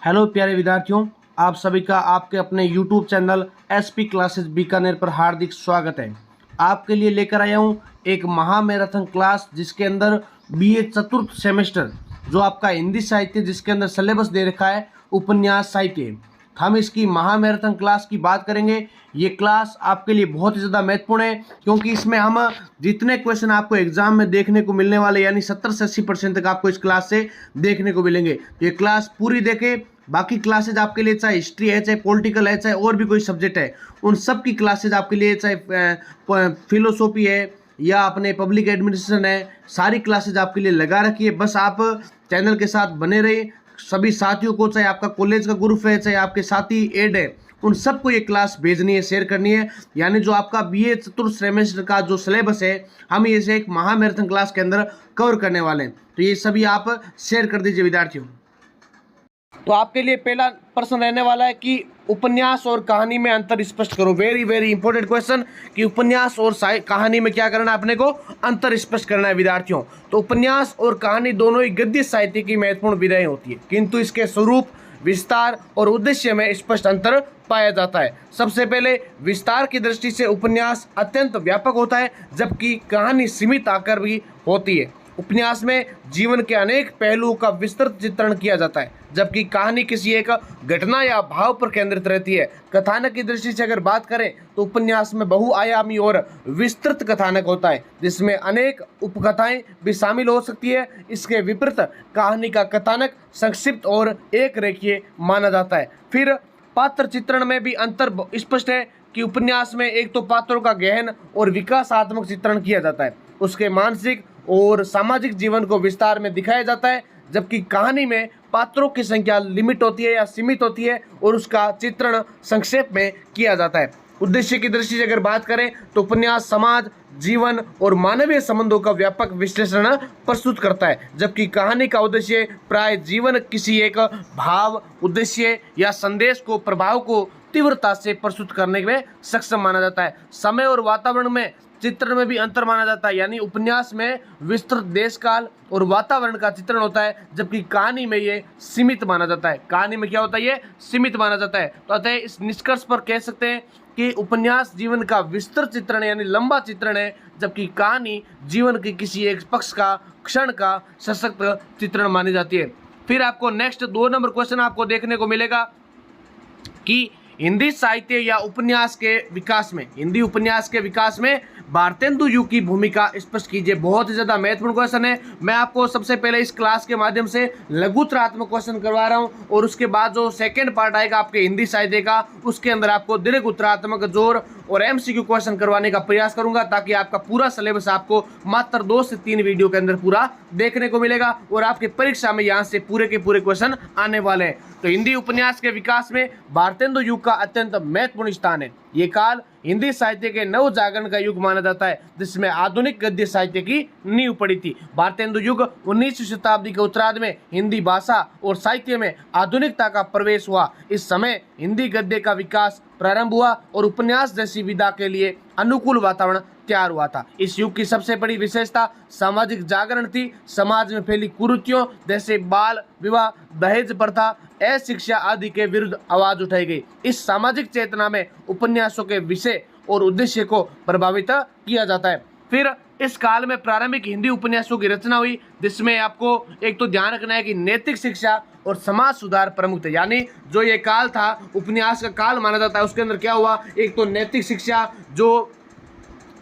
Hello प्यारे विद्यार्थियों, आप सभी का आपके अपने YouTube channel SP classes Bikaner पर हार्दिक स्वागत है। आपके लिए लेकर आया हूँ एक महामैराथन क्लास जिसके अंदर बीए चतुर्थ सेमेस्टर जो आपका हिंदी साहित्य जिसके अंदर सिलेबस दे रखा है उपन्यास साहित्य। हम इसकी महामैराथन क्लास की बात करेंगे। ये क्लास आपके लिए बहुत ही ज़्यादा महत्वपूर्ण है क्योंकि इसमें हम जितने क्वेश्चन आपको एग्जाम में देखने को मिलने वाले यानी 70 से 80% तक आपको इस क्लास से देखने को मिलेंगे। तो ये क्लास पूरी देखें। बाकी क्लासेज आपके लिए चाहे हिस्ट्री है, चाहे पॉलिटिकल है, चाहे और भी कोई सब्जेक्ट है, उन सब की क्लासेज आपके लिए, चाहे फिलोसॉफी है या अपने पब्लिक एडमिनिस्ट्रेशन है, सारी क्लासेज आपके लिए लगा रखी है। बस आप चैनल के साथ बने रहे। सभी साथियों को, चाहे आपका कॉलेज का ग्रुप है, चाहे आपके साथी एड है, उन सबको ये क्लास भेजनी है, शेयर करनी है। यानी जो आपका बीए चतुर्थ सेमेस्टर का जो सिलेबस है, हम इसे एक महामैराथन क्लास के अंदर कवर करने वाले हैं। तो ये सभी आप शेयर कर दीजिए विद्यार्थियों। तो आपके लिए पहला प्रश्न रहने वाला है कि उपन्यास और कहानी में अंतर स्पष्ट करो। वेरी वेरी इंपॉर्टेंट क्वेश्चन कि उपन्यास और कहानी में क्या करना है, अपने को अंतर स्पष्ट करना है विद्यार्थियों। तो उपन्यास और कहानी दोनों ही गद्य साहित्य की महत्वपूर्ण विधाएं होती है, किंतु इसके स्वरूप, विस्तार और उद्देश्य में स्पष्ट अंतर पाया जाता है। सबसे पहले विस्तार की दृष्टि से उपन्यास अत्यंत व्यापक होता है, जबकि कहानी सीमित आकार की होती है। उपन्यास में जीवन के अनेक पहलुओं का विस्तृत चित्रण किया जाता है, जबकि कहानी किसी एक घटना या भाव पर केंद्रित रहती है। कथानक की दृष्टि से अगर बात करें तो उपन्यास में बहुआयामी और विस्तृत कथानक होता है, जिसमें अनेक उपकथाएं भी शामिल हो सकती है। इसके विपरीत कहानी का कथानक संक्षिप्त और एक रेखीय माना जाता है। फिर पात्र चित्रण में भी अंतर स्पष्ट है कि उपन्यास में एक तो पात्रों का गहन और विकासात्मक चित्रण किया जाता है, उसके मानसिक और सामाजिक जीवन को विस्तार में दिखाया जाता है, जबकि कहानी में पात्रों की संख्या लिमिट होती है या सीमित होती है और उसका चित्रण संक्षेप में किया जाता है। उद्देश्य की दृष्टि से अगर बात करें तो उपन्यास समाज, जीवन और मानवीय संबंधों का व्यापक विश्लेषण प्रस्तुत करता है, जबकि कहानी का उद्देश्य प्राय जीवन, किसी एक भाव, उद्देश्य या संदेश को, प्रभाव को तीव्रता से प्रस्तुत करने में सक्षम माना जाता है। समय और वातावरण में चित्रण में भी अंतर माना जाता है, यानी उपन्यास में विस्तृत देश काल और वातावरण का चित्रण होता है, जबकि कहानी में ये सीमित माना जाता है। कहानी में क्या होता है, ये सीमित माना जाता है। तो अतः इस निष्कर्ष पर कह सकते हैं कि उपन्यास जीवन का विस्तृत चित्रण यानी लंबा चित्रण है, जबकि कहानी जीवन के किसी एक पक्ष का, क्षण का सशक्त चित्रण मानी जाती है। फिर आपको नेक्स्ट 2 नंबर क्वेश्चन आपको देखने को मिलेगा कि हिंदी साहित्य या उपन्यास के विकास में, हिंदी उपन्यास के विकास में भारतेंदु युग की भूमिका स्पष्ट कीजिए। बहुत ही ज्यादा महत्वपूर्ण क्वेश्चन है। मैं आपको सबसे पहले इस क्लास के माध्यम से लघुत्रात्मक क्वेश्चन करवा रहा हूं और उसके बाद जो सेकंड पार्ट आएगा आपके हिंदी साहित्य का, उसके अंदर आपको दीर्घ उत्तरात्मक, जोर और एमसीक्यू क्वेश्चन करवाने का प्रयास करूंगा, ताकि आपका पूरा सिलेबस आपको मात्र 2 से 3 वीडियो के अंदर पूरा देखने को मिलेगा और आपकी परीक्षा में यहाँ से पूरे के पूरे क्वेश्चन आने वाले हैं। तो हिंदी उपन्यास के विकास में भारतेंदु युग का अत्यंत महत्वपूर्ण स्थान है। ये काल हिंदी साहित्य के नव जागरण का युग माना जाता है, जिसमें आधुनिक गद्य साहित्य की नींव पड़ी थी। भारतेंदु युग 19वीं शताब्दी के उत्तरार्ध में हिंदी भाषा और साहित्य में आधुनिकता का प्रवेश हुआ। इस समय हिंदी गद्य का विकास प्रारंभ हुआ और उपन्यास जैसी विधा के लिए अनुकूल वातावरण तैयार हुआ था। इस युग की सबसे बड़ी विशेषता सामाजिक जागरण थी। समाज में फैली कुरीतियों जैसे बाल विवाह, दहेज प्रथा, अशिक्षा आदि के विरुद्ध आवाज उठाई गई। इस सामाजिक चेतना में उपन्यासों के विषय और उद्देश्य को प्रभावित किया जाता है। फिर इस काल में प्रारंभिक हिंदी उपन्यासों की रचना हुई, जिसमें आपको एक तो ध्यान रखना है कि नैतिक शिक्षा और समाज सुधार प्रमुख थे। यानी जो ये काल था, उपन्यास का काल माना जाता है, उसके अंदर क्या हुआ, एक तो नैतिक शिक्षा जो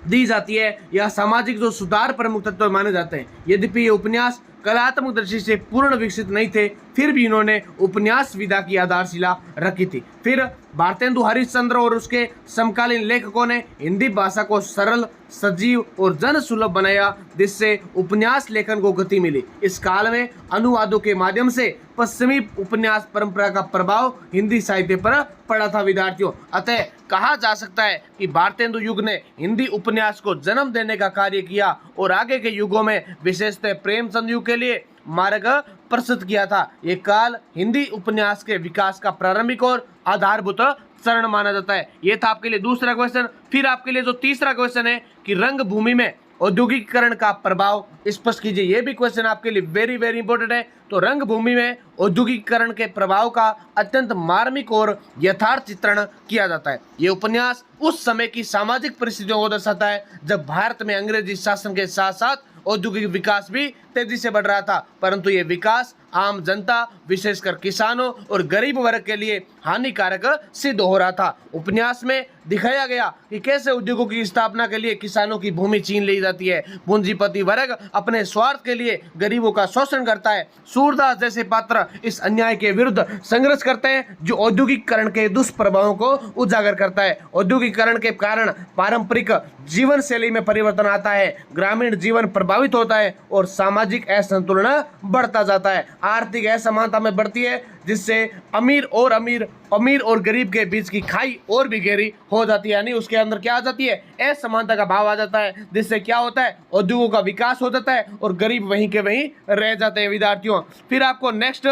दी जाती है या सामाजिक जो सुधार प्रमुख तत्व माने जाते हैं। यद्यपि ये उपन्यास कलात्मक दृष्टि से पूर्ण विकसित नहीं थे, फिर भी इन्होंने उपन्यास विधा की आधारशिला रखी थी। फिर भारतेंदु हरिश्चंद्र और उसके समकालीन लेखकों ने हिंदी भाषा को सरल, सजीव और जन सुलभ बनाया, जिससे उपन्यास लेखन को गति मिली। इस काल में अनुवादों के माध्यम से पश्चिमी उपन्यास परंपरा का प्रभाव हिंदी साहित्य पर पड़ा था विद्यार्थियों। अतः कहा जा सकता है कि भारतेंदु युग ने हिंदी उपन्यास को जन्म देने का कार्य किया और आगे के युगों में विशेषतः प्रेमचंद युग के लिए मार्ग प्रस्तुत किया था। ये काल हिंदी उपन्यास के विकास का प्रारंभिक और आधारभूत चरण माना जाता है। ये था आपके लिए दूसरा क्वेश्चन। फिर आपके लिए जो तीसरा क्वेश्चन है कि रंगभूमि में औद्योगिकीकरण का प्रभाव स्पष्ट कीजिए। ये भी क्वेश्चन आपके लिए वेरी वेरी इंपॉर्टेंट है। तो रंगभूमि में औद्योगिकीकरण के प्रभाव का अत्यंत मार्मिक और यथार्थ चित्रण किया जाता है। ये उपन्यास उस समय की सामाजिक परिस्थितियों को दर्शाता है जब भारत में अंग्रेजी शासन के साथ साथ औद्योगिक विकास भी तेजी से बढ़ रहा था, परंतु ये विकास आम जनता विशेषकर किसानों और गरीब वर्ग के लिए हानिकारक सिद्ध हो रहा था। उपन्यास में दिखाया गया कि कैसे उद्योगों की स्थापना के लिए किसानों की भूमि छीन ली जाती है, पूंजीपति वर्ग अपने स्वार्थ के लिए गरीबों का शोषण करता है। सूरदास जैसे पात्र इस अन्याय के विरुद्ध संघर्ष करते हैं जो औद्योगिकीकरण के दुष्प्रभावों को उजागर करता है। औद्योगिकीकरण के कारण पारंपरिक जीवन शैली में परिवर्तन आता है, ग्रामीण जीवन प्रभावित होता है और सामाजिक असंतुलन बढ़ता जाता है। आर्थिक असमानता में बढ़ती है जिससे अमीर और गरीब के बीच की खाई और भी गहरी हो जाती है, यानी उसके अंदर क्या आ जाती है, असमानता का भाव आ जाता है, जिससे क्या होता है, उद्योगों का विकास हो जाता है और गरीब वहीं के वहीं रह जाते हैं। विद्यार्थियों, फिर आपको नेक्स्ट,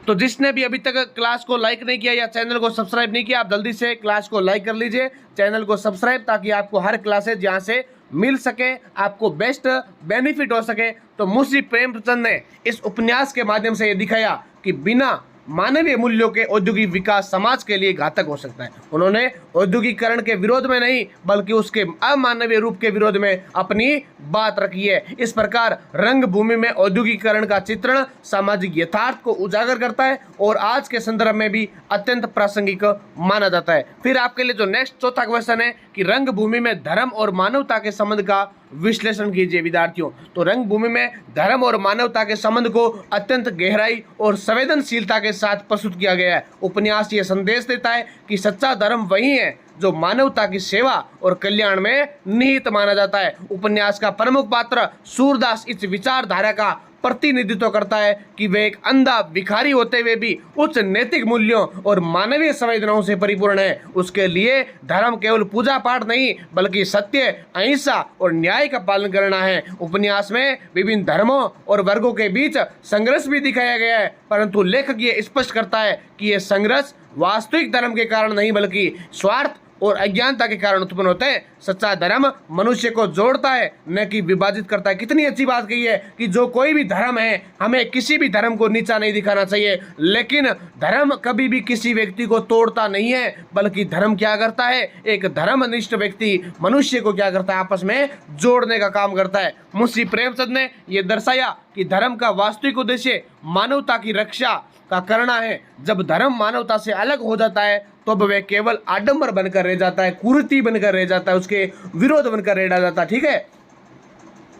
तो जिसने भी अभी तक क्लास को लाइक नहीं किया या चैनल को सब्सक्राइब नहीं किया, आप जल्दी से क्लास को लाइक कर लीजिए, चैनल को सब्सक्राइब, ताकि आपको हर क्लासेज यहाँ से मिल सके, आपको बेस्ट बेनिफिट हो सके। तो मुंशी प्रेमचंद ने इस उपन्यास के माध्यम से ये दिखाया कि बिना मानवीय मूल्यों के औद्योगिक विकास समाज के लिए घातक हो सकता है। उन्होंने औद्योगिकीकरण के विरोध में नहीं बल्कि उसके अमानवीय रूप के विरोध में अपनी बात रखी है। इस प्रकार रंगभूमि में औद्योगिकीकरण का चित्रण सामाजिक यथार्थ को उजागर करता है और आज के संदर्भ में भी अत्यंत प्रासंगिक माना जाता है। फिर आपके लिए जो नेक्स्ट चौथा क्वेश्चन है कि रंगभूमि में धर्म और मानवता के संबंध का विश्लेषण कीजिए। विद्यार्थियों, तो रंगभूमि में धर्म और मानवता के संबंध को अत्यंत गहराई और संवेदनशीलता के साथ प्रस्तुत किया गया है। उपन्यास ये संदेश देता है कि सच्चा धर्म वही है जो मानवता की सेवा और कल्याण में निहित माना जाता है। उपन्यास का प्रमुख पात्र सूरदास इस विचारधारा का प्रतिनिधित्व करता है कि वे एक अंधा भिखारी होते हुए भी उच्च नैतिक मूल्यों और मानवीय संवेदनाओं से परिपूर्ण है। उसके लिए धर्म केवल पूजा पाठ नहीं बल्कि सत्य, अहिंसा और न्याय का पालन करना है। उपन्यास में विभिन्न धर्मों और वर्गों के बीच संघर्ष भी दिखाया गया है, परंतु लेखक ये स्पष्ट करता है कि यह संघर्ष वास्तविक धर्म के कारण नहीं बल्कि स्वार्थ और अज्ञानता के कारण उत्पन्न होते हैं। सच्चा धर्म मनुष्य को जोड़ता है, न कि विभाजित करता है। कितनी अच्छी बात कही है कि जो कोई भी धर्म है, हमें किसी भी धर्म को नीचा नहीं दिखाना चाहिए, लेकिन धर्म कभी भी किसी व्यक्ति को तोड़ता नहीं है, बल्कि धर्म क्या करता है, एक धर्मनिष्ठ व्यक्ति मनुष्य को क्या करता है, आपस में जोड़ने का काम करता है। मुंशी प्रेमचंद ने यह दर्शाया कि धर्म का वास्तविक उद्देश्य मानवता की रक्षा का करना है। जब धर्म मानवता से अलग हो जाता है तो वह केवल आडंबर बनकर रह जाता है, कुरीति बनकर रह जाता है, उसके विरोध बनकर रह जाता है। ठीक है,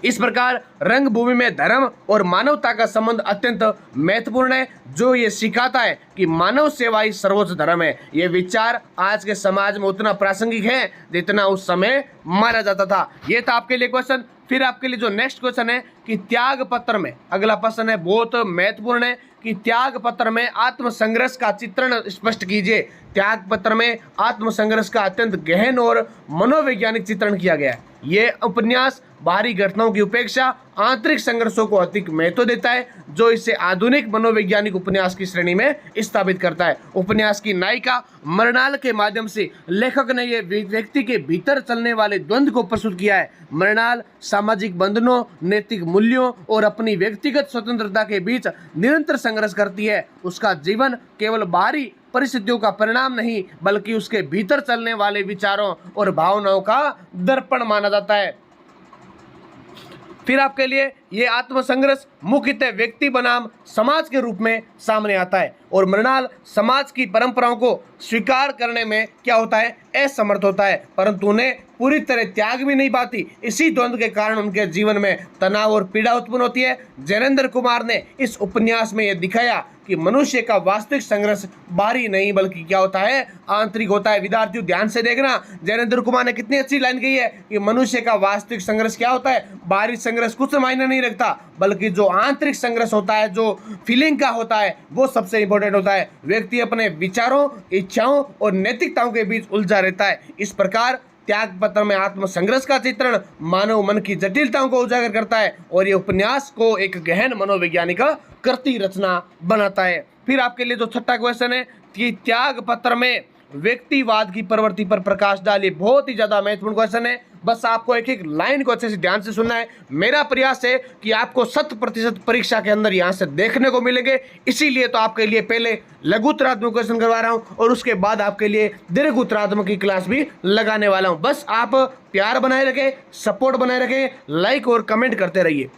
इस प्रकार रंगभूमि में धर्म और मानवता का संबंध अत्यंत महत्वपूर्ण है, जो ये सिखाता है कि मानव सेवा ही सर्वोच्च धर्म है। ये विचार आज के समाज में उतना प्रासंगिक है जितना उस समय माना जाता था। ये था आपके लिए क्वेश्चन। फिर आपके लिए जो नेक्स्ट क्वेश्चन है कि त्याग पत्र में, अगला प्रश्न है बहुत महत्वपूर्ण है कि त्याग पत्र में आत्मसंघर्ष का चित्रण स्पष्ट कीजिए। त्याग पत्र में आत्मसंघर्ष का अत्यंत गहन और मनोवैज्ञानिक चित्रण किया गया है। ये उपन्यास बाहरी घटनाओं की उपेक्षा आंतरिक संघर्षों को अधिक महत्व देता है, जो इसे आधुनिक मनोवैज्ञानिक उपन्यास की श्रेणी में स्थापित करता है। उपन्यास की नायिका मृणाल के माध्यम से लेखक ने यह व्यक्ति के भीतर चलने वाले द्वंद्व को प्रस्तुत किया है। मृणाल सामाजिक बंधनों, नैतिक मूल्यों और अपनी व्यक्तिगत स्वतंत्रता के बीच निरंतर संघर्ष करती है। उसका जीवन केवल बाहरी परिस्थितियों का परिणाम नहीं बल्कि उसके भीतर चलने वाले विचारों और भावनाओं का दर्पण माना जाता है। फिर आपके लिए ये आत्मसंघर्ष मुख्यतः व्यक्ति बनाम समाज के रूप में सामने आता है और मृणाल समाज की परंपराओं को स्वीकार करने में क्या होता है, असमर्थ होता है, परंतु उन्हें पूरी तरह त्याग भी नहीं पाती। इसी द्वंद्व के कारण उनके जीवन में तनाव और पीड़ा उत्पन्न होती है। जैनेंद्र कुमार ने इस उपन्यास में यह दिखाया कि मनुष्य का वास्तविक संघर्ष बाहरी नहीं बल्कि क्या होता है, आंतरिक होता है। विद्यार्थियों ध्यान से देखना, जैनेंद्र कुमार ने कितनी अच्छी लाइन कही है कि मनुष्य का वास्तविक संघर्ष क्या होता है, बाहरी संघर्ष कुछ मायने नहीं रखता बल्कि जो आंतरिक संघर्ष होता है, जो फीलिंग का होता है, वो सबसे इंपॉर्टेंट होता है। व्यक्ति अपने विचारों, इच्छाओं और नैतिकताओं के बीच उलझा रहता है। इस प्रकार त्याग पत्र में आत्मसंघर्ष का चित्रण मानव मन की जटिलताओं को उजागर करता है और ये उपन्यास को एक गहन मनोवैज्ञानिक कृति रचना बनाता है। फिर आपके लिए जो छठा क्वेश्चन है कि त्याग पत्र में व्यक्तिवाद की प्रवृत्ति पर प्रकाश डालिए। बहुत ही ज्यादा महत्वपूर्ण क्वेश्चन है, बस आपको एक एक लाइन को अच्छे से ध्यान से सुनना है। मेरा प्रयास है कि आपको 100% परीक्षा के अंदर यहां से देखने को मिलेंगे, इसीलिए तो आपके लिए पहले लघु उत्तरात्मक क्वेश्चन करवा रहा हूं और उसके बाद आपके लिए दीर्घ उत्तरात्मक की क्लास भी लगाने वाला हूं। बस आप प्यार बनाए रखें, सपोर्ट बनाए रखें, लाइक और कमेंट करते रहिए।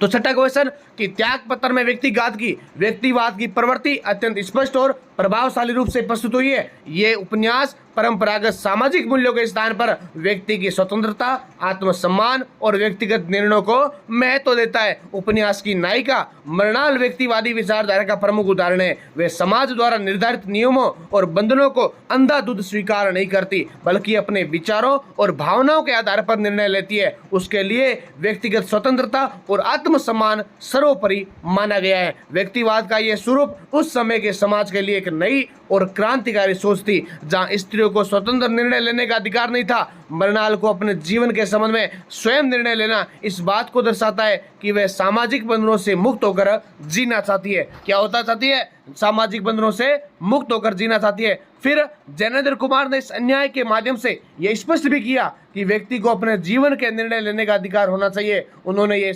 तो छठा क्वेश्चन कि त्याग पत्र में व्यक्तिवाद की प्रवृत्ति अत्यंत स्पष्ट और प्रभावशाली रूप से प्रस्तुत हुई है। ये उपन्यास परंपरागत सामाजिक मूल्यों के स्थान पर व्यक्ति की स्वतंत्रता, आत्मसम्मान और व्यक्तिगत निर्णयों को महत्व देता है। उपन्यास की नायिका मृणाल व्यक्तिवादी विचारधारा का प्रमुख उदाहरण है। वे समाज द्वारा निर्धारित नियमों और बंधनों को अंधाधुंध स्वीकार नहीं करती, बल्कि अपने विचारों और भावनाओं के आधार पर निर्णय लेती है। उसके लिए व्यक्तिगत स्वतंत्रता और आत्मसम्मान सर्वोपरि माना गया है। व्यक्तिवाद का यह स्वरूप उस समय के समाज के लिए एक नई और क्रांतिकारी सोच थी, जहां स्त्रियों को स्वतंत्र निर्णय लेने का अधिकार नहीं था। मृणाल को अपने जीवन के संबंध में स्वयं निर्णय लेना इस बात को दर्शाता है कि वह सामाजिक बंधनों से मुक्त होकर जीना चाहती है। क्या होता चाहती है? सामाजिक बंधनों से मुक्त होकर जीना चाहती है। फिर जैनेन्द्र कुमार ने इस अन्याय के माध्यम से यह स्पष्ट भी किया कि व्यक्ति को अपने जीवन के निर्णय लेने का अधिकार होना चाहिए। उन्होंने ये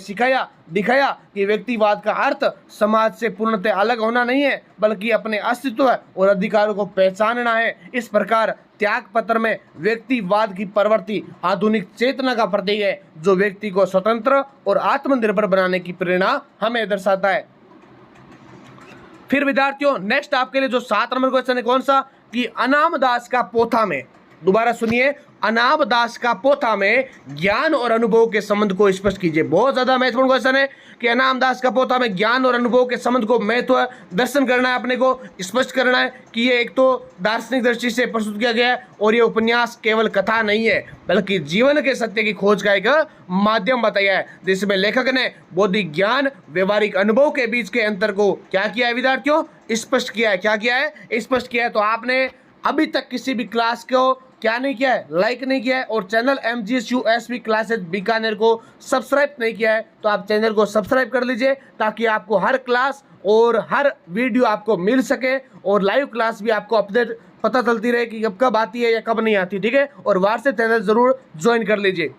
दिखाया कि व्यक्तिवाद का अर्थ समाज से पूर्णतः अलग होना नहीं है, बल्कि अपने अस्तित्व और अधिकारों को पहचानना है। इस प्रकार त्याग पत्र में व्यक्तिवाद की प्रवृत्ति आधुनिक चेतना का प्रतीक है, जो व्यक्ति को स्वतंत्र और आत्मनिर्भर बनाने की प्रेरणा हमें दर्शाता है। फिर विद्यार्थियों, नेक्स्ट आपके लिए जो 7 नंबर क्वेश्चन है कौन सा कि अनाम दास का पोथा में, दोबारा सुनिए, अनाम दास का पोथा में ज्ञान और अनुभव के संबंध को स्पष्ट कीजिए। बहुत ज्यादा महत्वपूर्ण क्वेश्चन है कि अनाम दास का पोथा में ज्ञान और अनुभव के संबंध को महत्व दर्शन करना है, अपने को स्पष्ट करना है कि ये एक तो दार्शनिक दृष्टि से प्रस्तुत किया गया है और ये उपन्यास केवल कथा नहीं है, बल्कि जीवन के सत्य की खोज का एक माध्यम बताया है, जिसमें लेखक ने बौद्धिक ज्ञान व्यवहारिक अनुभव के बीच के अंतर को क्या किया है विद्यार्थियों? स्पष्ट किया है। क्या किया है? स्पष्ट किया है। तो आपने अभी तक किसी भी क्लास को क्या नहीं किया है? लाइक नहीं किया है और channel MGSU SP classes Bikaner को सब्सक्राइब नहीं किया है तो आप चैनल को सब्सक्राइब कर लीजिए, ताकि आपको हर क्लास और हर वीडियो आपको मिल सके और लाइव क्लास भी आपको अपडेट पता चलती रहे कि कब आती है या कब नहीं आती। ठीक है, और व्हाट्सएप चैनल जरूर ज्वाइन कर लीजिए।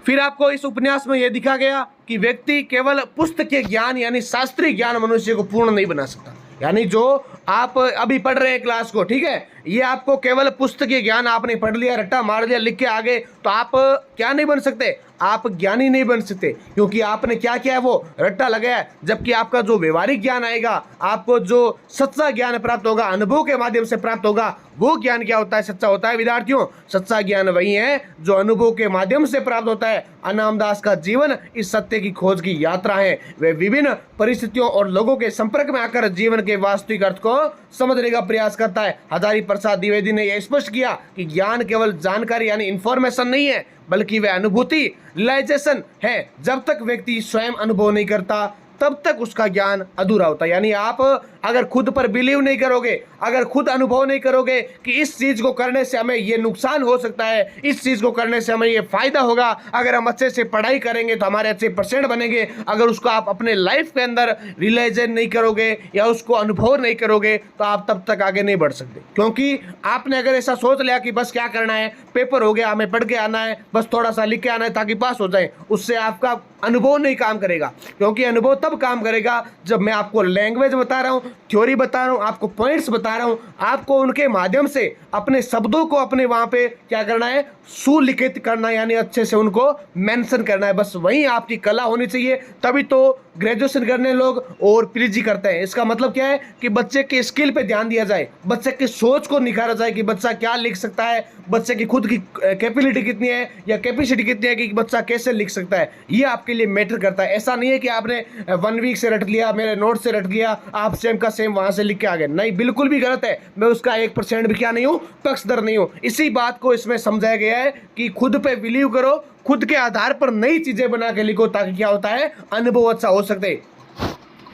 फिर आपको इस उपन्यास में यह दिखा गया कि व्यक्ति केवल पुस्तकीय ज्ञान यानी शास्त्रीय ज्ञान मनुष्य को पूर्ण नहीं बना सकता। यानी जो आप अभी पढ़ रहे हैं क्लास को, ठीक है, ये आपको केवल पुस्तकीय ज्ञान आपने पढ़ लिया, रट्टा मार लिया, लिख के आ गए तो आप क्या नहीं बन सकते? आप ज्ञानी नहीं बन सकते, क्योंकि आपने क्या किया है? वो रट्टा लगाया है। जबकि आपका जो व्यवहारिक ज्ञान आएगा, आपको जो सच्चा ज्ञान प्राप्त होगा, अनुभव के माध्यम से प्राप्त होगा, वो ज्ञान क्या होता है? सच्चा होता है विद्यार्थियों। सच्चा ज्ञान वही है जो अनुभव के माध्यम से प्राप्त होता है। अनाम दास का जीवन इस सत्य की खोज की यात्रा है। वे विभिन्न परिस्थितियों और लोगों के संपर्क में आकर जीवन के वास्तविक अर्थ को समझने का प्रयास करता है। हजारी प्रसाद द्विवेदी ने यह स्पष्ट किया कि ज्ञान केवल जानकारी यानी इंफॉर्मेशन नहीं है, बल्कि वह अनुभूति रियलाइजेशन है। जब तक व्यक्ति स्वयं अनुभव नहीं करता, तब तक उसका ज्ञान अधूरा होता है। यानी आप अगर खुद पर बिलीव नहीं करोगे, अगर खुद अनुभव नहीं करोगे कि इस चीज को करने से हमें ये नुकसान हो सकता है, इस चीज को करने से हमें ये फायदा होगा, अगर हम अच्छे से पढ़ाई करेंगे तो हमारे अच्छे % बनेंगे, अगर उसको आप अपने लाइफ के अंदर रियलाइजेशन नहीं करोगे या उसको अनुभव नहीं करोगे तो आप तब तक आगे नहीं बढ़ सकते। क्योंकि आपने अगर ऐसा सोच लिया कि बस क्या करना है, पेपर हो गया, हमें पढ़ के आना है, बस थोड़ा सा लिख के आना है ताकि पास हो जाए, उससे आपका अनुभव नहीं काम करेगा। क्योंकि अनुभव तब काम करेगा जब मैं आपको लैंग्वेज बता रहा हूँ, थ्योरी बता रहा हूँ, आपको पॉइंट्स बता रहा हूँ, आपको उनके माध्यम से अपने शब्दों को अपने वहां पे क्या करना है? सुलिखित करना, यानी अच्छे से उनको मेंशन करना है। बस वही आपकी कला होनी चाहिए। तभी तो ग्रेजुएशन करने लोग और PG करते हैं। इसका मतलब क्या है कि बच्चे के स्किल पे ध्यान दिया जाए, बच्चे की सोच को निखारा जाए कि बच्चा क्या लिख सकता है, बच्चे की खुद की कैपेबिलिटी कितनी है या कैपेसिटी कितनी है कि बच्चा कैसे लिख सकता है, ये आपके लिए मैटर करता है। ऐसा नहीं है कि आपने 1 वीक से रट लिया, मेरे नोट से रट लिया, आप सेम का सेम वहां से लिख के आ गए। नहीं, बिल्कुल भी गलत है। मैं उसका 1% भी क्या नहीं हूँ, पक्षधर नहीं हूँ। इसी बात को इसमें समझाया गया है कि खुद पे बिलीव करो, खुद के आधार पर नई चीजें बना के लिखो, ताकि क्या होता है? अनुभव अच्छा हो सकते।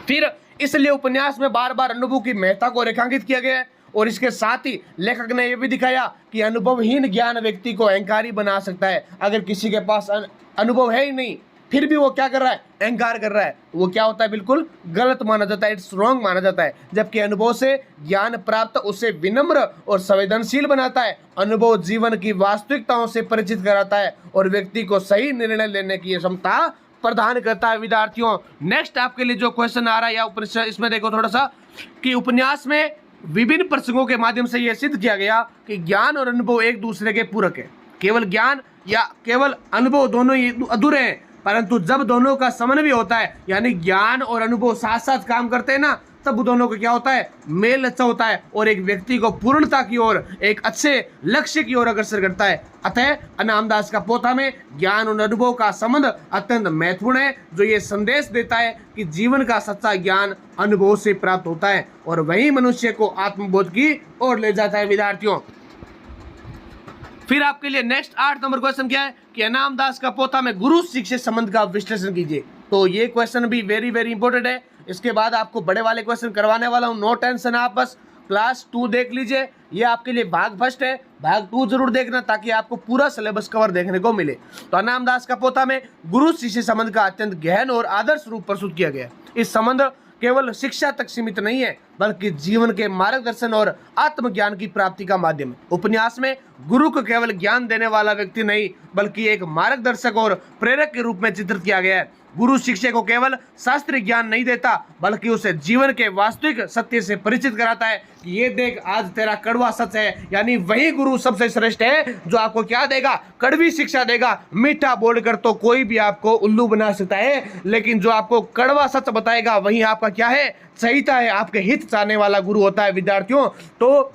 फिर इसलिए उपन्यास में बार बार अनुभव की महत्ता को रेखांकित किया गया है और इसके साथ ही लेखक ने यह भी दिखाया कि अनुभवहीन ज्ञान व्यक्ति को अहंकारी बना सकता है। अगर किसी के पास अनुभव है ही नहीं, फिर भी वो क्या कर रहा है, अहंकार कर रहा है, वो क्या होता है, बिल्कुल गलत माना जाता है, इट्स रॉन्ग माना जाता है। जबकि अनुभव से ज्ञान प्राप्त उसे विनम्र और संवेदनशील बनाता है। अनुभव जीवन की वास्तविकताओं से परिचित कराता है और व्यक्ति को सही निर्णय लेने की क्षमता प्रदान करता है। विद्यार्थियों, नेक्स्ट आपके लिए जो क्वेश्चन आ रहा है या उपनिषद, इसमें देखो थोड़ा सा कि उपन्यास में विभिन्न प्रसंगों के माध्यम से यह सिद्ध किया गया कि ज्ञान और अनुभव एक दूसरे के पूरक है। केवल ज्ञान या केवल अनुभव दोनों ही अधूरे हैं, परंतु जब दोनों का समन्वय होता है, यानी ज्ञान और अनुभव साथ साथ काम करते हैं ना, तब दोनों का क्या होता है, मेल अच्छा होता है और एक व्यक्ति को पूर्णता की ओर, एक अच्छे लक्ष्य की ओर अग्रसर करता है। अतः इनामदास का पोथा में ज्ञान और अनुभव का संबंध अत्यंत महत्वपूर्ण है, जो ये संदेश देता है कि जीवन का सच्चा ज्ञान अनुभव से प्राप्त होता है और वही मनुष्य को आत्मबोध की ओर ले जाता है। विद्यार्थियों, फिर आपके लिए नेक्स्ट 8 नंबर क्वेश्चन क्या है कि इनामदास का पोथा में गुरु शिष्य संबंध का विश्लेषण कीजिए। तो ये क्वेश्चन भी वेरी वेरी इंपॉर्टेंट है। इसके बाद आपको बड़े वाले क्वेश्चन करवाने वाला हूँ, नो टेंशन, आप बस क्लास 2 देख लीजिए। ये आपके लिए भाग फर्स्ट है, भाग 2 जरूर देखना ताकि आपको पूरा सिलेबस कवर देखने को मिले। तो इनामदास का पोथा में गुरु शिष्य संबंध का अत्यंत गहन और आदर्श रूप प्रस्तुत किया गया। इस संबंध केवल शिक्षा तक सीमित नहीं है, बल्कि जीवन के मार्गदर्शन और आत्मज्ञान की प्राप्ति का माध्यम है। उपन्यास में गुरु को केवल ज्ञान देने वाला व्यक्ति नहीं, बल्कि एक मार्गदर्शक और प्रेरक के रूप में चित्रित किया गया है। गुरु शिष्य को केवल शास्त्रीय ज्ञान नहीं देता, बल्कि उसे जीवन के वास्तविक सत्य से परिचित कराता है कि ये देख, आज तेरा कड़वा सच है, यानी वही गुरु सबसे श्रेष्ठ है जो आपको क्या देगा, कड़वी शिक्षा देगा। मीठा बोलकर तो कोई भी आपको उल्लू बना सकता है, लेकिन जो आपको कड़वा सच बताएगा वही आपका क्या है, सहीता है, आपके हित चाहने वाला गुरु होता है। विद्यार्थियों, तो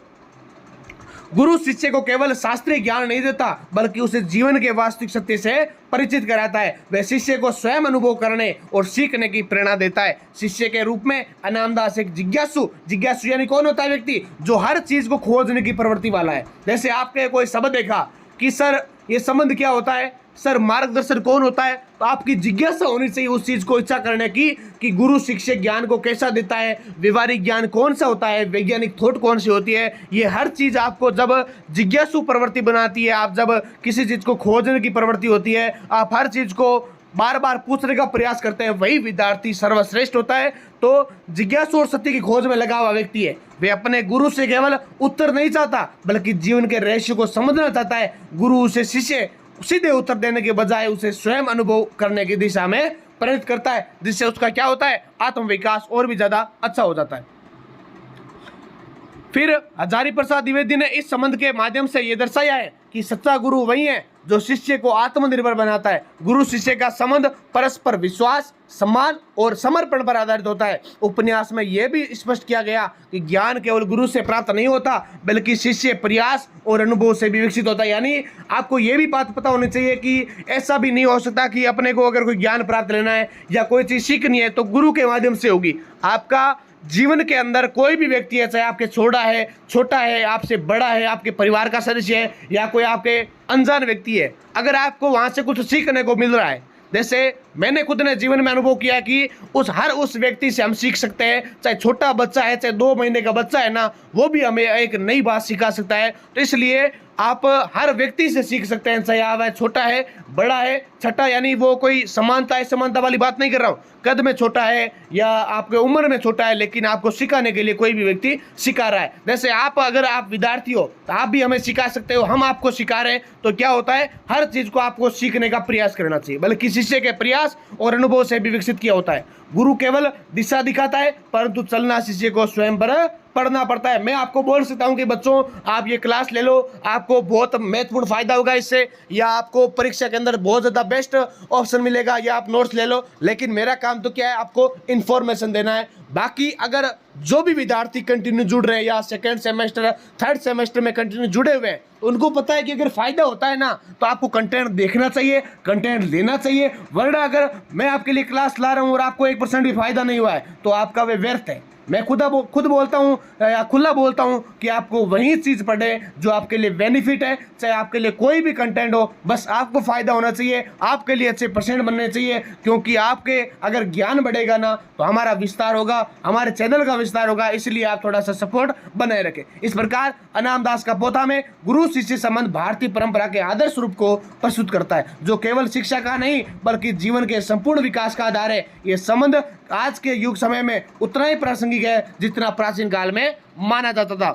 गुरु शिष्य को केवल शास्त्रीय ज्ञान नहीं देता, बल्कि उसे जीवन के वास्तविक सत्य से परिचित कराता है। वह शिष्य को स्वयं अनुभव करने और सीखने की प्रेरणा देता है। शिष्य के रूप में इनामदास एक जिज्ञासु यानी कौन होता है, व्यक्ति जो हर चीज को खोजने की प्रवृत्ति वाला है। जैसे आपने कोई शब्द देखा कि सर ये संबंध क्या होता है, सर मार्गदर्शन कौन होता है, तो आपकी जिज्ञासा होनी चाहिए उस चीज को इच्छा करने की कि गुरु शिष्य ज्ञान को कैसा देता है, व्यवहारिक ज्ञान कौन सा होता है, वैज्ञानिक थॉट कौन सी होती है। ये हर चीज आपको जब जिज्ञासु प्रवृत्ति बनाती है, आप जब किसी चीज को खोजने की प्रवृत्ति होती है, आप हर चीज को बार बार पूछने का प्रयास करते हैं, वही विद्यार्थी सर्वश्रेष्ठ होता है। तो जिज्ञासु और सत्य की खोज में लगा हुआ व्यक्ति है, वे अपने गुरु से केवल उत्तर नहीं चाहता, बल्कि जीवन के रहस्य को समझना चाहता है। गुरु उसे शिष्य सीधे उत्तर देने के बजाय उसे स्वयं अनुभव करने की दिशा में प्रेरित करता है, जिससे उसका क्या होता है, आत्म विकास और भी ज्यादा अच्छा हो जाता है। फिर हजारी प्रसाद द्विवेदी ने इस संबंध के माध्यम से यह दर्शाया है कि सच्चा गुरु वही है जो शिष्य को आत्मनिर्भर बनाता है। गुरु शिष्य का संबंध परस्पर विश्वास, सम्मान और समर्पण पर आधारित होता है। उपन्यास में यह भी स्पष्ट किया गया कि ज्ञान केवल गुरु से प्राप्त नहीं होता, बल्कि शिष्य प्रयास और अनुभव से भी विकसित होता है। यानी आपको यह भी बात पता होनी चाहिए कि ऐसा भी नहीं हो सकता कि अपने को अगर कोई ज्ञान प्राप्त लेना है या कोई चीज सीखनी है तो गुरु के माध्यम से होगी। आपका जीवन के अंदर कोई भी व्यक्ति है, चाहे आपके छोटा है, आपसे बड़ा है, आपके परिवार का सदस्य है या कोई आपके अनजान व्यक्ति है, अगर आपको वहां से कुछ सीखने को मिल रहा है, जैसे मैंने खुद ने जीवन में अनुभव किया कि उस व्यक्ति से हम सीख सकते हैं। चाहे छोटा बच्चा है, चाहे 2 महीने का बच्चा है ना, वो भी हमें एक नई बात सिखा सकता है। तो इसलिए आप हर व्यक्ति से सीख सकते हैं, चाहे आप छोटा है, बड़ा है, छठा, यानी वो कोई समानता वाली बात नहीं कर रहा हूँ। कद में छोटा है या आपके उम्र में छोटा है, लेकिन आपको सिखाने के लिए कोई भी व्यक्ति सिखा रहा है। जैसे अगर आप विद्यार्थी हो तो आप भी हमें सिखा सकते हो, हम आपको सिखा रहे हैं। तो क्या होता है, हर चीज को आपको सीखने का प्रयास करना चाहिए, बल्कि शिष्य के प्रयास और अनुभव से भी विकसित किया होता है। गुरु केवल दिशा दिखाता है, परंतु चलना शिष्य को स्वयं पर पढ़ना पड़ता है। मैं आपको बोल सकता हूं कि बच्चों आप ये क्लास ले लो, आपको बहुत महत्वपूर्ण फायदा होगा इससे, या आपको परीक्षा के अंदर बहुत ज्यादा बेस्ट ऑप्शन मिलेगा, या आप नोट्स ले लो। लेकिन मेरा काम तो क्या है, आपको इन्फॉर्मेशन देना है। बाकी अगर जो भी विद्यार्थी कंटिन्यू जुड़ रहे हैं या 2nd सेमेस्टर 3rd सेमेस्टर में कंटिन्यू जुड़े हुए हैं, उनको पता है कि अगर फायदा होता है ना तो आपको कंटेंट देखना चाहिए, कंटेंट लेना चाहिए। वरना अगर मैं आपके लिए क्लास ला रहा हूं और आपको 1% भी फायदा नहीं हुआ है तो आपका वे व्यर्थ है। मैं खुद बोलता हूँ या खुला बोलता हूँ कि आपको वही चीज़ पढ़े जो आपके लिए बेनिफिट है, चाहे आपके लिए कोई भी कंटेंट हो, बस आपको फ़ायदा होना चाहिए, आपके लिए अच्छे परसेंट बनने चाहिए। क्योंकि आपके अगर ज्ञान बढ़ेगा ना तो हमारा विस्तार होगा, हमारे चैनल का विस्तार होगा, इसलिए आप थोड़ा सा सपोर्ट बनाए रखें। इस प्रकार अनाम दास का पोथा में गुरु शिष्य संबंध भारतीय परंपरा के आदर्श रूप को प्रस्तुत करता है, जो केवल शिक्षा का नहीं बल्कि जीवन के संपूर्ण विकास का आधार है। ये संबंध आज के युग समय में उतना ही प्रासंगिक है जितना प्राचीन काल में माना जाता था।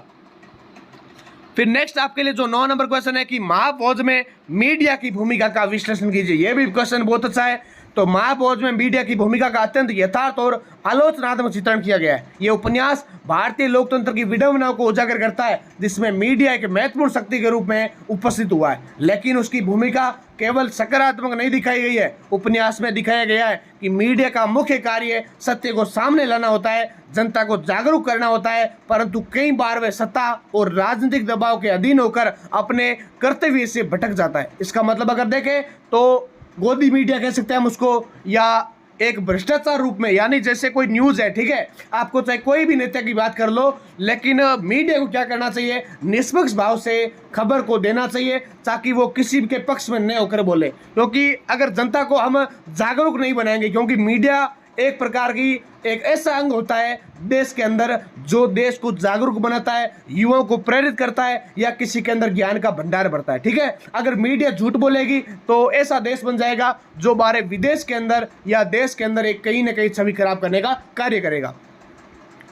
फिर नेक्स्ट आपके लिए जो 9 नंबर क्वेश्चन है कि महाभोज में मीडिया की भूमिका का विश्लेषण कीजिए। यह भी क्वेश्चन बहुत अच्छा है। तो महाभोज में मीडिया की भूमिका का अत्यंत यथार्थ और आलोचनात्मक चित्रण किया गया है। यह उपन्यास भारतीय लोकतंत्र की विडंबनाओं को उजागर करता है, जिसमें मीडिया एक महत्वपूर्ण शक्ति के रूप में उपस्थित हुआ है, लेकिन उसकी भूमिका केवल सकारात्मक नहीं दिखाई गई है। उपन्यास में दिखाया गया है कि मीडिया का मुख्य कार्य सत्य को सामने लाना होता है, जनता को जागरूक करना होता है, परंतु कई बार वह सत्ता और राजनीतिक दबाव के अधीन होकर अपने कर्तव्य से भटक जाता है। इसका मतलब अगर देखें तो गोदी मीडिया कह सकते हैं हम उसको, या एक भ्रष्टाचार रूप में, यानी जैसे कोई न्यूज़ है, ठीक है, आपको चाहे कोई भी नेता की बात कर लो, लेकिन मीडिया को क्या करना चाहिए, निष्पक्ष भाव से खबर को देना चाहिए ताकि वो किसी के पक्ष में न होकर बोले। क्योंकि अगर जनता को हम जागरूक नहीं बनाएंगे, क्योंकि मीडिया एक प्रकार की एक ऐसा अंग होता है देश के अंदर जो देश को जागरूक बनाता है, युवाओं को प्रेरित करता है, या किसी के अंदर ज्ञान का भंडार भरता है। ठीक है, अगर मीडिया झूठ बोलेगी तो ऐसा देश बन जाएगा जो बाहर विदेश के अंदर या देश के अंदर एक कहीं ना कहीं छवि खराब करने का कार्य करेगा।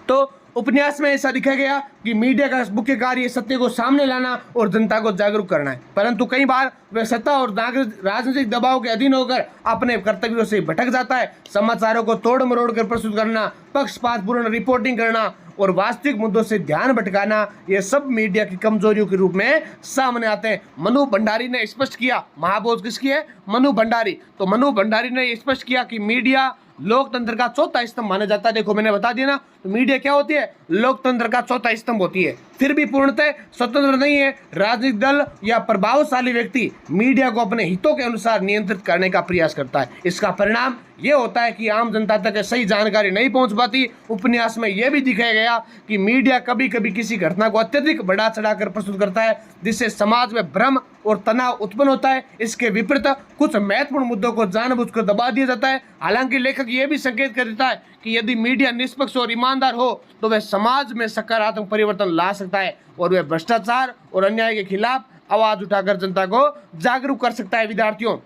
तो उपन्यास में ऐसा दिखाया गया कि मीडिया का मुख्य कार्य सत्य को सामने लाना और जनता को जागरूक करना है, परंतु कई बार वह सत्ता और राजनीतिक दबाव के अधीन होकर अपने कर्तव्यों से भटक जाता है। समाचारों को तोड़ मरोड़ कर प्रस्तुत करना, पक्षपातपूर्ण रिपोर्टिंग करना और वास्तविक मुद्दों से ध्यान भटकाना, ये सब मीडिया की कमजोरियों के रूप में सामने आते हैं। मनु भंडारी ने स्पष्ट किया, महाभोज किसकी है, मनु भंडारी। तो मनु भंडारी ने स्पष्ट किया कि मीडिया लोकतंत्र का चौथा स्तंभ माना जाता है। देखो मैंने बता दिया ना, तो मीडिया क्या होती है, लोकतंत्र का चौथा स्तंभ होती है, फिर भी पूर्णतः स्वतंत्र नहीं है। राजनीतिक दल या प्रभावशाली व्यक्ति मीडिया को अपने हितों के अनुसार नियंत्रित करने का प्रयास करता है। इसका परिणाम ये होता है कि आम जनता तक सही जानकारी नहीं पहुंच पाती। उपन्यास में यह भी दिखाया गया कि मीडिया कभी कभी किसी घटना को अत्यधिक बढ़ा चढ़ाकर प्रस्तुत करता है, जिससे समाज में भ्रम और तनाव उत्पन्न होता है। इसके विपरीत कुछ महत्वपूर्ण मुद्दों को जानबूझकर दबा दिया जाता है। हालांकि लेखक यह भी संकेत कर देता है कि यदि मीडिया निष्पक्ष और ईमानदार हो तो वह समाज में सकारात्मक परिवर्तन ला सकता है और वह भ्रष्टाचार और अन्याय के खिलाफ आवाज उठाकर जनता को जागरूक कर सकता है। विद्यार्थियों,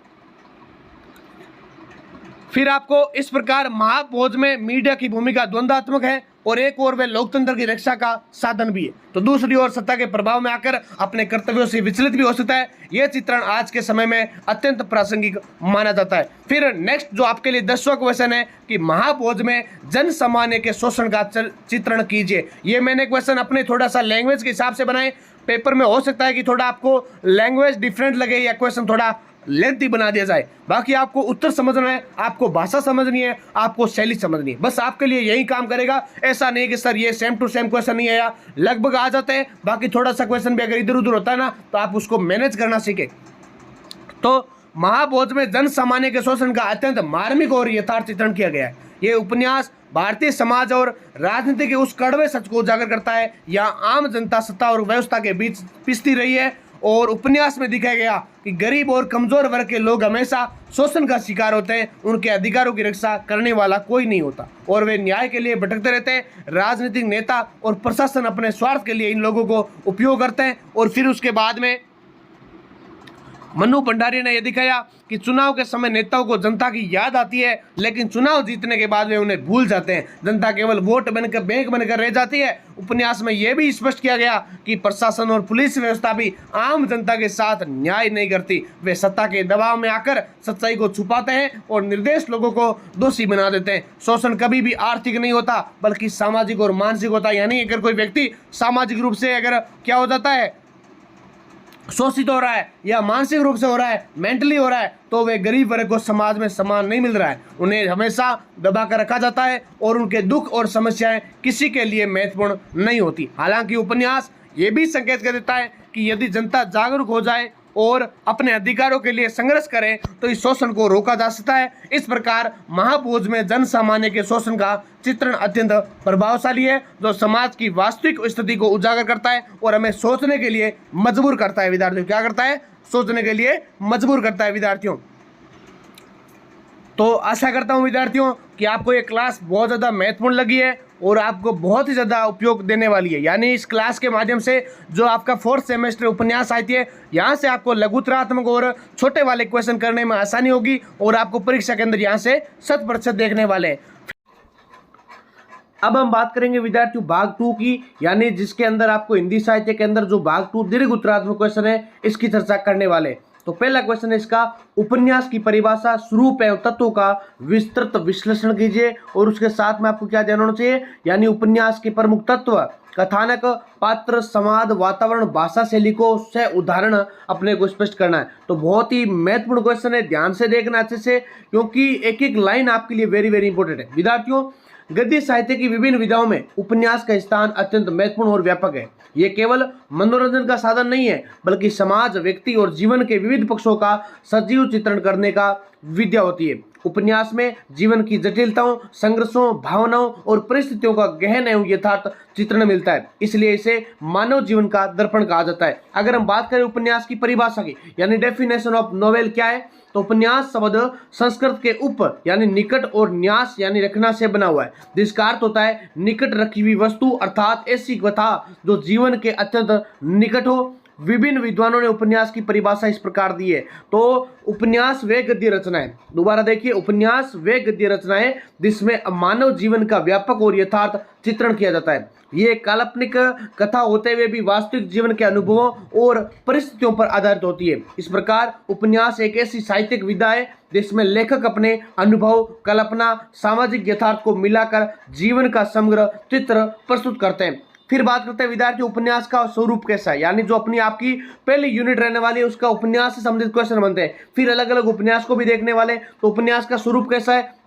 फिर आपको इस प्रकार महाभोज में मीडिया की भूमिका द्वंद्वात्मक है और एक ओर वे लोकतंत्र की रक्षा का साधन भी है, तो दूसरी ओर सत्ता के प्रभाव में आकर अपने कर्तव्यों से विचलित भी हो सकता है। यह चित्रण आज के समय में अत्यंत प्रासंगिक माना जाता है। फिर नेक्स्ट जो आपके लिए 10वां क्वेश्चन है कि महाभोज में जन सामान्य के शोषण का चित्रण कीजिए। ये मैंने क्वेश्चन अपने थोड़ा सा लैंग्वेज के हिसाब से बनाए, पेपर में हो सकता है कि थोड़ा आपको लैंग्वेज डिफरेंट लगे या क्वेश्चन थोड़ा लेंथी बना दिया जाए। बाकी आपको उत्तर समझना है, आपको भाषा समझनी है, आपको शैली समझनी है, बस आपके लिए यही काम करेगा। ऐसा नहीं कि सर ये सेम टू सेम क्वेश्चन नहीं आया, लगभग आ जाते हैं। बाकी थोड़ा सा क्वेश्चन भी अगर इधर उधर होता है ना तो आप उसको मैनेज करना सीखे। तो महाभोज में जन सामान्य के शोषण का अत्यंत मार्मिक और यथार्थ चित्रण किया गया है। ये उपन्यास भारतीय समाज और राजनीति के उस कड़वे सच को उजागर करता है, यहाँ आम जनता सत्ता और व्यवस्था के बीच पिसती रही है। और उपन्यास में दिखाया गया कि गरीब और कमजोर वर्ग के लोग हमेशा शोषण का शिकार होते हैं, उनके अधिकारों की रक्षा करने वाला कोई नहीं होता और वे न्याय के लिए भटकते रहते हैं। राजनीतिक नेता और प्रशासन अपने स्वार्थ के लिए इन लोगों को उपयोग करते हैं। और फिर उसके बाद में मनु भंडारी ने यह दिखाया कि चुनाव के समय नेताओं को जनता की याद आती है, लेकिन चुनाव जीतने के बाद वे उन्हें भूल जाते हैं। जनता केवल वोट बनकर बैंक बनकर रह जाती है। उपन्यास में यह भी स्पष्ट किया गया कि प्रशासन और पुलिस व्यवस्था भी आम जनता के साथ न्याय नहीं करती। वे सत्ता के दबाव में आकर सच्चाई को छुपाते हैं और निर्दोष लोगों को दोषी बना देते हैं। शोषण कभी भी आर्थिक नहीं होता बल्कि सामाजिक और मानसिक होता है। यानी अगर कोई व्यक्ति सामाजिक रूप से अगर क्या हो जाता है, शोषित हो रहा है या मानसिक रूप से हो रहा है, मेंटली हो रहा है, तो वे गरीब वर्ग को समाज में सम्मान नहीं मिल रहा है। उन्हें हमेशा दबा कर रखा जाता है और उनके दुख और समस्याएं किसी के लिए महत्वपूर्ण नहीं होती। हालांकि उपन्यास ये भी संकेत कर देता है कि यदि जनता जागरूक हो जाए और अपने अधिकारों के लिए संघर्ष करें तो इस शोषण को रोका जा सकता है। इस प्रकार महाभोज में जन सामान्य के शोषण का चित्रण अत्यंत प्रभावशाली है, जो समाज की वास्तविक स्थिति को उजागर करता है और हमें सोचने के लिए मजबूर करता है। विद्यार्थियों क्या करता है? सोचने के लिए मजबूर करता है विद्यार्थियों। तो आशा करता हूं विद्यार्थियों कि आपको ये क्लास बहुत ज़्यादा महत्वपूर्ण लगी है और आपको बहुत ही ज़्यादा उपयोग देने वाली है। यानी इस क्लास के माध्यम से जो आपका 4th सेमेस्टर उपन्यास साहित्य है, यहाँ से आपको लघुतरात्मक और छोटे वाले क्वेश्चन करने में आसानी होगी और आपको परीक्षा के अंदर यहाँ से 100% देखने वाले हैं। अब हम बात करेंगे विद्यार्थियों भाग 2 की, यानी जिसके अंदर आपको हिंदी साहित्य के अंदर जो भाग 2 दीर्घ उत्तरात्मक क्वेश्चन है इसकी चर्चा करने वाले। तो पहला क्वेश्चन है इसका, उपन्यास की परिभाषा, स्वरूप एवं तत्वों का विस्तृत विश्लेषण कीजिए। और उसके साथ में आपको क्या ध्यान होना चाहिए, यानी उपन्यास के प्रमुख तत्व, कथानक, पात्र, संवाद, वातावरण, भाषा शैली को सह उदाहरण अपने को स्पष्ट करना है। तो बहुत ही महत्वपूर्ण क्वेश्चन है, ध्यान से देखना अच्छे से, क्योंकि एक एक लाइन आपके लिए वेरी वेरी इंपॉर्टेंट है। विद्यार्थियों, गद्य साहित्य की विभिन्न विधाओं में उपन्यास का स्थान अत्यंत महत्वपूर्ण और व्यापक है। ये केवल मनोरंजन का साधन नहीं है, बल्कि समाज, व्यक्ति और जीवन के विविध पक्षों का सजीव चित्रण करने का विद्या होती है। उपन्यास में जीवन की जटिलताओं, संघर्षों, भावनाओं और परिस्थितियों का गहन एवं यथार्थ चित्रण मिलता है, इसलिए इसे मानव जीवन का दर्पण कहा जाता है। अगर हम बात करें उपन्यास की परिभाषा की, यानी डेफिनेशन ऑफ नोवेल क्या है, तो उपन्यास शब्द संस्कृत के उप यानी निकट और न्यास यानी रखना से बना हुआ है, जिसका अर्थ होता है निकट रखी हुई वस्तु, अर्थात ऐसी कथा जो जीवन के अत्यंत निकट हो। विभिन्न विद्वानों ने उपन्यास की परिभाषा इस प्रकार दी है। तो उपन्यास वे गद्य रचनाएं, दोबारा देखिए, उपन्यास वे गद्य रचनाएं जिसमें मानव जीवन का व्यापक और यथार्थ चित्रण किया जाता है। ये काल्पनिक कथा होते हुए भी वास्तविक जीवन के अनुभवों और परिस्थितियों पर आधारित होती है। इस प्रकार उपन्यास एक ऐसी साहित्यिक विधा है जिसमें लेखक अपने अनुभव, कल्पना, सामाजिक यथार्थ को मिलाकर जीवन का समग्र चित्र प्रस्तुत करते हैं। फिर बात करते हैं विद्यार्थी उपन्यास का स्वरूप कैसा है, यानी जो अपनी आपकी पहली यूनिट रहने वाली है उसका उपन्यास से संबंधित क्वेश्चन बनते हैं। फिर अलग अलग उपन्यास को भी देखने वाले। तो उपन्यास का स्वरूप कैसा है,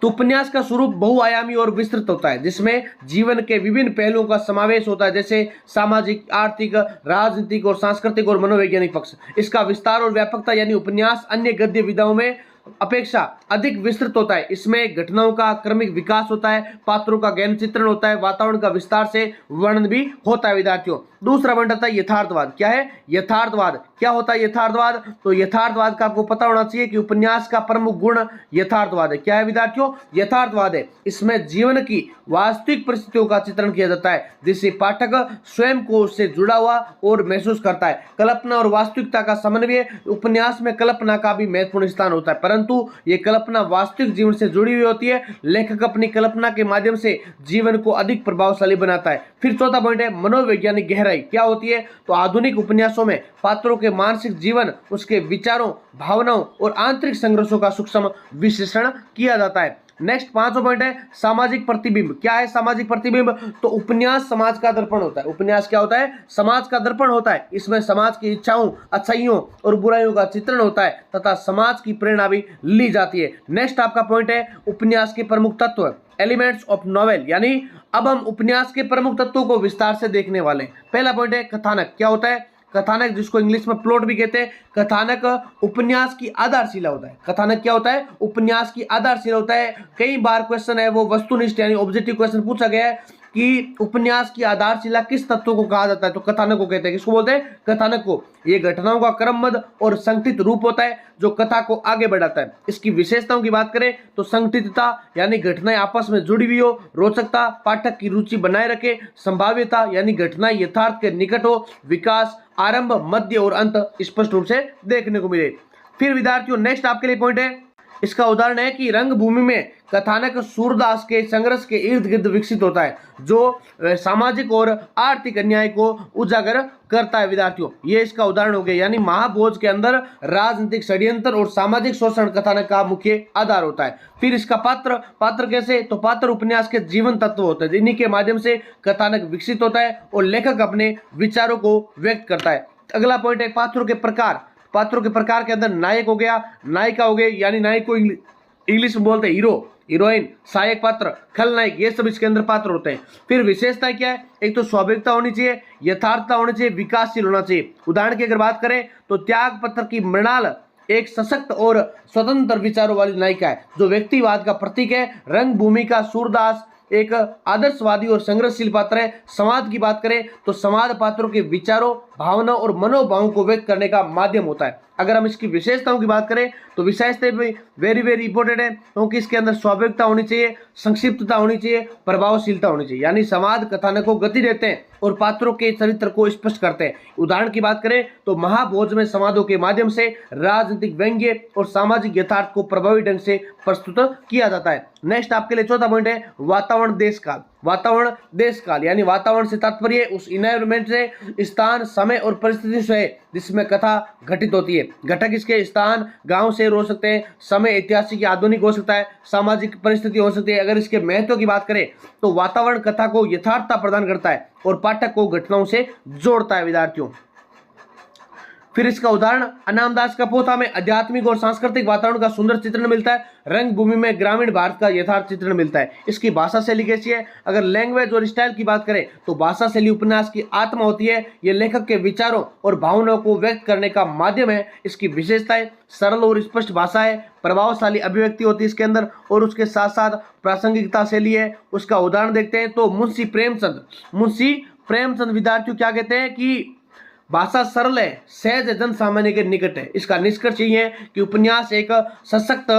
तो उपन्यास का स्वरूप बहुआयामी और विस्तृत होता है, जिसमें जीवन के विभिन्न पहलुओं का समावेश होता है, जैसे सामाजिक, आर्थिक, राजनीतिक और सांस्कृतिक और मनोवैज्ञानिक पक्ष। इसका विस्तार और व्यापकता, यानी उपन्यास अन्य गद्य विधाओं में अपेक्षा अधिक विस्तृत होता है। इसमें घटनाओं का क्रमिक विकास होता है, पात्रों का गहन चित्रण होता है, वातावरण का विस्तार से वर्णन भी होता है। विद्यार्थियों, दूसरा पॉइंट आता है यथार्थवाद। क्या है यथार्थवाद? क्या होता है यथार्थवाद? तो यथार्थवाद का आपको पता होना चाहिए कि उपन्यास का प्रमुख गुण यथार्थवाद है। क्या है विद्यार्थियों? यथार्थवाद है। इसमें जीवन की वास्तविक परिस्थितियों का चित्रण किया जाता है, जिससे पाठक स्वयं को उससे जुड़ा हुआ और महसूस करता है। कल्पना और वास्तविकता का समन्वय, उपन्यास में कल्पना का भी महत्वपूर्ण स्थान होता है, परंतु ये कल्पना वास्तविक जीवन से जुड़ी हुई होती है। लेखक अपनी कल्पना के माध्यम से जीवन को अधिक प्रभावशाली बनाता है। फिर चौथा पॉइंट है मनोवैज्ञानिक गहराई। क्या होती है? तो आधुनिक उपन्यासों में पात्रों के मानसिक जीवन, उसके विचारों, भावनाओं और आंतरिक संघर्षों का सूक्ष्म विश्लेषण किया जाता है। नेक्स्ट पांचवा पॉइंट है सामाजिक प्रतिबिंब। क्या है सामाजिक प्रतिबिंब? तो उपन्यास समाज का दर्पण होता है। उपन्यास क्या होता है? समाज का दर्पण होता है। इसमें समाज की इच्छाओं, अच्छाइयों और बुराइयों का चित्रण होता है तथा समाज की प्रेरणा भी ली जाती है। नेक्स्ट आपका पॉइंट है उपन्यास के प्रमुख तत्व, एलिमेंट्स ऑफ नॉवेल। यानी अब हम उपन्यास के प्रमुख तत्वों को विस्तार से देखने वाले हैं। पहला पॉइंट है कथानक। क्या होता है कथानक? जिसको इंग्लिश में प्लॉट भी कहते हैं। कथानक उपन्यास की आधारशिला होता है। कथानक क्या होता है? उपन्यास की आधारशिला होता है। कई बार क्वेश्चन है वो वस्तुनिष्ठ यानी ऑब्जेक्टिव क्वेश्चन पूछा गया है कि उपन्यास की आधारशिला किस तत्व को कहा जाता है, तो कथानक को कहते हैं। किसको बोलते हैं? कथानक को। ये घटनाओं का क्रमबद्ध और संगठित रूप होता है जो कथा को आगे बढ़ाता है। इसकी विशेषताओं की बात करें तो संगठितता यानी घटनाएं आपस में जुड़ी हुई हो, रोचकता पाठक की रुचि बनाए रखे, संभाव्यता यानी घटनाएं यथार्थ के निकट हो, विकास, आरंभ, मध्य और अंत स्पष्ट रूप से देखने को मिले। फिर विद्यार्थियों नेक्स्ट आपके लिए पॉइंट है, इसका उदाहरण है कि रंगभूमि में कथानक सूरदास के संघर्ष के इर्द गिर्द विकसित होता है, जो सामाजिक और आर्थिक अन्याय को उजागर करता है। विद्यार्थियों ये इसका उदाहरण हो गया, यानी महाभोज के अंदर राजनीतिक षड्यंत्र और सामाजिक शोषण कथानक का मुख्य आधार होता है। फिर इसका पात्र कैसे? तो पात्र उपन्यास के जीवन तत्व होते हैं, जिन्हीं के माध्यम से कथानक विकसित होता है और लेखक अपने विचारों को व्यक्त करता है। अगला पॉइंट है पात्रों के प्रकार। पात्रों के प्रकार के अंदर नायक हो गया, नायिका हो गई, यानी नायक को इंग्लिश में बोलते हैं हीरो, हीरोइन, सहायक पात्र, खलनायक, ये सब इसके अंदर पात्र होते हैं। फिर विशेषता क्या है? एक तो स्वाभाविकता होनी चाहिए, यथार्थता होनी चाहिए, विकासशील होना चाहिए। उदाहरण की अगर बात करें तो त्याग पत्र की मृणाल एक सशक्त और स्वतंत्र विचारों वाली नायिका है जो व्यक्तिवाद का प्रतीक है। रंगभूमि का सूरदास एक आदर्शवादी और संघर्षशील पात्र है। समाज की बात करें तो समाज पात्रों के विचारों, भावनाओं और मनोभावों को व्यक्त करने का माध्यम होता है। अगर हम इसकी विशेषताओं की बात करें तो विशेषताएं भी वेरी वेरी इंपॉर्टेंट है, क्योंकि इसके अंदर स्वाभाविकता होनी चाहिए, संक्षिप्तता होनी चाहिए, प्रभावशीलता होनी चाहिए, यानी समाज कथानक को गति देते हैं और पात्रों के चरित्र को स्पष्ट करते हैं। उदाहरण की बात करें तो महाभोज में संवादों के माध्यम से राजनीतिक व्यंग्य और सामाजिक यथार्थ को प्रभावी ढंग से प्रस्तुत किया जाता है। नेक्स्ट आपके लिए चौथा पॉइंट है वातावरण देशकाल। वातावरण देशकाल यानी वातावरण से तात्पर्य उस इन्वायरमेंट से, स्थान, समय और परिस्थिति से है जिसमें कथा घटित होती है। घटक इसके स्थान गांव से हो सकते हैं, समय ऐतिहासिक या आधुनिक हो सकता है, सामाजिक परिस्थिति हो सकती है। अगर इसके महत्व की बात करें तो वातावरण कथा को यथार्थता प्रदान करता है और पाठक को घटनाओं से जोड़ता है विद्यार्थियों। फिर इसका उदाहरण अनामदास का पोथा में आध्यात्मिक और सांस्कृतिक वातावरण का सुंदर चित्रण मिलता है। रंगभूमि में ग्रामीण भारत का यथार्थ चित्रण मिलता है। इसकी भाषा शैली कैसी है? अगर लैंग्वेज और स्टाइल की बात करें तो भाषा शैली उपन्यास की आत्मा होती है। यह लेखक के विचारों और भावनाओं को व्यक्त करने का माध्यम है। इसकी विशेषताएं सरल और स्पष्ट भाषा है, प्रभावशाली अभिव्यक्ति होती है इसके अंदर, और उसके साथ साथ प्रासंगिकता शैली है। उसका उदाहरण देखते हैं तो मुंशी प्रेमचंद विद्यार्थियों क्या कहते हैं कि भाषा सरल है, सहज जन सामान्य के निकट है। इसका निष्कर्ष यही है कि उपन्यास एक सशक्त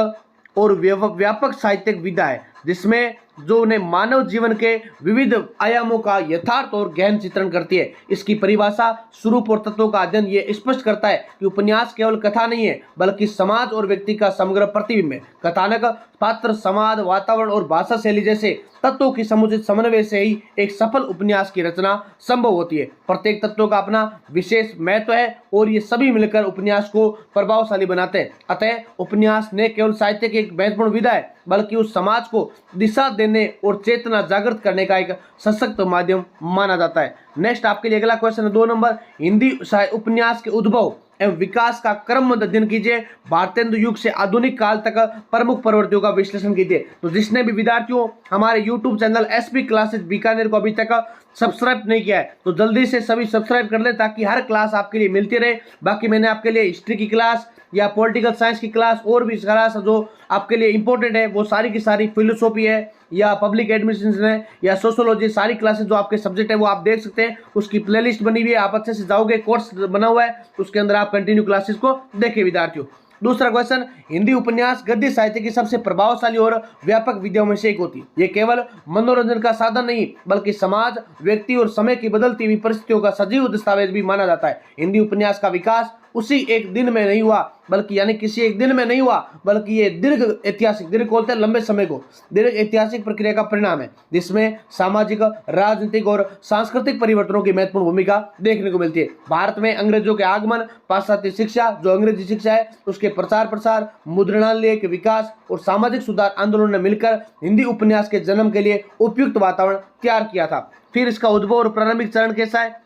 और व्यापक साहित्यिक विधा है जिसमें जो उन्हें मानव जीवन के विविध आयामों का यथार्थ और गहन चित्रण करती है। इसकी परिभाषा, स्वरूप और तत्वों का अध्ययन ये स्पष्ट करता है कि उपन्यास केवल कथा नहीं है बल्कि समाज और व्यक्ति का समग्र प्रतिबिंब है। कथानक, पात्र, समाज, वातावरण और भाषा शैली जैसे तत्वों की समुचित समन्वय से ही एक सफल उपन्यास की रचना संभव होती है। प्रत्येक तत्व का अपना विशेष महत्व है और ये सभी मिलकर उपन्यास को प्रभावशाली बनाते हैं। अतः उपन्यास न केवल साहित्य की एक महत्वपूर्ण विधा है बल्कि उस समाज को दिशा देने और चेतना जागृत करने का एक सशक्त माध्यम माना जाता है। नेक्स्ट आपके लिए अगला क्वेश्चन है 2 नंबर, हिंदी उपन्यास के उद्भव एवं विकास का क्रम अध्ययन कीजिए। भारतेंदु युग से आधुनिक काल तक प्रमुख प्रवृत्तियों का विश्लेषण कीजिए। तो जिसने भी विद्यार्थियों हमारे YouTube channel SP classes Bikaner को अभी तक सब्सक्राइब नहीं किया है तो जल्दी से सभी सब्सक्राइब कर ले ताकि हर क्लास आपके लिए मिलती रहे। बाकी मैंने आपके लिए हिस्ट्री की क्लास या पॉलिटिकल साइंस की क्लास और भी क्लास जो आपके लिए इंपॉर्टेंट है वो सारी की सारी, फिलोसॉफी है या पब्लिक एडमिनिस्ट्रेशन है या सोशोलॉजी, सारी क्लासेस जो आपके सब्जेक्ट है वो आप देख सकते हैं। उसकी प्लेलिस्ट बनी हुई है, आप अच्छे से जाओगे, कोर्स बना हुआ है उसके अंदर आप कंटिन्यू क्लासेस को देखें विद्यार्थियों। दूसरा क्वेश्चन, हिंदी उपन्यास गद्य साहित्य की सबसे प्रभावशाली और व्यापक विधाओं में से एक होती है। ये केवल मनोरंजन का साधन नहीं बल्कि समाज, व्यक्ति और समय की बदलती हुई परिस्थितियों का सजीव दस्तावेज भी माना जाता है। हिंदी उपन्यास का विकास उसी एक दिन में नहीं हुआ बल्कि यानी किसी एक दिन में नहीं हुआ बल्कि ये दीर्घ ऐतिहासिक, दीर्घ बोलते हैं लंबे समय को, दीर्घ ऐतिहासिक प्रक्रिया का परिणाम है जिसमें सामाजिक, राजनीतिक और सांस्कृतिक परिवर्तनों की महत्वपूर्ण भूमिका देखने को मिलती है। भारत में अंग्रेजों के आगमन, पाश्चात्य शिक्षा जो अंग्रेजी शिक्षा है उसके प्रचार प्रसार, मुद्रणालय के विकास और सामाजिक सुधार आंदोलन ने मिलकर हिंदी उपन्यास के जन्म के लिए उपयुक्त वातावरण तैयार किया था। फिर इसका उद्भव और प्रारंभिक चरण कैसा है?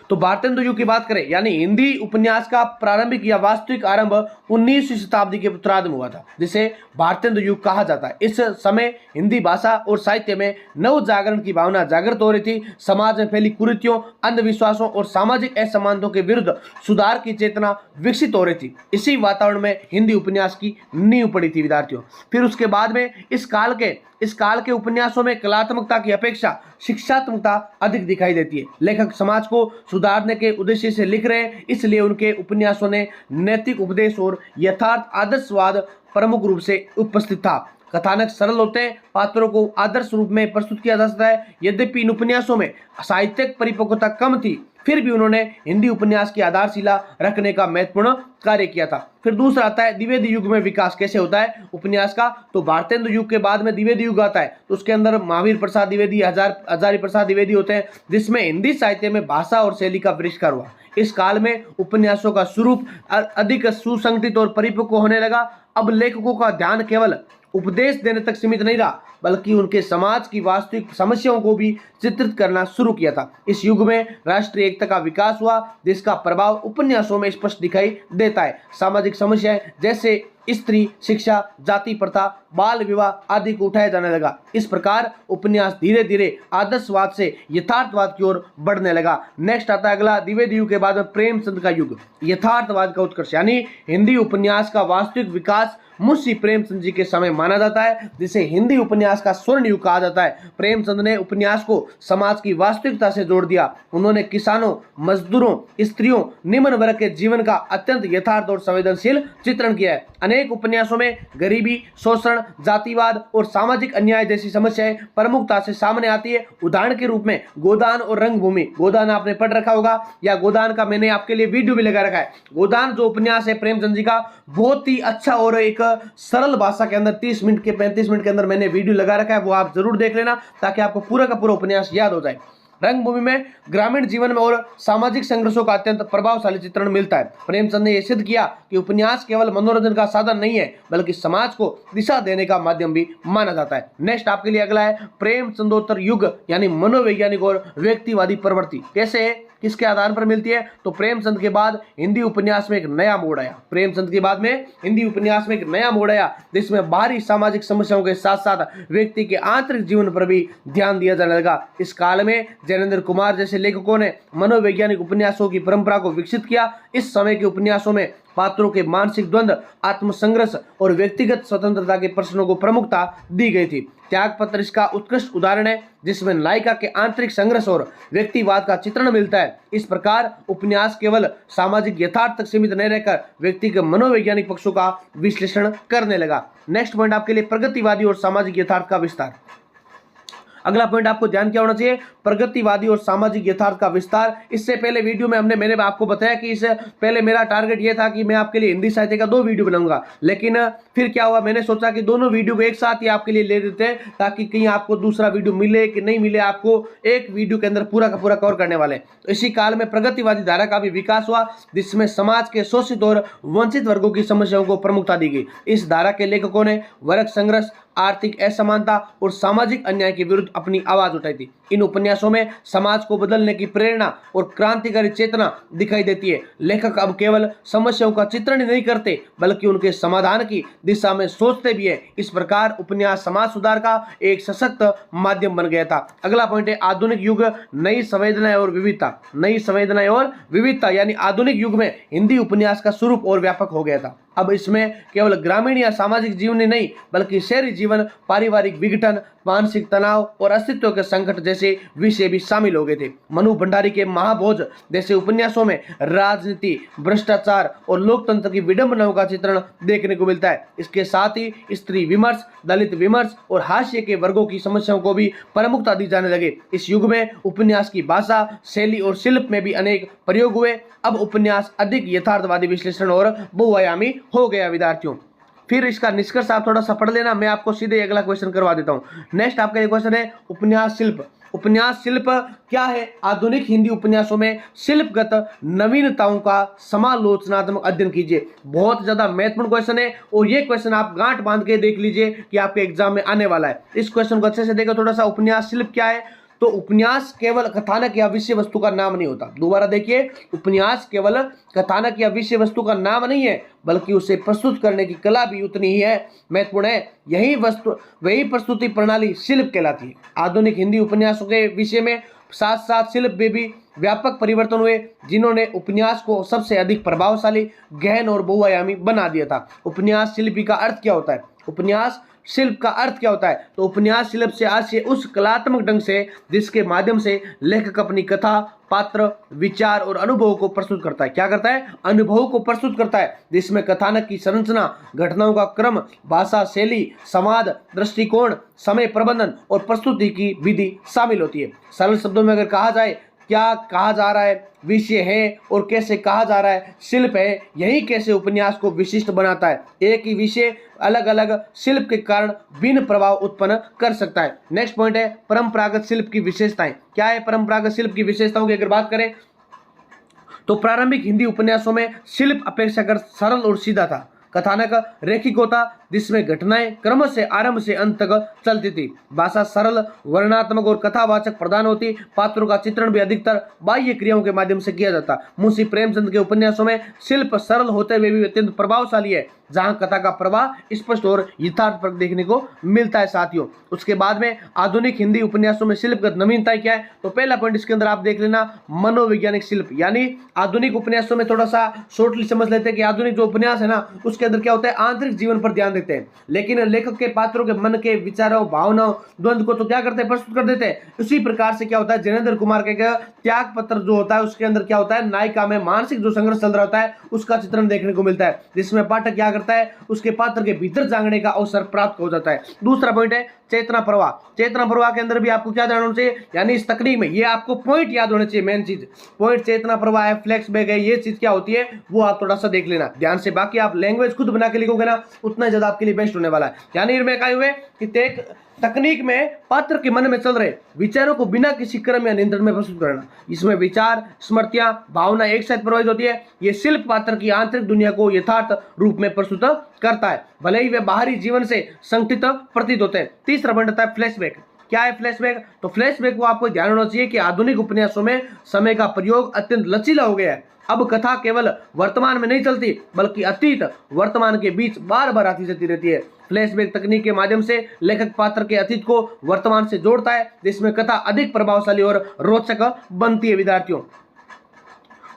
तो भारतेंदु युग की बात करें यानी हिंदी उपन्यास का प्रारंभिक या वास्तविक आरंभ 19वीं शताब्दी के उत्तरार्ध में हुआ था जिसे भारतेंदु युग कहा जाता है। इस समय हिंदी भाषा और साहित्य में नव जागरण की भावना जागृत हो रही थी। समाज में फैली कुरीतियों, अंधविश्वासों और सामाजिक असमानताओं के विरुद्ध सुधार की चेतना विकसित हो रही थी। इसी वातावरण में हिंदी उपन्यास की नींव पड़ी थी विद्यार्थियों। फिर उसके बाद में इस काल के उपन्यासों में कलात्मकता की अपेक्षा शिक्षात्मकता अधिक दिखाई देती है। लेखक समाज को सुधारने के उद्देश्य से लिख रहे हैं, इसलिए उनके उपन्यासों ने नैतिक उपदेश और यथार्थ आदर्शवाद प्रमुख रूप से उपस्थित था। कथानक सरल होते हैं, पात्रों को आदर्श रूप में प्रस्तुत किया जा सकता है। यद्यपि इन उपन्यासों में साहित्यिक परिपक्वता कम थी फिर भी उन्होंने हिंदी उपन्यास की आधारशिला रखने का महत्वपूर्ण कार्य किया था। फिर दूसरा आता है द्विवेदी युग में विकास कैसे होता है उपन्यास का। तो भारतेंदु युग के बाद में द्विवेदी युग आता है तो उसके अंदर महावीर प्रसाद द्विवेदी, हजारी प्रसाद द्विवेदी होते हैं जिसमें हिंदी साहित्य में भाषा और शैली का विस्तार हुआ। इस काल में उपन्यासों का स्वरूप अधिक सुसंगठित और परिपक्व होने लगा। अब लेखकों का ध्यान केवल उपदेश देने तक सीमित नहीं रहा बल्कि उनके समाज की वास्तविक समस्याओं को भी चित्रित करना शुरू किया था। इस युग में राष्ट्रीय एकता का विकास हुआ जिसका प्रभाव उपन्यासों में स्पष्ट दिखाई देता है। सामाजिक समस्याएं जैसे स्त्री शिक्षा, जाति प्रथा, बाल विवाह आदि को उठाया जाने लगा। इस प्रकार उपन्यास धीरे धीरे आदर्शवाद से यथार्थवाद की ओर बढ़ने लगा। नेक्स्ट आता है अगला, द्विवेदी युग के बाद में प्रेमचंद का युग, यथार्थवाद का उत्कर्ष, यानी हिंदी उपन्यास का वास्तविक विकास मुंशी प्रेमचंद जी के समय माना जाता है, जिसे हिंदी उपन्यास का स्वर्ण युग कहा जाता है। प्रेमचंद ने उपन्यास को समाज की वास्तविकता से जोड़ दिया। उन्होंने किसानों, मजदूरों, स्त्रियों, निम्न वर्ग के जीवन का अत्यंत यथार्थ और संवेदनशील चित्रण किया है। अनेक उपन्यासों में गरीबी, शोषण, जातिवाद और सामाजिक अन्याय जैसी समस्याएं प्रमुखता से सामने आती है। उदाहरण के रूप में गोदान और रंगभूमि, गोदान आपने पढ़ रखा होगा, या गोदान का मैंने आपके लिए वीडियो भी लगा रखा है। गोदान जो उपन्यास है प्रेमचंद जी का, बहुत ही अच्छा और एक सरल भाषा के अंदर 30 मिनट के 35 मिनट के अंदर मैंने वीडियो लगा रखा है, वो आप जरूर देख लेना ताकि आपको पूरा का पूरा उपन्यास याद हो जाए। रंगभूमि में ग्रामीण जीवन में और सामाजिक संघर्षों का अत्यंत प्रभावशाली चित्रण मिलता है। प्रेमचंद ने यह सिद्ध किया कि उपन्यास केवल मनोरंजन का साधन नहीं है, बल्कि समाज को दिशा देने का माध्यम भी माना जाता है। नेक्स्ट आपके लिए अगला है प्रेमचंदोत्तर युग, यानी मनोवैज्ञानिक और व्यक्तिवादी प्रवृत्ति। कैसे है, किसके आधार पर मिलती है? तो प्रेमचंद के बाद हिंदी उपन्यास में एक नया मोड़ आया। प्रेमचंद के बाद में हिंदी उपन्यास में एक नया मोड़ आया, जिसमें बाहरी सामाजिक समस्याओं के साथ साथ व्यक्ति के आंतरिक जीवन पर भी ध्यान दिया जाने लगा। इस काल में जैनेन्द्र कुमार जैसे लेखकों ने मनोवैज्ञानिक उपन्यासों की परंपरा को विकसित किया। इस समय के उपन्यासों में पात्रों के मानसिक द्वंद्व, आत्मसंघर्ष और व्यक्तिगत स्वतंत्रता के प्रश्नों को प्रमुखता दी गई थी। त्यागपत्र इसका उत्कृष्ट उदाहरण है, जिसमें नायिका के आंतरिक संघर्ष और व्यक्तिवाद का चित्रण मिलता है। इस प्रकार उपन्यास केवल सामाजिक यथार्थ तक सीमित नहीं रहकर व्यक्ति के मनोवैज्ञानिक पक्षों का विश्लेषण करने लगा। नेक्स्ट पॉइंट आपके लिए प्रगतिवादी और सामाजिक यथार्थ का विस्तार। अगला पॉइंट आपको ध्यान क्या होना चाहिए? प्रगतिवादी और सामाजिक यथार्थ का विस्तार। इससे पहले वीडियो में मैंने आपको बताया कि इससे पहले मेरा टारगेट ये था कि मैं आपके लिए हिंदी साहित्य का 2 वीडियो बनाऊंगा, लेकिन फिर क्या हुआ, मैंने सोचा कि दोनों वीडियो को एक साथ ही आपके लिए ले देते हैं, ताकि कहीं आपको दूसरा वीडियो मिले कि नहीं मिले, आपको एक वीडियो के अंदर पूरा का पूरा कवर करने वाले। तो इसी काल में प्रगतिवादी धारा का भी विकास हुआ, जिसमें समाज के शोषित और वंचित वर्गों की समस्याओं को प्रमुखता दी गई। इस धारा के लेखकों ने वर्ग संघर्ष, आर्थिक असमानता और सामाजिक अन्याय के विरुद्ध अपनी आवाज उठाई थी। इन उपन्यासों में समाज को बदलने की प्रेरणा और क्रांतिकारी चेतना दिखाई देती है। लेखक अब केवल समस्याओं का चित्रण ही नहीं करते, बल्कि उनके समाधान की दिशा में सोचते भी है। इस प्रकार उपन्यास समाज सुधार का एक सशक्त माध्यम बन गया था। अगला पॉइंट है आधुनिक युग, नई संवेदनाएं और विविधता। नई संवेदनाएं और विविधता यानी आधुनिक युग में हिंदी उपन्यास का स्वरूप और व्यापक हो गया था। अब इसमें केवल ग्रामीण या सामाजिक जीवन ही नहीं, बल्कि शहरी जीवन, पारिवारिक विघटन, मानसिक तनाव और अस्तित्व के संकट जैसे विषय भी शामिल हो गए थे। मनु भंडारी के महाभोज जैसे उपन्यासों में राजनीति, भ्रष्टाचार और लोकतंत्र की विडंबनाओं का चित्रण देखने को मिलता है। इसके साथ ही स्त्री विमर्श, दलित विमर्श और हाशिए के वर्गों की समस्याओं को भी प्रमुखता दी जाने लगे। इस युग में उपन्यास की भाषा, शैली और शिल्प में भी अनेक प्रयोग हुए। अब उपन्यास अधिक यथार्थवादी विश्लेषण और बहुआयामी हो गया विद्यार्थियों। फिर इसका निष्कर्ष आप थोड़ा सा पढ़ लेना, मैं आपको सीधे अगला क्वेश्चन करवा देता हूं। नेक्स्ट आपका ये क्वेश्चन है उपन्यास शिल्प। उपन्यास शिल्प क्या है? आधुनिक हिंदी उपन्यासों में शिल्पगत नवीनताओं का समालोचनात्मक अध्ययन कीजिए। बहुत ज्यादा महत्वपूर्ण क्वेश्चन है, और ये क्वेश्चन आप गांठ बांध के देख लीजिए कि आपके एग्जाम में आने वाला है। इस क्वेश्चन को अच्छे से देखो थोड़ा सा। उपन्यास शिल्प क्या है? तो उपन्यास केवल कथानक या विषय वस्तु का नाम नहीं होता। दोबारा देखिए, उपन्यास केवल कथानक या विषय वस्तु का नाम नहीं है, बल्कि उसे प्रस्तुत करने की कला भी उतनी ही है महत्वपूर्ण है। वही प्रस्तुति प्रणाली शिल्प कहलाती है। आधुनिक हिंदी उपन्यासों के विषय में साथ साथ शिल्प में भी व्यापक परिवर्तन हुए, जिन्होंने उपन्यास को सबसे अधिक प्रभावशाली, गहन और बहुआयामी बना दिया था। उपन्यास शिल्पी का अर्थ क्या होता है? उपन्यास शिल्प का अर्थ क्या होता है? तो उपन्यास शिल्प से अर्थ है उस कलात्मक ढंग से जिसके माध्यम से लेखक अपनी कथा, पात्र, विचार और अनुभव को प्रस्तुत करता है। क्या करता है? अनुभव को प्रस्तुत करता है, जिसमें कथानक की संरचना, घटनाओं का क्रम, भाषा शैली, संवाद, दृष्टिकोण, समय प्रबंधन और प्रस्तुति की विधि शामिल होती है। सरल शब्दों में अगर कहा जाए, क्या कहा जा रहा है, विषय है और कैसे कहा जा रहा है, शिल्प है। यही कैसे उपन्यास को विशिष्ट बनाता है। एक ही विषय अलग अलग शिल्प के कारण भिन्न प्रभाव उत्पन्न कर सकता है। नेक्स्ट पॉइंट है परंपरागत शिल्प की विशेषताएं। क्या है परंपरागत शिल्प की विशेषताओं की अगर बात करें, तो प्रारंभिक हिंदी उपन्यासों में शिल्प अपेक्षाकृत सरल और सीधा था। कथानक रैखिक होता, जिसमें घटनाएं क्रम से आरंभ से अंत तक चलती थी। भाषा सरल, वर्णनात्मक और कथावाचक प्रधान होती। पात्रों का चित्रण भी अधिकतर बाह्य क्रियाओं के माध्यम से किया जाता। मुंशी प्रेमचंद के उपन्यासों में शिल्प सरल होते हुए भी अत्यंत प्रभावशाली है। जहां कथा का प्रवाह स्पष्ट और यथार्थपरक देखने को मिलता है साथियों। उसके बाद में आधुनिक हिंदी उपन्यासों में शिल्पगत नवीनता क्या है, तो पहला पॉइंट इसके अंदर आप देख लेना, मनोवैज्ञानिक शिल्प। यानी आधुनिक उपन्यासों में थोड़ा सा शॉर्टली समझ लेते हैं कि आधुनिक जो उपन्यास है ना, उसके अंदर क्या होता है, आंतरिक जीवन पर ध्यान देते हैं, लेकिन लेखक के पात्रों के मन के विचारों, भावनाओं, द्वंद्व को तो क्या करते हैं, प्रस्तुत कर देते हैं। उसी प्रकार से क्या होता है, जैनेन्द्र कुमार के त्याग पत्र जो होता है, उसके अंदर क्या होता है, नायिका में मानसिक जो संघर्ष चल रहा होता है उसका चित्रण देखने को मिलता है, जिसमें पाठक क्या करता है, उसके पात्र के भीतर जानने का अवसर प्राप्त हो जाता है। दूसरा पॉइंट है चेतना प्रवाह। चेतना प्रवाह के अंदर भी आपको क्या ध्यान होना चाहिए, यानी इस तकनीक में ये आपको पॉइंट याद होने चाहिए, मेन चीज पॉइंट चेतना प्रवाह है, फ्लैश बैक है, ये चीज क्या होती है वो आप थोड़ा सा देख लेना ध्यान से। बाकी आप लैंग्वेज खुद बना के लिखोगे ना, उतना ज्यादा आपके लिए बेस्ट होने वाला है। यानी इनमें क्या हुए कि तकनीक में पात्र के मन में चल रहे विचारों को बिना किसी क्रम या नियंत्रण में प्रस्तुत करना। इसमें विचार, स्मृतियां, भावना एक साथ प्रभावित होती है। ये शिल्प पात्र की आंतरिक दुनिया को यथार्थ रूप में प्रस्तुत करता है, भले ही वे बाहरी जीवन से संगठित प्रतीत होते हैं। तीसरा पॉइंट होता है फ्लैशबैक। क्या है फ्लैशबैक, तो फ्लैशबैक को आपको ध्यान होना चाहिए कि आधुनिक उपन्यासों में समय का प्रयोग अत्यंत लचीला हो गया है। अब कथा केवल वर्तमान में नहीं चलती, बल्कि अतीत वर्तमान के बीच बार बार आती जाती रहती है। फ्लैशबैक तकनीक के माध्यम से लेखक पात्र के अतीत को वर्तमान से जोड़ता है, जिसमें कथा अधिक प्रभावशाली और रोचक बनती है विद्यार्थियों।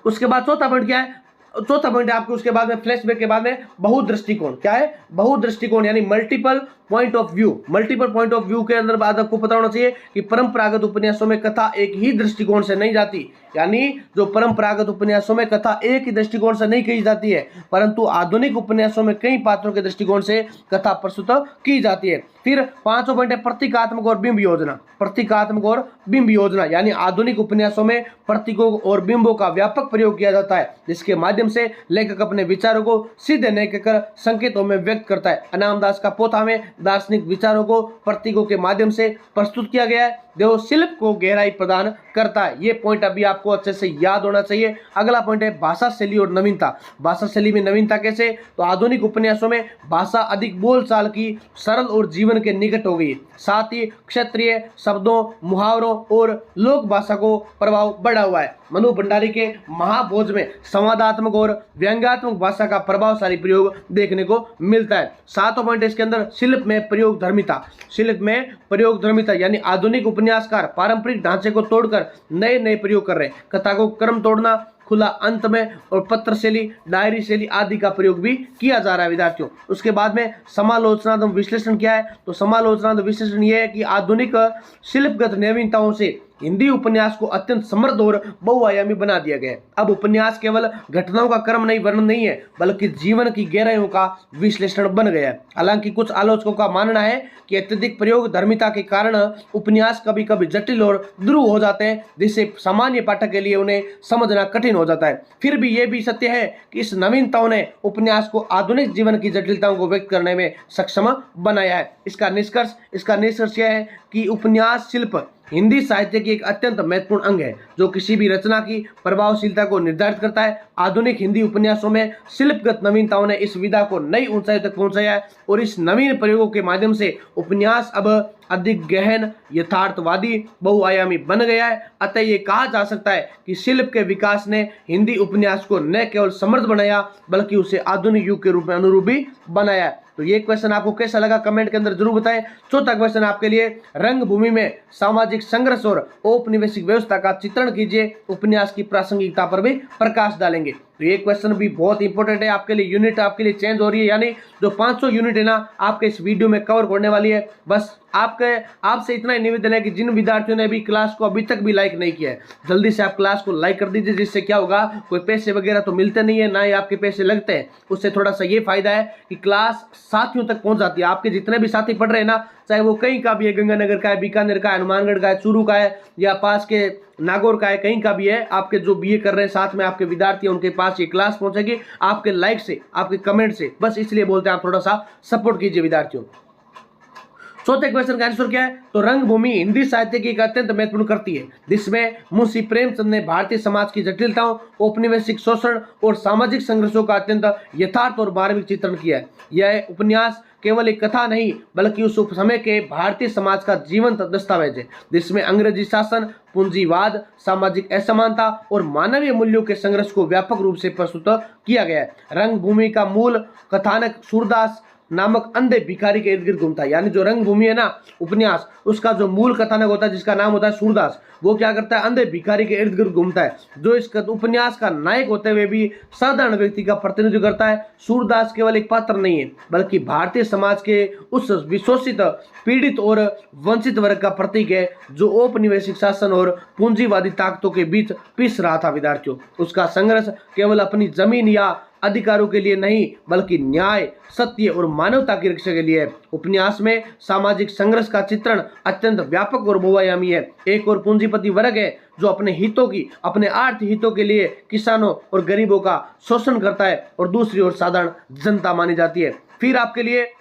उसके बाद चौथा पॉइंट क्या है, चौथा पॉइंट है आपको उसके बाद में फ्लैशबैक के बाद में बहुदृष्टिकोण। क्या है बहुदृष्टिकोण, यानी multiple point of view. Multiple point of view के अंदर बाद आपको पता होना चाहिए कि परंपरागत उपन्यासों में कथा एक ही दृष्टिकोण से नहीं जाती, यानी जो परंपरागत उपन्यासों में कथा एक ही दृष्टिकोण से नहीं कही जाती है, परंतु आधुनिक उपन्यासों में कई पात्रों के दृष्टिकोण से कथा प्रस्तुत की जाती है। फिर पांचों पॉइंट है प्रतीकात्मक और बिंब योजना। प्रतीकात्मक और बिंब योजना, यानी आधुनिक उपन्यासों में प्रतीकों और बिंबों का व्यापक प्रयोग किया जाता है, जिसके माध्यम से लेखक अपने विचारों को सीधे नहीं कहकर संकेतों में व्यक्त करता है। अनामदास का पोथा में दार्शनिक विचारों को प्रतीकों के माध्यम से प्रस्तुत किया गया है, जो शिल्प को गहराई प्रदान करता है। ये पॉइंट अभी आपको अच्छे से याद होना चाहिए। अगला पॉइंट है भाषा शैली और नवीनता। भाषा शैली में नवीनता कैसे, तो आधुनिक उपन्यासों में भाषा अधिक बोलचाल की, सरल और जीवन के निकट हो गई। साथ ही क्षेत्रीय शब्दों, मुहावरों और लोक भाषा को प्रभाव बढ़ा हुआ है। मनु भंडारी के महाभोज में संवादात्मक और व्यंग्यात्मक भाषा का प्रभावशाली प्रयोग देखने को मिलता है। सातों पॉइंट इसके अंदर शिल्प में प्रयोग धर्मिता। शिल्प में प्रयोग धर्मिता, यानी आधुनिक उपन्यासकार पारंपरिक ढांचे को तोड़कर नए नए प्रयोग कर रहे हैं। कथा को क्रम तोड़ना, खुला अंत में और पत्र शैली, डायरी शैली आदि का प्रयोग भी किया जा रहा है विद्यार्थियों। उसके बाद में समालोचनात्मक विश्लेषण क्या है, तो समालोचनात्मक विश्लेषण यह है कि आधुनिक शिल्पगत नवीनताओं से हिंदी उपन्यास को अत्यंत समृद्ध और बहुआयामी बना दिया गया है। अब उपन्यास केवल घटनाओं का क्रम नहीं, वर्णन नहीं है, बल्कि जीवन की गहराइयों का विश्लेषण बन गया है। हालांकि कुछ आलोचकों का मानना है कि अत्यधिक प्रयोग धर्मिता के कारण उपन्यास कभी कभी जटिल और ध्रुव हो जाते हैं, जिससे सामान्य पाठक के लिए उन्हें समझना कठिन हो जाता है। फिर भी यह भी सत्य है कि इस नवीनताओं ने उपन्यास को आधुनिक जीवन की जटिलताओं को व्यक्त करने में सक्षम बनाया है। इसका निष्कर्ष यह है कि उपन्यास शिल्प हिंदी साहित्य की एक अत्यंत महत्वपूर्ण अंग है, जो किसी भी रचना की प्रभावशीलता को निर्धारित करता है। आधुनिक हिंदी उपन्यासों में शिल्पगत नवीनताओं ने इस विधा को नई ऊंचाई तक पहुंचाया है, और इस नवीन प्रयोगों के माध्यम से उपन्यास अब अधिक गहन, यथार्थवादी, बहुआयामी बन गया है। अतः ये कहा जा सकता है कि शिल्प के विकास ने हिंदी उपन्यास को न केवल समृद्ध बनाया, बल्कि उसे आधुनिक युग के रूप में अनुरूप भी बनाया है। तो ये क्वेश्चन आपको कैसा लगा कमेंट के अंदर जरूर बताएं। चौथा क्वेश्चन आपके लिए, रंगभूमि में सामाजिक संघर्ष और औपनिवेशिक व्यवस्था का चित्रण कीजिए, उपन्यास की प्रासंगिकता पर भी प्रकाश डालेंगे। तो ये क्वेश्चन भी बहुत इंपॉर्टेंट है आपके लिए। यूनिट आपके लिए चेंज हो रही है, यानी जो 500 यूनिट है ना आपके इस वीडियो में कवर करने वाली है। बस आपसे इतना ही निवेदन है कि जिन विद्यार्थियों ने अभी क्लास को अभी तक भी लाइक नहीं किया है, जल्दी से आप क्लास को लाइक कर दीजिए, जिससे क्या होगा, कोई पैसे वगैरह तो मिलते नहीं है, ना ही आपके पैसे लगते हैं। उससे थोड़ा सा ये फायदा है कि क्लास साथियों तक पहुंच जाती है। आपके जितने भी साथी पढ़ रहे हैं ना, चाहे वो कहीं का भी है, गंगानगर का है, बीकानेर का है, हनुमानगढ़ का है, चूरू का है, या पास के नागौर का है, कहीं का भी है, आपके जो बीए कर रहे हैं साथ में आपके विद्यार्थी हैं, उनके पास ये क्लास पहुंचेगी आपके लाइक से, आपके कमेंट से। बस इसलिए बोलते हैं आप थोड़ा सा सपोर्ट कीजिए विद्यार्थियों। चौथे क्वेश्चन का आंसर क्या है? तो रंगभूमि हिंदी साहित्य की एक अत्यंत महत्वपूर्ण कृति है जिसमें मुंशी प्रेमचंद ने भारतीय समाज की जटिलताओं, औपनिवेशिक शोषण और सामाजिक संघर्षों का अत्यंत यथार्थ और मार्मिक चित्रण किया है। यह उपन्यास केवल एक कथा नहीं बल्कि उस समय के भारतीय समाज का जीवंत दस्तावेज है जिसमें अंग्रेजी शासन, पूंजीवाद, सामाजिक असमानता और मानवीय मूल्यों के संघर्ष को व्यापक रूप से प्रस्तुत किया गया है। रंगभूमि का मूल कथानक सूरदास नामक अंधे भिखारी के इर्द गिर्द घूमता है। यानी जो रंगभूमि है ना उपन्यास, उसका जो मूल कथानक होता है जिसका नाम होता है सूरदास, वो क्या करता है? अंधे भिखारी के इर्द गिर्द घूमता है जो इस उपन्यास का नायक होते हुए भी साधारण व्यक्ति का प्रतिनिधित्व करता है। सूरदास केवल एक पात्र नहीं है बल्कि भारतीय समाज के उस विशोषित, पीड़ित और वंचित वर्ग का प्रतीक है जो औपनिवेशिक शासन और पूंजीवादी ताकतों के बीच पिस रहा था। विद्यार्थियों, उसका संघर्ष केवल अपनी जमीन या अधिकारों के लिए नहीं बल्कि न्याय, सत्य और मानवता की रक्षा के लिए है। उपन्यास में सामाजिक संघर्ष का चित्रण अत्यंत व्यापक और बहुआयामी है। एक और पूंजीपति वर्ग है जो अपने हितों की, अपने आर्थिक हितों के लिए किसानों और गरीबों का शोषण करता है और दूसरी ओर साधारण जनता मानी जाती है। फिर आपके लिए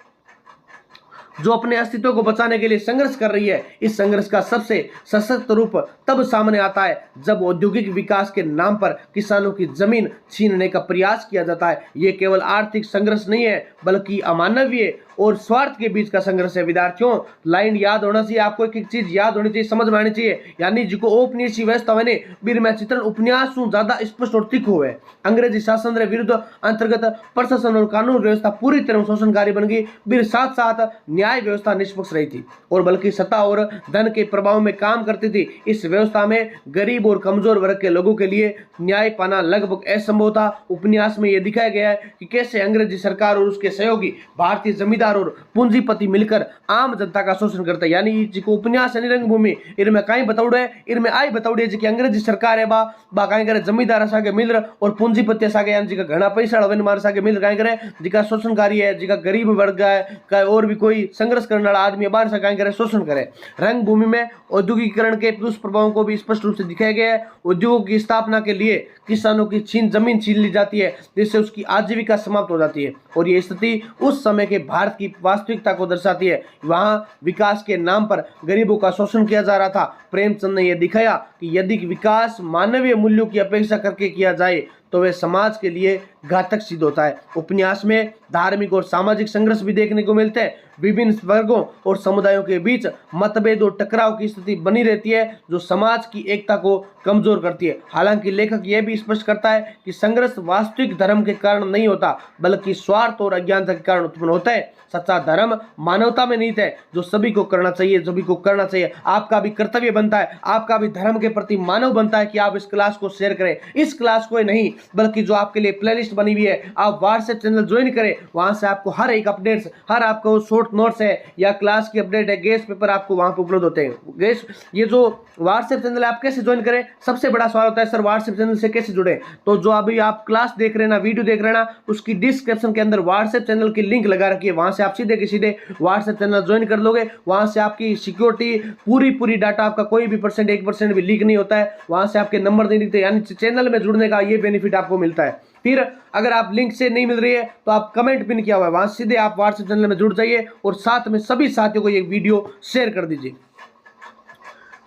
जो अपने अस्तित्व को बचाने के लिए संघर्ष कर रही है, इस संघर्ष का सबसे सशक्त रूप तब सामने आता है जब औद्योगिक विकास के नाम पर किसानों की जमीन छीनने का प्रयास किया जाता है। ये केवल आर्थिक संघर्ष नहीं है बल्कि अमानवीय और स्वार्थ के बीच का संघर्ष है। विद्यार्थियों, लाइन याद होना चाहिए आपको, एक चीज याद होनी चाहिए, समझ में आनी चाहिए। यानी जिको औपनिवेशिक व्यवस्था है ने बीर में चित्रण उपन्यास ज्यादा स्पष्ट और तीखो है। अंग्रेजी शासन के विरुद्ध अंतर्गत प्रशासन और कानून व्यवस्था पूरी तरह शोषणकारी बन गई। फिर साथ साथ न्याय व्यवस्था निष्पक्ष रही थी और बल्कि सत्ता और धन के प्रभाव में काम करती थी। इस व्यवस्था में गरीब और कमजोर वर्ग के लोगों के लिए न्याय पाना लगभग असंभव था। उपन्यास में यह दिखाया गया है कि कैसे अंग्रेजी सरकार और उसके सहयोगी भारतीय जमींदार और पूंजीपति मिलकर आम जनता का शोषण करता है। यानी जिको उपन्यास है रंगभूमि, इनमें कहीं बताउड़े, इनमें आई बताउड़े जी कि अंग्रेजी सरकार है बा कहीं करे जमींदार सागे मिल रहा और पूंजीपति सागे यानी जिका घना पैसा हवे मार सागे मिल कहीं करे, जिका शोषणकारी है, जिका गरीब वर्ग है और भी कोई संघर्ष करने वाला आदमी है बाहर से कहीं करे शोषण करे। रंगभूमि में औद्योगिकीकरण के दुष्प्रभावों को भी स्पष्ट रूप से दिखाया गया है। उद्योगों की स्थापना के लिए किसानों की जमीन छीन ली जाती है जिससे उसकी आजीविका समाप्त हो जाती है और ये स्थिति उस समय के भारत की वास्तविकता को दर्शाती है। वहां विकास के नाम पर गरीबों का शोषण किया जा रहा था। प्रेमचंद ने यह दिखाया कि यदि विकास मानवीय मूल्यों की अपेक्षा करके किया जाए तो वह समाज के लिए घातक सिद्ध होता है। उपन्यास में धार्मिक और सामाजिक संघर्ष भी देखने को मिलते हैं। विभिन्न वर्गों और समुदायों के बीच मतभेद और टकराव की स्थिति बनी रहती है जो समाज की एकता को कमजोर करती है। हालांकि लेखक यह भी स्पष्ट करता है कि संघर्ष वास्तविक धर्म के कारण नहीं होता बल्कि स्वार्थ और अज्ञानता के कारण उत्पन्न होता है। सच्चा धर्म मानवता में निहित है जो सभी को करना चाहिए, सभी को करना चाहिए। आपका भी कर्तव्य बनता है, आपका भी धर्म के प्रति मानव बनता है कि आप इस क्लास को शेयर करें। इस क्लास को नहीं बल्कि जो आपके लिए प्लेलिस्ट बनी हुई है, आप व्हाट्सएप चैनल ज्वाइन करें। वहां से आपको हर एक अपडेट्स, हर आपको शॉर्ट नोट्स है या क्लास की अपडेट है, गेस्ट पेपर आपको वहां पर उपलब्ध होते हैं। ये जो व्हाट्सएप चैनल है आप कैसे ज्वाइन करें? सबसे बड़ा सवाल होता है सर व्हाट्सएप चैनल से कैसे जुड़े? तो जो अभी आप क्लास देख रहे हैं ना, वीडियो देख रहे हैं ना, उसकी डिस्क्रिप्शन के अंदर व्हाट्सएप चैनल की लिंक लगा रखी है। वहां से आप सीधे के सीधे व्हाट्सएप चैनल ज्वाइन कर लोगे। वहां से आपकी सिक्योरिटी पूरी डाटा, आपका कोई भी 1% भी लीक नहीं होता है। वहां से आपके नंबर नहीं दिखते, यानी चैनल में जुड़ने का ये बेनिफिट आपको मिलता है। फिर अगर आप लिंक से नहीं मिल रही है तो आप कमेंट पिन किया हुआ है, वहां सीधे आप व्हाट्सएप चैनल में जुड़ जाइए और साथ में सभी साथियों को ये वीडियो शेयर कर दीजिए।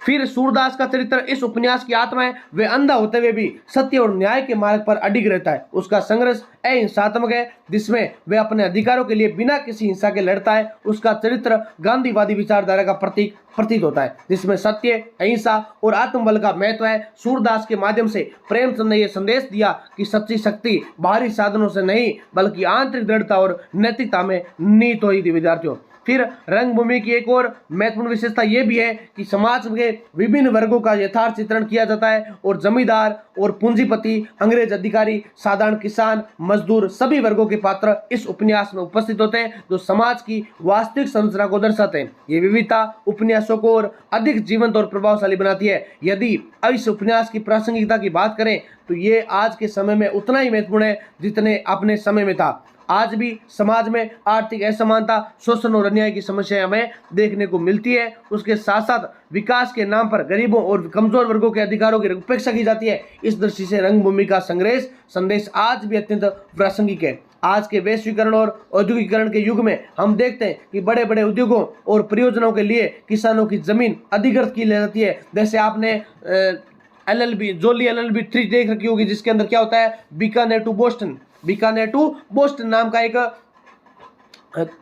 फिर सूरदास का चरित्र इस उपन्यास की आत्मा है। वे अंधा होते हुए भी सत्य और न्याय के मार्ग पर अडिग रहता है। उसका संघर्ष अहिंसात्मक है जिसमें वे अपने अधिकारों के लिए बिना किसी हिंसा के लड़ता है। उसका चरित्र गांधीवादी विचारधारा का प्रतीत होता है जिसमें सत्य, अहिंसा और आत्मबल का महत्व है। सूरदास के माध्यम से प्रेमचंद ने यह संदेश दिया कि सच्ची शक्ति बाहरी साधनों से नहीं बल्कि आंतरिक दृढ़ता और नैतिकता में निहित हुई थी। विद्यार्थियों, फिर रंगभूमि की एक और महत्वपूर्ण विशेषता यह भी है कि समाज के विभिन्न वर्गों का यथार्थ चित्रण किया जाता है और जमींदार और पूंजीपति, अंग्रेज अधिकारी, साधारण किसान, मजदूर, सभी वर्गों के पात्र इस उपन्यास में उपस्थित होते हैं जो समाज की वास्तविक संरचना को दर्शाते हैं। ये विविधता उपन्यासों को और अधिक जीवंत और प्रभावशाली बनाती है। यदि इस उपन्यास की प्रासंगिकता की बात करें तो ये आज के समय में उतना ही महत्वपूर्ण है जितने अपने समय में था। आज भी समाज में आर्थिक असमानता, शोषण और अन्याय की समस्या हमें देखने को मिलती है। उसके साथ साथ विकास के नाम पर गरीबों और कमजोर वर्गों के अधिकारों की उपेक्षा की जाती है। इस दृष्टि से रंगभूमि का संदेश आज भी अत्यंत प्रासंगिक है। आज के वैश्वीकरण और औद्योगिकरण के युग में हम देखते हैं कि बड़े बड़े उद्योगों और परियोजनाओं के लिए किसानों की जमीन अधिग्रहित की जाती है। जैसे आपने LLB जोली LLB 3 देख रखी होगी, जिसके अंदर क्या होता है, बीकानेर टू बोस्टन नाम का एक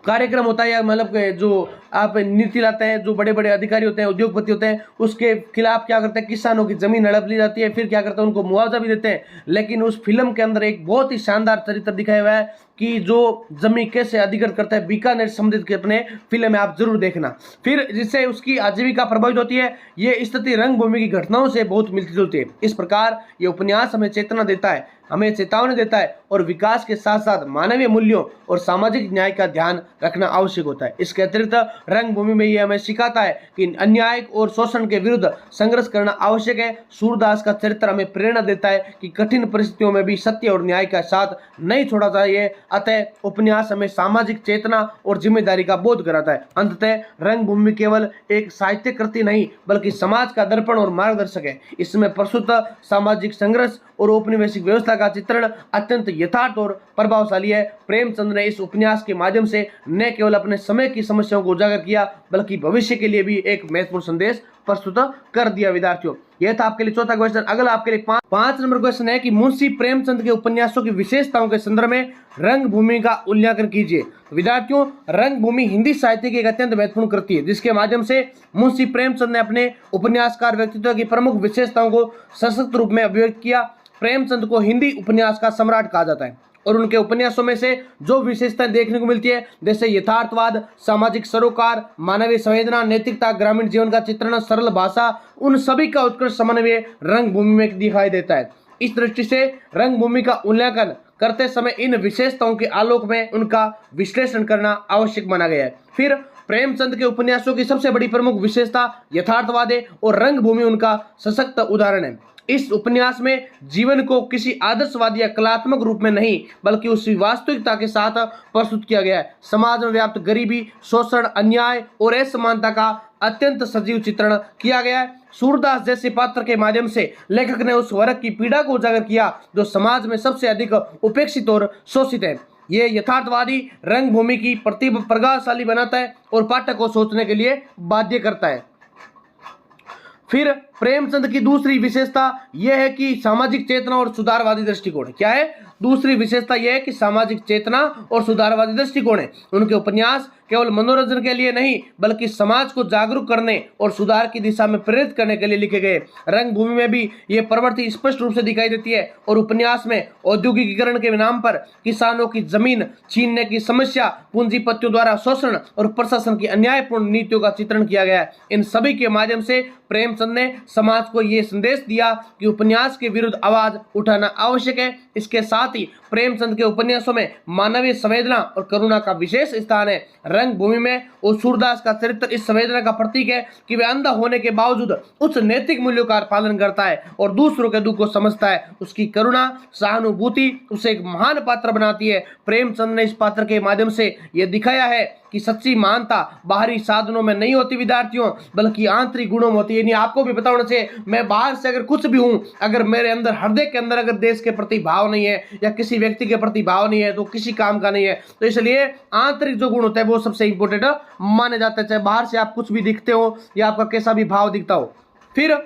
कार्यक्रम होता है, या मतलब जो आप नीति लाते हैं, जो बड़े बड़े अधिकारी होते हैं, उद्योगपति होते हैं, उसके खिलाफ क्या करते हैं, किसानों की जमीन हड़प ली जाती है, फिर क्या करते हैं, उनको मुआवजा भी देते हैं। लेकिन उस फिल्म के अंदर एक बहुत ही शानदार चरित्र दिखाया हुआ है कि जो जमीन कैसे अधिग्रहण करता है, बीकानेर संबंधित के अपने फिल्म में आप जरूर देखना। फिर जिससे उसकी आजीविका प्रभावित होती है, ये स्थिति रंगभूमि की घटनाओं से बहुत मिलती जुलती है। इस प्रकार ये उपन्यास हमें चेतना देता है, हमें चेतावनी देता है, और विकास के साथ साथ मानवीय मूल्यों और सामाजिक न्याय का ध्यान रखना आवश्यक होता है। इसके अतिरिक्त रंगभूमि में ये हमें सिखाता है कि अन्याय और शोषण के विरुद्ध संघर्ष करना आवश्यक है। सूरदास का चरित्र हमें प्रेरणा देता है कि कठिन परिस्थितियों में भी सत्य और न्याय का साथ नहीं छोड़ा चाहिए। अतः उपन्यास हमें सामाजिक चेतना और जिम्मेदारी का बोध कराता है। अंततः रंगभूमि केवल एक साहित्यिक कृति नहीं, बल्कि समाज का दर्पण और मार्गदर्शक है। इसमें प्रस्तुत सामाजिक संघर्ष और औपनिवेशिक व्यवस्था का चित्रण अत्यंत यथार्थ और प्रभावशाली है। प्रेमचंद ने इस उपन्यास के माध्यम से न केवल अपने समय की समस्याओं को उजागर किया, बल्कि भविष्य के लिए भी एक महत्वपूर्ण संदेश प्रस्तुत कर दिया। विद्यार्थियों, यह था आपके लिए चौथा क्वेश्चन। अगला आपके लिए पांच नंबर क्वेश्चन है कि मुंशी प्रेमचंद के उपन्यासों की विशेषताओं के संदर्भ में रंगभूमि का उल्लेखन कीजिए। विद्यार्थियों, रंगभूमि हिंदी साहित्य की एक अत्यंत महत्वपूर्ण कृति है, जिसके माध्यम से मुंशी प्रेमचंद ने अपने उपन्यासकार व्यक्तित्व की प्रमुख विशेषताओं को सशक्त रूप में अभिव्यक्त किया। प्रेमचंद को हिंदी उपन्यास का सम्राट कहा जाता है, और उनके उपन्यासों में से जो विशेषताएं देखने को मिलती है, जैसे यथार्थवाद, सामाजिक सरोकार, मानवीय संवेदना, नैतिकता, ग्रामीण जीवन का चित्रण, सरल भाषा, उन सभी का उत्कृष्ट समन्वय रंगभूमि में दिखाई देता है। इस दृष्टि से रंगभूमि का उल्लेखन करते समय इन विशेषताओं के आलोक में उनका विश्लेषण करना आवश्यक माना गया है। फिर प्रेमचंद के उपन्यासों की सबसे बड़ी प्रमुख विशेषता यथार्थवाद है, और रंगभूमि उनका सशक्त उदाहरण है। इस उपन्यास में जीवन को किसी आदर्शवादी या कलात्मक रूप में नहीं, बल्कि उसकी वास्तविकता के साथ प्रस्तुत किया गया है। समाज में व्याप्त गरीबी, शोषण, अन्याय और असमानता का अत्यंत सजीव चित्रण किया गया है। सूरदास जैसे पात्र के माध्यम से लेखक ने उस वर्ग की पीड़ा को उजागर किया जो समाज में सबसे अधिक उपेक्षित और शोषित है। ये यथार्थवादी रंगभूमि की प्रतिभा प्रभावशाली बनाता है और पाठक को सोचने के लिए बाध्य करता है। फिर प्रेमचंद की दूसरी विशेषता यह है कि सामाजिक चेतना और सुधारवादी दृष्टिकोण। क्या है दूसरी विशेषता? यह है कि सामाजिक चेतना और सुधारवादी दृष्टिकोण है। उनके उपन्यास केवल मनोरंजन के लिए नहीं, बल्कि समाज को जागरूक करने और सुधार की दिशा में प्रेरित करने के लिए लिखे गए। रंगभूमि में भी ये प्रवृत्ति स्पष्ट रूप से दिखाई देती है, और उपन्यास में औद्योगिकीकरण के नाम पर किसानों की जमीन छीनने की समस्या, पूंजीपतियों द्वारा शोषण और प्रशासन की अन्यायपूर्ण नीतियों का चित्रण किया गया है। इन सभी के माध्यम से प्रेमचंद ने समाज को ये संदेश दिया कि उपन्यास के विरुद्ध आवाज उठाना आवश्यक है। इसके साथ ही प्रेमचंद के उपन्यासों में मानवीय संवेदना और करुणा का विशेष स्थान है। रंगभूमि में और सूरदास का चरित्र इस संवेदना का प्रतीक है कि वह अंधा होने के बावजूद उस नैतिक मूल्यों का पालन करता है और दूसरों के दुख को समझता है। उसकी करुणा, सहानुभूति उसे एक महान पात्र बनाती है। प्रेमचंद ने इस पात्र के माध्यम से यह दिखाया है कि सच्ची महानता बाहरी साधनों में नहीं होती विद्यार्थियों, बल्कि आंतरिक गुणों में होती है। आपको भी पता होना चाहिए, मैं बाहर से अगर कुछ भी हूं, अगर मेरे अंदर हृदय के अंदर अगर देश के प्रति भाव नहीं है या किसी व्यक्ति के प्रति भाव नहीं है, तो किसी काम का नहीं है। तो इसलिए आंतरिक जो गुण होता है वो सबसे इंपॉर्टेंट माने जाते हैं, चाहे बाहर से आप कुछ भी दिखते हो या आपका कैसा भी भाव दिखता हो। फिर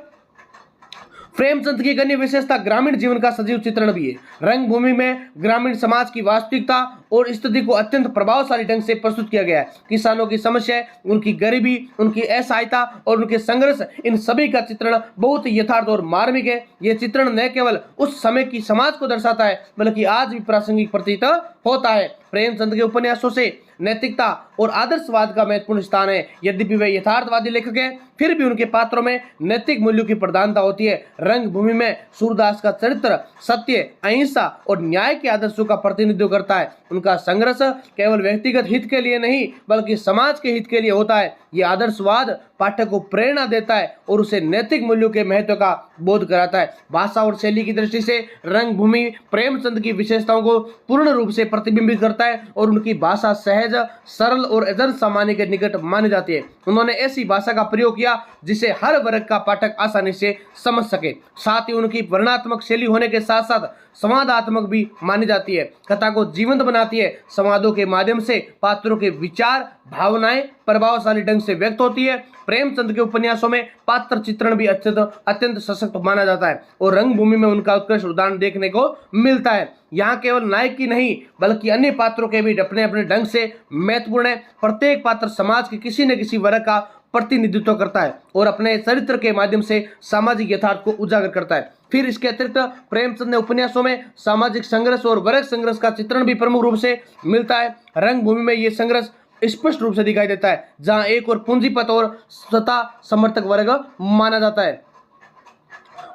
प्रेमचंद की एक अन्य विशेषता ग्रामीण जीवन का सजीव चित्रण भी है। रंगभूमि में ग्रामीण समाज की वास्तविकता और स्थिति को अत्यंत प्रभावशाली ढंग से प्रस्तुत किया गया है। किसानों की समस्याएं, उनकी गरीबी, उनकी असहायता और उनके संघर्ष, इन सभी का चित्रण बहुत ही यथार्थ और मार्मिक है। यह चित्रण न केवल उस समय की समाज को दर्शाता है, बल्कि आज भी प्रासंगिक प्रतीत होता है। प्रेमचंद के उपन्यासों से नैतिकता और आदर्शवाद का महत्वपूर्ण स्थान है। यद्यपि वे यथार्थवादी लेखक हैं, फिर भी उनके पात्रों में नैतिक मूल्यों की प्रधानता होती है। रंगभूमि में सूरदास का चरित्र सत्य, अहिंसा और न्याय के आदर्शों का प्रतिनिधित्व करता है। उनका संघर्ष केवल व्यक्तिगत हित के लिए नहीं, बल्कि समाज के हित के लिए होता है। यह आदर्शवाद पाठक को प्रेरणा देता है और उसे नैतिक मूल्यों के महत्व का बोध कराता है। भाषा और शैली की दृष्टि से रंगभूमि प्रेमचंद की विशेषताओं को पूर्ण रूप से प्रतिबिंबित करता है, और उनकी भाषा सहज, सरल सरल और जन सामान्य के निकट मानी जाती है। उन्होंने ऐसी भाषा का प्रयोग किया जिसे हर वर्ग का पाठक आसानी से समझ सके। साथ ही उनकी वर्णनात्मक शैली होने के साथ साथ संवादात्मक भी मानी जाती है। कथा को जीवंत बनाती है। संवादों के माध्यम से पात्रों के विचार भावनाएं प्रभावशाली ढंग से व्यक्त होती है। प्रेमचंद के उपन्यासों में पात्र चित्रण भी अत्यंत सशक्त माना जाता है और रंगभूमि में उनका उत्कृष्ट उदाहरण देखने को मिलता है। यहाँ केवल नायक की नहीं बल्कि अन्य पात्रों के भी अपने अपने ढंग से महत्वपूर्ण है। प्रत्येक पात्र समाज के किसी न किसी वर्ग का प्रतिनिधित्व करता है और अपने चरित्र के माध्यम से सामाजिक यथार्थ को उजागर करता है। फिर इसके अतिरिक्त प्रेमचंद ने उपन्यासों में सामाजिक संघर्ष और वर्ग संघर्ष का चित्रण भी प्रमुख रूप से मिलता है। रंगभूमि में ये संघर्ष स्पष्ट रूप से दिखाई देता है, जहां एक और पूंजीपत और सत्ता समर्थक वर्ग माना जाता है,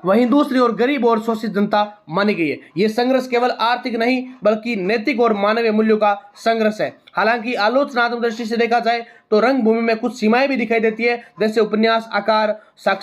वहीं दूसरी ओर गरीब और शोषित जनता मानी गई है। ये संघर्ष केवल आर्थिक नहीं बल्कि नैतिक और मानवीय मूल्यों का संघर्ष है। हालांकि आलोचनात्मक दृष्टि से देखा जाए तो रंगभूमि में कुछ सीमाएं भी दिखाई देती है, जैसे उपन्यास आकार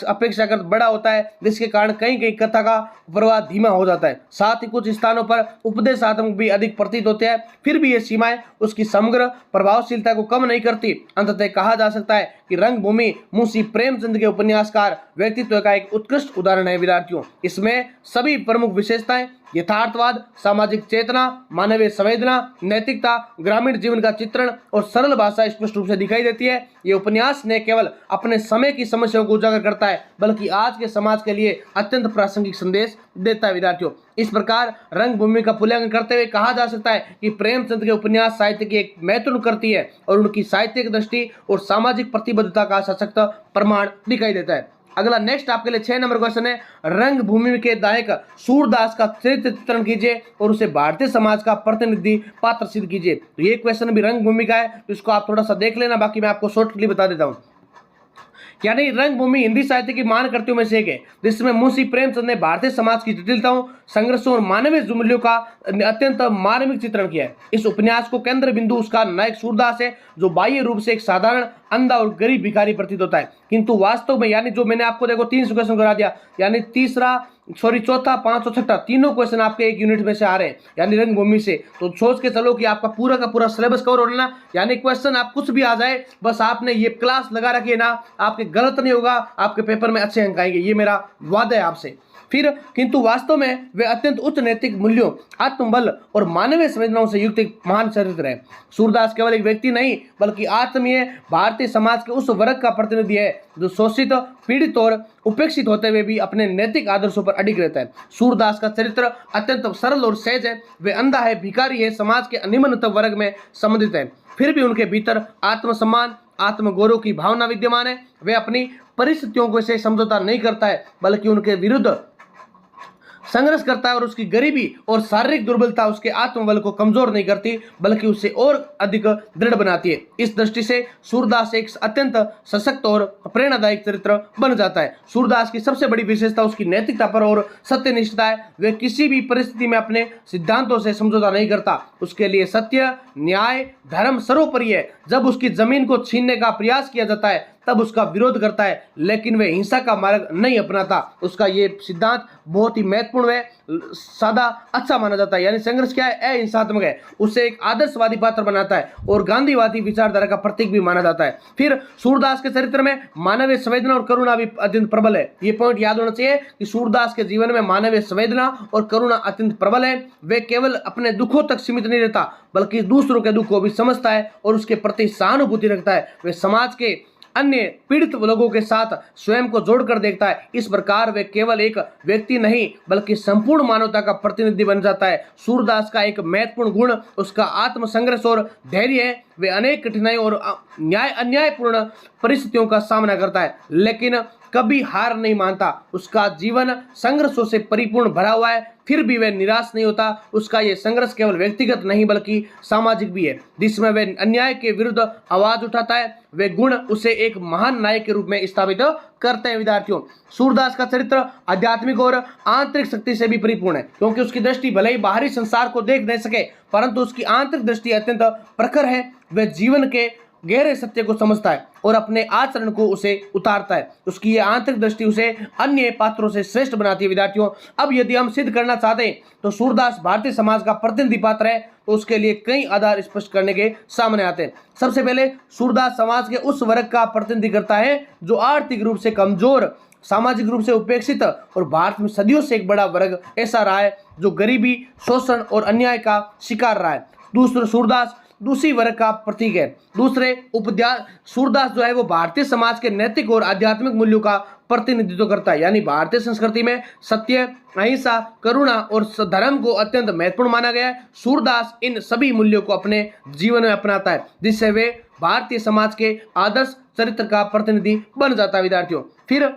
अपेक्षाकृत बड़ा होता है जिसके कारण कहीं कहीं कथा का प्रवाह धीमा हो जाता है। साथ ही कुछ स्थानों पर उपदेशात्मक भी अधिक प्रतीत होते हैं। फिर भी ये सीमाएं उसकी समग्र प्रभावशीलता को कम नहीं करती। अंततः कहा जा सकता है कि रंगभूमि मुंशी प्रेमचंद के उपन्यासकार व्यक्तित्व का एक उत्कृष्ट उदाहरण है। विद्यार्थियों, इसमें सभी प्रमुख विशेषताएं यथार्थवाद, सामाजिक चेतना, मानवीय संवेदना, नैतिकता, ग्रामीण जीवन का चित्रण और सरल भाषा स्पष्ट रूप से दिखाई देती है। ये उपन्यास न केवल अपने समय की समस्याओं को उजागर करता है बल्कि आज के समाज के लिए अत्यंत प्रासंगिक संदेश देता है। विद्यार्थियों, इस प्रकार रंगभूमि का मूल्यांकन करते हुए कहा जा सकता है कि प्रेमचंद के उपन्यास साहित्य की एक महत्वपूर्ण कृति है और उनकी साहित्यिक दृष्टि और सामाजिक प्रतिबद्धता का सशक्त प्रमाण दिखाई देता है। अगला नेक्स्ट आपके लिए 6 नंबर क्वेश्चन है, रंगभूमि के नायक सूरदास का चरित्र चित्रण कीजिए और उसे भारतीय समाज का प्रतिनिधि पात्र सिद्ध कीजिए। तो ये क्वेश्चन भी रंगभूमि का है, तो इसको आप थोड़ा सा देख लेना, बाकी मैं आपको शॉर्टली बता देता हूँ। यानी रंगभूमि हिंदी साहित्य की महान कृतियों में से एक है जिसमें मुंशी प्रेमचंद ने भारतीय समाज की जटिलताओं, संघर्षों और मानवीय मूल्यों का अत्यंत मार्मिक चित्रण किया है। इस उपन्यास को केंद्र बिंदु उसका नायक सूरदास है, जो बाह्य रूप से एक साधारण अंधा और गरीब भिखारी प्रतीत होता है, किंतु वास्तव में यानी जो मैंने आपको देखो 3 क्वेश्चन करा दिया, यानी चौथा, 5 और 6 तीनों क्वेश्चन आपके एक यूनिट में से आ रहे हैं, यानी रंगभूमि से। तो सोच के चलो कि आपका पूरा का पूरा सिलेबस कवर हो लेना, यानी क्वेश्चन आप कुछ भी आ जाए, बस आपने ये क्लास लगा रखी है ना, आपके गलत नहीं होगा, आपके पेपर में अच्छे अंक आएंगे, ये मेरा वादा है आपसे। फिर किंतु वास्तव में वे अत्यंत उच्च नैतिक मूल्यों, आत्मबल और मानवीय संवेदनाओं से युक्त एक महान चरित्र है। सूरदास केवल एक व्यक्ति नहीं बल्कि आत्मीय भारतीय समाज के उस वर्ग का प्रतिनिधि है जो शोषित, पीड़ित और उपेक्षित होते हुए भी अपने नैतिक आदर्शों पर अडिग रहता है। सूरदास का चरित्र अत्यंत सरल और सहज है। वे अंधा है, भिखारी है, समाज के निम्नतम वर्ग में संबंधित है, फिर भी उनके भीतर आत्मसम्मान, आत्मगौरव की भावना विद्यमान है। वे अपनी परिस्थितियों को से समझौता नहीं करता है बल्कि उनके विरुद्ध संघर्ष करता है और उसकी गरीबी और शारीरिक दुर्बलता उसके आत्मबल को कमजोर नहीं करती बल्कि उसे और अधिक दृढ़ बनाती है। इस दृष्टि से सूरदास एक अत्यंत सशक्त और प्रेरणादायक चरित्र बन जाता है। सूरदास की सबसे बड़ी विशेषता उसकी नैतिकता पर और सत्यनिष्ठता है। वह किसी भी परिस्थिति में अपने सिद्धांतों से समझौता नहीं करता। उसके लिए सत्य, न्याय, धर्म सर्वोपरि है। जब उसकी जमीन को छीनने का प्रयास किया जाता है तब उसका विरोध करता है, लेकिन वह हिंसा का मार्ग नहीं अपनाता। उसका ये सिद्धांत बहुत ही महत्वपूर्ण है, सादा अच्छा माना जाता है, यानी संघर्ष क्या है, अहिंसात्मक है। उसे एक आदर्शवादी पात्र बनाता है और गांधीवादी विचारधारा का प्रतीक भी माना जाता है। फिर सूरदास के चरित्र में मानवीय संवेदना और करुणा भी अत्यंत प्रबल है। ये पॉइंट याद होना चाहिए कि सूरदास के जीवन में मानवीय संवेदना और करुणा अत्यंत प्रबल है। वे केवल अपने दुखों तक सीमित नहीं रहता बल्कि दूसरों के दुख को भी समझता है और उसके प्रति सहानुभूति रखता है। वे समाज के अन्य पीड़ित लोगों के साथ स्वयं को जोड़कर देखता है। इस प्रकार वे केवल एक व्यक्ति नहीं बल्कि संपूर्ण मानवता का प्रतिनिधि बन जाता है। सूरदास का एक महत्वपूर्ण गुण उसका आत्मसंघर्ष और धैर्य है। वे अनेक कठिनाइयों और अन्यायपूर्ण परिस्थितियों का सामना करता है लेकिन कभी हार नहीं मानता। उसका जीवन संघर्षों से परिपूर्ण भरा हुआ है, फिर भी वह निराश नहीं होता। उसका यह संघर्ष केवल व्यक्तिगत नहीं बल्कि सामाजिक भी है, जिसमें वह अन्याय के विरुद्ध आवाज उठाता है। वे गुण उसे एक महान नायक के रूप में स्थापित करते हैं। विद्यार्थियों, सूरदास का चरित्र आध्यात्मिक और आंतरिक शक्ति से भी परिपूर्ण है, क्योंकि उसकी दृष्टि भले ही बाहरी संसार को देख नहीं सके परंतु उसकी आंतरिक दृष्टि अत्यंत प्रखर है। वह जीवन के गहरे सत्य को समझता है और अपने आचरण को उसे उतारता है। उसकी ये आंतरिक दृष्टि उसे अन्य पात्रों से श्रेष्ठ बनाती है। विद्यार्थियों, अब यदि हम सिद्ध करना चाहते हैं तो सूरदास भारतीय समाज का प्रतिनिधि पात्र है, तो उसके लिए कई आधार स्पष्ट करने के सामने आते हैं। सबसे पहले सूरदास समाज के उस वर्ग का प्रतिनिधि करता है जो आर्थिक रूप से कमजोर, सामाजिक रूप से उपेक्षित और भारत में सदियों से एक बड़ा वर्ग ऐसा रहा है जो गरीबी, शोषण और अन्याय का शिकार रहा है। दूसरा, सूरदास दूसरी वर्ग का प्रतीक है। दूसरे सूरदास जो है वो भारतीय समाज के नैतिक और आध्यात्मिक मूल्यों का प्रतिनिधित्व करता है। यानी भारतीय संस्कृति में सत्य, अहिंसा, करुणा और धर्म को अत्यंत महत्वपूर्ण माना गया है। सूरदास इन सभी मूल्यों को अपने जीवन में अपनाता है, जिससे वे भारतीय समाज के आदर्श चरित्र का प्रतिनिधि बन जाता है। विद्यार्थियों, फिर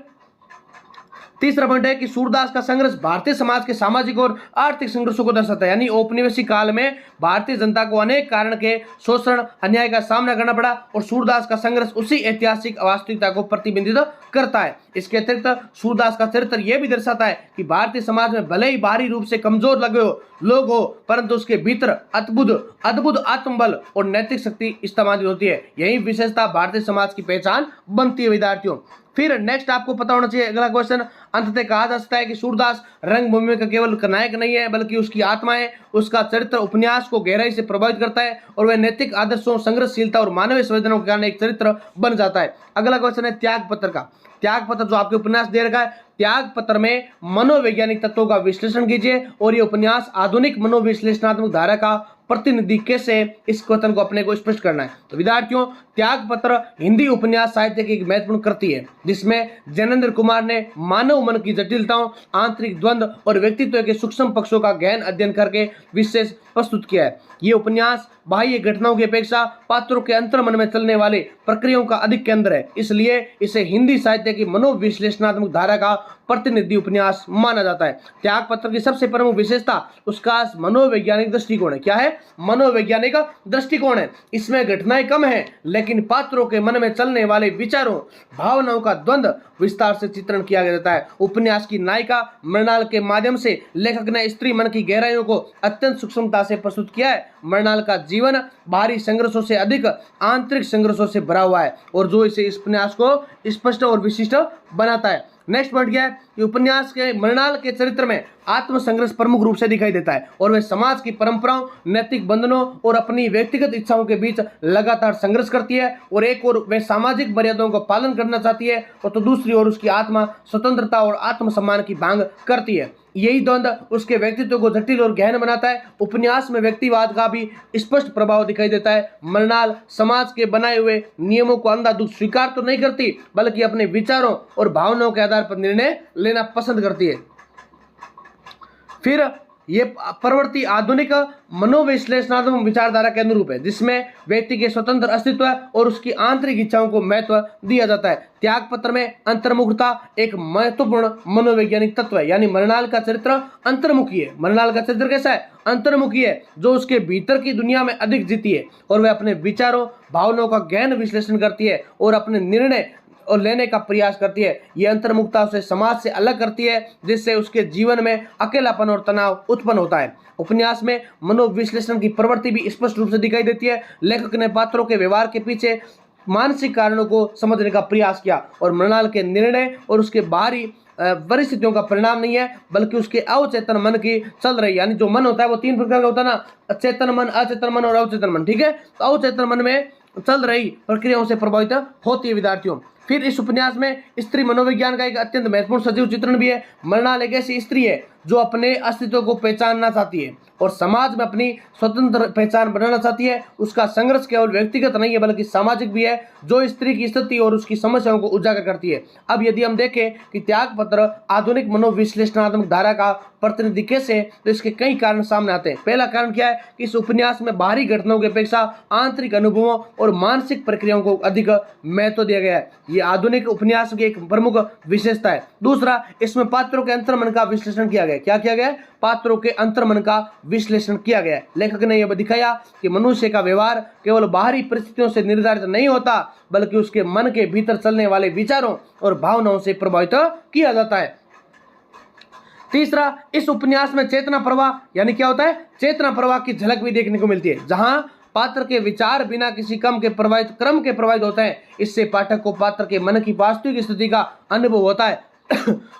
तीसरा पॉइंट है कि सूरदास का संघर्ष भारतीय समाज के सामाजिक और आर्थिक संघर्षों को दर्शाता है। यानी औपनिवेशिक काल में भारतीय जनता को अनेक कारण के शोषण, अन्याय का सामना करना पड़ा और सूरदास का संघर्ष उसी ऐतिहासिक वास्तविकता को प्रतिबिंबित करता है। इसके अतिरिक्त सूरदास का चरित्र यह भी दर्शाता है कि भारतीय समाज में भले ही बाहरी रूप से कमजोर लगे हो लोग हो, परंतु उसके भीतर अद्भुत आत्मबल और नैतिक शक्ति इस्तेमाल होती है। यही विशेषता भारतीय समाज की पहचान बनती है। विद्यार्थियों, फिर नेक्स्ट आपको पता होना चाहिए अगला क्वेश्चन, अंततः कहा जा सकता है कि सूरदास रंगभूमि का केवल नायक नहीं है, बल्कि उसकी आत्मा है। उसका चरित्र उपन्यास को गहराई से प्रभावित करता है और वह नैतिक आदर्शों, संघर्षशीलता और मानवीय संवेदनाओं के कारण एक चरित्र बन जाता है। अगला क्वेश्चन है त्याग पत्र का। त्याग पत्र जो आपके उपन्यास दे रखा है, त्याग पत्र में मनोवैज्ञानिक तत्वों का विश्लेषण कीजिए और ये उपन्यास आधुनिक मनोविश्लेषणात्मक धारा का प्रतिनिधि कैसे इस कथन को अपने को स्पष्ट करना है। तो विद्यार्थियों, त्याग पत्र हिंदी उपन्यास साहित्य की एक महत्वपूर्ण कृति है, जिसमें जैनेन्द्र कुमार ने मानव मन की जटिलताओं, आंतरिक द्वंद्व और व्यक्तित्व के सूक्ष्म पक्षों का गहन अध्ययन करके विशेष प्रस्तुत किया है। ये उपन्यास बाह्य घटनाओं की अपेक्षा पात्रों के अंतर्मन में चलने वाले प्रक्रियाओं का अधिक केंद्र है, इसलिए इसे हिंदी साहित्य की मनोविश्लेषणात्मक धारा का प्रतिनिधि उपन्यास माना जाता है। त्याग पत्र की सबसे प्रमुख विशेषता उसका मनोवैज्ञानिक दृष्टिकोण है। क्या है? मनोवैज्ञानिक दृष्टिकोण है। इसमें घटनाएं कम है, लेकिन पात्रों के मन में चलने वाले विचारों, भावनाओं का द्वंद्व विस्तार से चित्रण किया जाता है। उपन्यास की नायिका मृणाल के माध्यम से लेखक ने स्त्री मन की गहराइयों को अत्यंत सूक्ष्मता से प्रस्तुत किया है। मृणाल का जीवन बाहरी संघर्षों से अधिक आंतरिक संघर्षों से भरा हुआ है और जो इसे इस उपन्यास को स्पष्ट और विशिष्ट बनाता है। नेक्स्ट पॉइंट क्या है कि उपन्यास के मृणाल के चरित्र में आत्म संघर्ष प्रमुख रूप से दिखाई देता है और वह समाज की परंपराओं, नैतिक बंधनों और अपनी व्यक्तिगत इच्छाओं के बीच लगातार संघर्ष करती है। और एक और वह सामाजिक मर्यादाओं का पालन करना चाहती है और तो दूसरी ओर उसकी आत्मा स्वतंत्रता और आत्मसम्मान की मांग करती है। यही द्वंद्व उसके व्यक्तित्व को जटिल और गहन बनाता है। उपन्यास में व्यक्तिवाद का भी स्पष्ट प्रभाव दिखाई देता है। मृणाल समाज के बनाए हुए नियमों को अंधाधुंध स्वीकार तो नहीं करती, बल्कि अपने विचारों और भावनाओं के आधार पर निर्णय लेना पसंद करती है। फिर ये प्रवृत्ति आधुनिक मनोविश्लेषणात्मक विचारधारा के अनुरूप है, जिसमें व्यक्ति के स्वतंत्र अस्तित्व और उसकी आंतरिक इच्छाओं को महत्व दिया जाता है। त्याग पत्र में अंतर्मुखता एक महत्वपूर्ण मनोवैज्ञानिक तत्व है। यानी मृणाल का चरित्र अंतर्मुखी है। मृणाल का चरित्र कैसा है? अंतर्मुखी है, जो उसके भीतर की दुनिया में अधिक जीती है और वह अपने विचारों, भावनाओं का गहन विश्लेषण करती है और अपने निर्णय और लेने का प्रयास करती है। यह अंतर्मुखता उसे समाज से अलग करती है, जिससे उसके जीवन में अकेलापन और तनाव उत्पन्न होता है। उपन्यास में मनोविश्लेषण की प्रवृत्ति भी स्पष्ट रूप से दिखाई देती है। लेखक ने पात्रों के व्यवहार के पीछे मानसिक कारणों को समझने का प्रयास किया और मृणाल के निर्णय और उसके बाहरी परिस्थितियों का परिणाम नहीं है, बल्कि उसके अवचेतन मन की चल रही, यानी जो मन होता है वो तीन प्रकार का होता है ना, चेतन मन, अचेतन मन और अवचेतन मन। ठीक है, तो अवचेतन मन में चल रही प्रक्रियाओं से प्रभावित होती है। विद्यार्थियों, फिर इस उपन्यास में स्त्री मनोविज्ञान का एक अत्यंत महत्वपूर्ण सजीव चित्रण भी है। मृणाल एक ऐसी स्त्री है जो अपने अस्तित्व को पहचानना चाहती है और समाज में अपनी स्वतंत्र पहचान बनाना चाहती है। उसका संघर्ष केवल व्यक्तिगत नहीं है, बल्कि सामाजिक भी है, जो स्त्री की स्थिति और उसकी समस्याओं को उजागर करती है। अब यदि हम देखें कि त्याग पत्र आधुनिक मनोविश्लेषणात्मक धारा का प्रतिनिधि कैसे है, तो इसके कई कारण सामने आते हैं। पहला कारण क्या है कि इस उपन्यास में बाहरी घटनाओं की अपेक्षा आंतरिक अनुभवों और मानसिक प्रक्रियाओं को अधिक महत्व दिया गया है। ये आधुनिक उपन्यास की एक प्रमुख विशेषता है। दूसरा, इसमें पात्रों के अंतर्मन का विश्लेषण किया गया। क्या किया गया? पात्रों के अंतर्मन का विश्लेषण किया गया। लेखक ने यह दिखाया कि मनुष्य का व्यवहार केवल बाहरी परिस्थितियों से निर्धारित नहीं होता, बल्कि उसके मन के भीतर चलने वाले विचारों और भावनाओं से प्रभावित किया जाता है। तीसरा, इस उपन्यास में चेतना प्रवाह यानी क्या होता है? चेतना प्रवाह की झलक भी देखने को मिलती है, जहां पात्र के विचार बिना किसी क्रम के प्रभावित होते हैं। इससे पाठक को पात्र के मन की वास्तविक स्थिति का अनुभव होता है।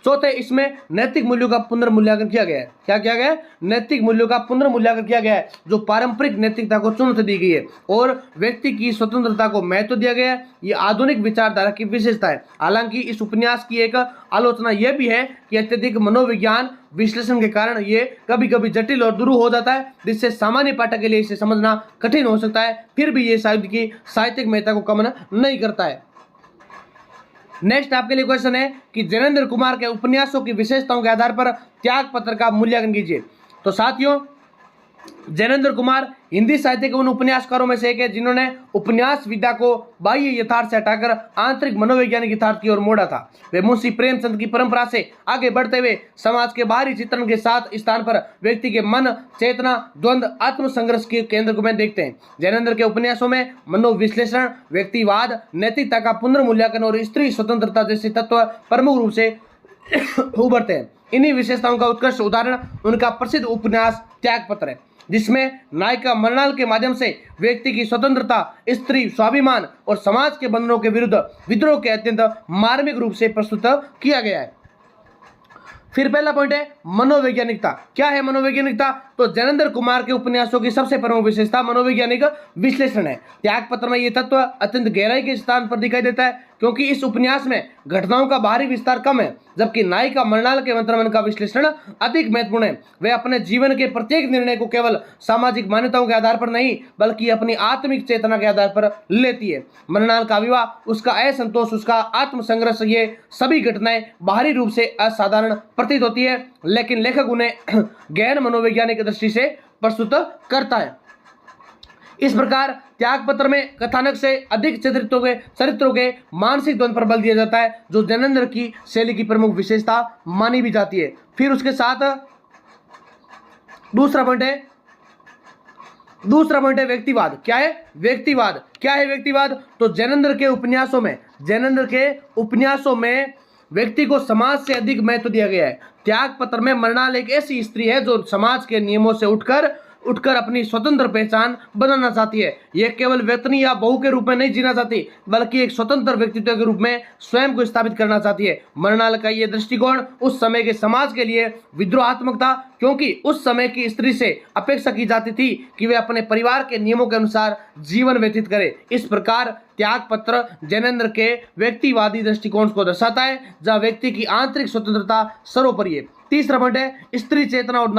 चौथे, इसमें नैतिक मूल्यों का पुनर्मूल्यांकन किया गया है। क्या किया गया है? नैतिक मूल्यों का पुनर्मूल्यांकन किया गया है, जो पारंपरिक नैतिकता को चुनौती दी गई है और व्यक्ति की स्वतंत्रता को महत्व दिया गया है। ये आधुनिक विचारधारा की विशेषता है। हालांकि इस उपन्यास की एक आलोचना यह भी है कि अत्यधिक मनोविज्ञान विश्लेषण के कारण ये कभी कभी जटिल और दुरूह हो जाता है, जिससे सामान्य पाठक के लिए इसे समझना कठिन हो सकता है। फिर भी ये साहित्य की साहित्यिक महत्ता को कम नहीं करता है। नेक्स्ट आपके लिए क्वेश्चन है कि जैनेंद्र कुमार के उपन्यासों की विशेषताओं के आधार पर त्यागपत्र का मूल्यांकन कीजिए। तो साथियों, जैनेंद्र कुमार हिंदी साहित्य के उन उपन्यासकारों में से एक है जिन्होंने उपन्यास विधा को बाह्य यथार्थ से हटाकर आंतरिक मनोवैज्ञानिक यथार्थ की ओर मोड़ा था। वे मुंशी प्रेमचंद की परंपरा से आगे बढ़ते हुए समाज के बाहरी चित्रण के साथ स्थान पर व्यक्ति के मन, चेतना, द्वंद्व, आत्मसंघर्ष के केंद्र में देखते हैं। जैनेंद्र के उपन्यासों में मनोविश्लेषण, व्यक्तिवाद, नैतिकता का पुनर्मूल्यांकन और स्त्री स्वतंत्रता जैसे तत्व प्रमुख रूप से उभरते हैं। इन्हीं विशेषताओं का उत्कृष्ट उदाहरण उनका प्रसिद्ध उपन्यास त्यागपत्र है, जिसमें नायिका मृणाल के माध्यम से व्यक्ति की स्वतंत्रता, स्त्री स्वाभिमान और समाज के बंधनों के विरुद्ध विद्रोह के अत्यंत मार्मिक रूप से प्रस्तुत किया गया है। फिर पहला पॉइंट है मनोवैज्ञानिकता। क्या है मनोवैज्ञानिकता? तो जैनेंद्र कुमार के उपन्यासों की सबसे प्रमुख विशेषता मनोवैज्ञानिक विश्लेषण है। त्यागपत्र में यह तत्व अत्यंत गहराई के स्थान पर दिखाई देता है, क्योंकि इस उपन्यास में घटनाओं का बाहरी विस्तार कम है, जबकि नायिका मृणाल के अंतर्मन का विश्लेषण अधिक महत्वपूर्ण है। वे अपने जीवन के प्रत्येक निर्णय को केवल सामाजिक मान्यताओं के आधार पर नहीं, बल्कि अपनी आत्मिक चेतना के आधार पर लेती है। मृणाल का विवाह, उसका असंतोष, उसका आत्मसंघर्ष, ये सभी घटनाएं बाहरी रूप से असाधारण प्रतीत होती है, लेकिन लेखक उन्हें गहन मनोवैज्ञानिक दृष्टि से प्रस्तुत करता है। इस प्रकार त्यागपत्र में कथानक से अधिक चरित्रों के मानसिक द्वंद पर बल दिया जाता है, जो जैनेंद्र की शैली की प्रमुख विशेषता मानी भी जाती है। फिर उसके साथ दूसरा पॉइंट है व्यक्तिवाद। क्या है व्यक्तिवाद? तो जैनेंद्र के उपन्यासों में व्यक्ति को समाज से अधिक महत्व दिया गया है। त्यागपत्र में मृणाल एक ऐसी स्त्री है जो समाज के नियमों से उठकर अपनी स्वतंत्र पहचान बनाना चाहती है। यह केवल वेतनी या बहू के रूप में नहीं जीना चाहती, बल्कि एक स्वतंत्र व्यक्तित्व के रूप में स्वयं को स्थापित करना चाहती है। मृणाल का यह दृष्टिकोण उस समय के समाज के लिए विद्रोहात्मक था, क्योंकि उस समय की स्त्री से अपेक्षा की जाती थी कि वे अपने परिवार के नियमों के अनुसार जीवन व्यतीत करे। इस प्रकार त्यागपत्र जैनेंद्र के व्यक्तिवादी दृष्टिकोण को दर्शाता है, जहां व्यक्ति की आंतरिक स्वतंत्रता सर्वोपरि है। तीसरा पॉइंट है स्त्री चेतना और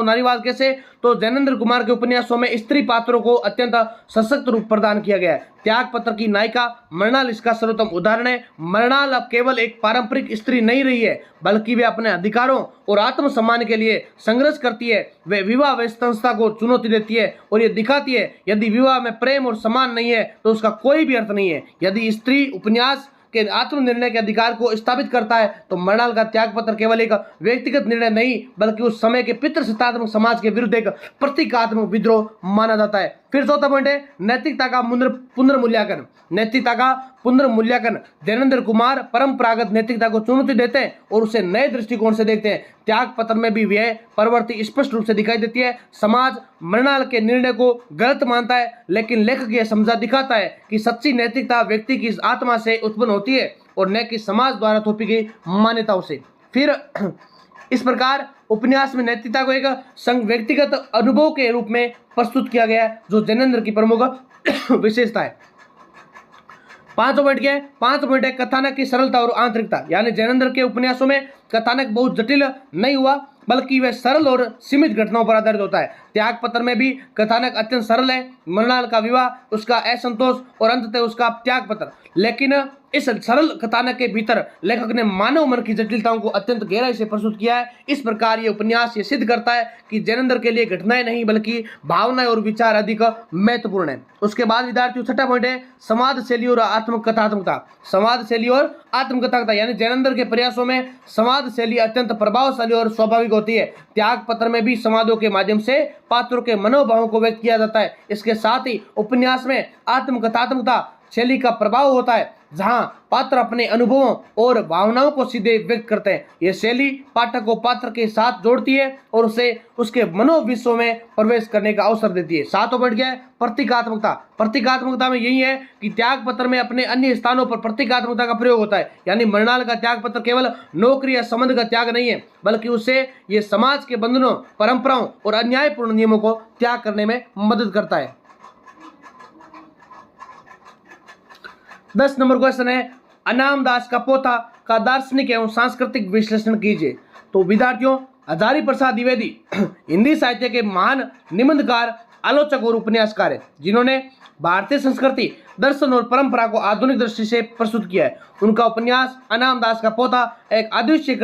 नारीवाद। कैसे? तो जैनेंद्र कुमार के उपन्यासों में स्त्री पात्रों को अत्यंत सशक्त रूप प्रदान किया गया है। त्यागपत्र की नायिका मृणाल इसका सर्वोत्तम उदाहरण है। मृणाल अब केवल एक पारंपरिक स्त्री नहीं रही है, बल्कि वे अपने अधिकारों और आत्मसम्मान के लिए संघर्ष करती है। वे विवाह व्यवस्था को चुनौती देती है और ये दिखाती है यदि विवाह में प्रेम और सम्मान नहीं है तो उसका कोई भी अर्थ नहीं है। यदि स्त्री उपन्यास के आत्मनिर्णय के अधिकार को स्थापित करता है, तो मृणाल का त्यागपत्र केवल एक व्यक्तिगत निर्णय नहीं, बल्कि उस समय के पितृसत्तात्मक समाज के विरुद्ध एक प्रतीकात्मक विद्रोह माना जाता है। फिर चौथा पॉइंट है नैतिकता का पुनर्मूल्यांकन। जैनेंद्र कुमार परंपरागत नैतिकता को चुनौती देते हैं और उसे नए दृष्टिकोण से देखते हैं। त्यागपत्र में भी यह प्रवृत्ति स्पष्ट रूप से दिखाई देती है। समाज मृणाल के निर्णय को गलत मानता है, लेकिन लेखक यह समझा दिखाता है कि सच्ची नैतिकता व्यक्ति की आत्मा से उत्पन्न होती है और न कि समाज द्वारा थोपी गई मान्यताओं से। फिर इस प्रकार उपन्यास में नैतिकता को एक व्यक्तिगत अनुभव के रूप में प्रस्तुत किया गया है, जो जैनेंद्र की प्रमुख विशेषता है। पांचों पॉइंट है कथानक की सरलता और आंतरिकता। यानी जैनेंद्र के उपन्यासों में कथानक बहुत जटिल नहीं हुआ, बल्कि वह सरल और सीमित घटनाओं पर आधारित होता है। त्यागपत्र में भी कथानक अत्यंत सरल है। मृणाल का विवाह, उसका असंतोष और अंततः उसका त्यागपत्र। लेकिन इस सरल कथानक के भीतर लेखक ने मानव मन की जटिलताओं को अत्यंत गहराई से प्रस्तुत किया है। इस प्रकार ये उपन्यास ये सिद्ध करता है कि जैनेंद्र के लिए घटनाएं नहीं, बल्कि भावनाएं और विचार अधिक महत्वपूर्ण है। उसके बाद विद्यार्थियों छठा पॉइंट है संवाद शैली और आत्मकथात्मकता। यानी जैनेंद्र के प्रयासों में संवाद शैली अत्यंत प्रभावशाली और स्वाभाविक होती है। त्यागपत्र में भी संवादों के माध्यम से पात्रों के मनोभावों को व्यक्त किया जाता है। इसके साथ ही उपन्यास में आत्मकथात्मकता शैली का प्रभाव होता है। जहां पात्र अपने अनुभवों और भावनाओं को सीधे व्यक्त करते हैं। यह शैली पाठक को पात्र के साथ जोड़ती है और उसे उसके मनोविश्व में प्रवेश करने का अवसर देती है। 7वां पॉइंट क्या है? प्रतीकात्मकता। प्रतीकात्मकता में यही है कि त्याग पत्र में अपने अन्य स्थानों पर प्रतीकात्मकता का प्रयोग होता है। यानी मृणाल का त्याग पत्र केवल नौकरी या संबंध का त्याग नहीं है, बल्कि उसे ये समाज के बंधनों, परंपराओं और अन्यायपूर्ण नियमों को त्याग करने में मदद करता है। 10 नंबर क्वेश्चन है, अनाम दास का पोथा का दार्शनिक एवं सांस्कृतिक विश्लेषण कीजिए। तो विद्यार्थियों, हजारी प्रसाद द्विवेदी हिंदी साहित्य के महान निबंधकार, आलोचक और उपन्यासकार है, जिन्होंने भारतीय संस्कृति, दर्शन और परंपरा को आधुनिक दृष्टि से प्रस्तुत किया है। उनका उपन्यास अनाम दास का पोथा एक अद्वितीय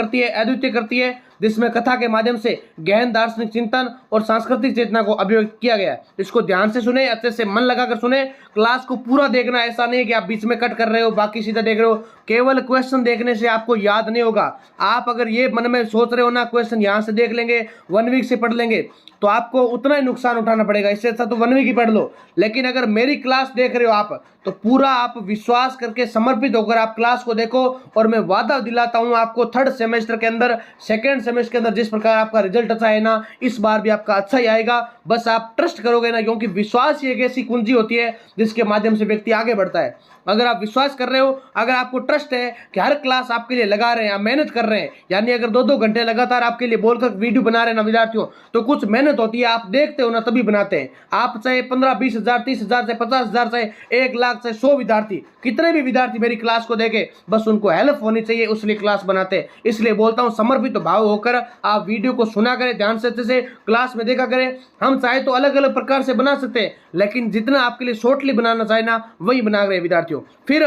कृति है जिसमें कथा के माध्यम से गहन दार्शनिक चिंतन और सांस्कृतिक चेतना को अभिव्यक्त किया गया है। इसको ध्यान से सुने, अच्छे से मन लगाकर सुने, क्लास को पूरा देखना। ऐसा नहीं है कि आप बीच में कट कर रहे हो, बाकी सीधा देख रहे हो। केवल क्वेश्चन देखने से आपको याद नहीं होगा। आप अगर ये मन में सोच रहे हो ना क्वेश्चन यहाँ से देख लेंगे, 1 वीक से पढ़ लेंगे, तो आपको उतना ही नुकसान उठाना पड़ेगा। इससे अच्छा तो 1 वीक ही पढ़ लो। लेकिन अगर मेरी क्लास देख रहे हो आप, तो पूरा आप विश्वास करके समर्पित होकर आप क्लास को देखो, और मैं वादा दिलाता हूं आपको 3rd सेमेस्टर के अंदर, 2nd सेमेस्टर के अंदर जिस प्रकार आपका रिजल्ट अच्छा है ना, इस बार भी आपका अच्छा ही आएगा। बस आप ट्रस्ट करोगे ना, क्योंकि विश्वास ही एक ऐसी कुंजी होती है जिसके माध्यम से व्यक्ति आगे बढ़ता है। अगर आप विश्वास कर रहे हो, अगर आपको ट्रस्ट है कि हर क्लास आपके लिए लगा रहे हैं, आप मेहनत कर रहे हैं, यानी अगर 2-2 घंटे लगातार आपके लिए बोलकर वीडियो बना रहे हैं ना विद्यार्थियों, तो कुछ मेहनत होती है। आप देखते हो ना, तभी बनाते हैं। आप चाहे 15-20 हज़ार, 30 हज़ार, चाहे 50 हज़ार, चाहे 1 लाख, चाहे 100 विद्यार्थी, कितने भी विद्यार्थी मेरी क्लास को देखे, बस उनको हेल्प होनी चाहिए, उसलिए क्लास बनाते हैं। इसलिए बोलता हूँ, समर्पित भाव होकर आप वीडियो को सुना करें, ध्यान से अच्छे से क्लास में देखा करें। हम चाहे तो अलग अलग प्रकार से बना सकते हैं, लेकिन जितना आपके लिए शॉर्टली बनाना चाहे ना, वही बना रहे विद्यार्थियों। फिर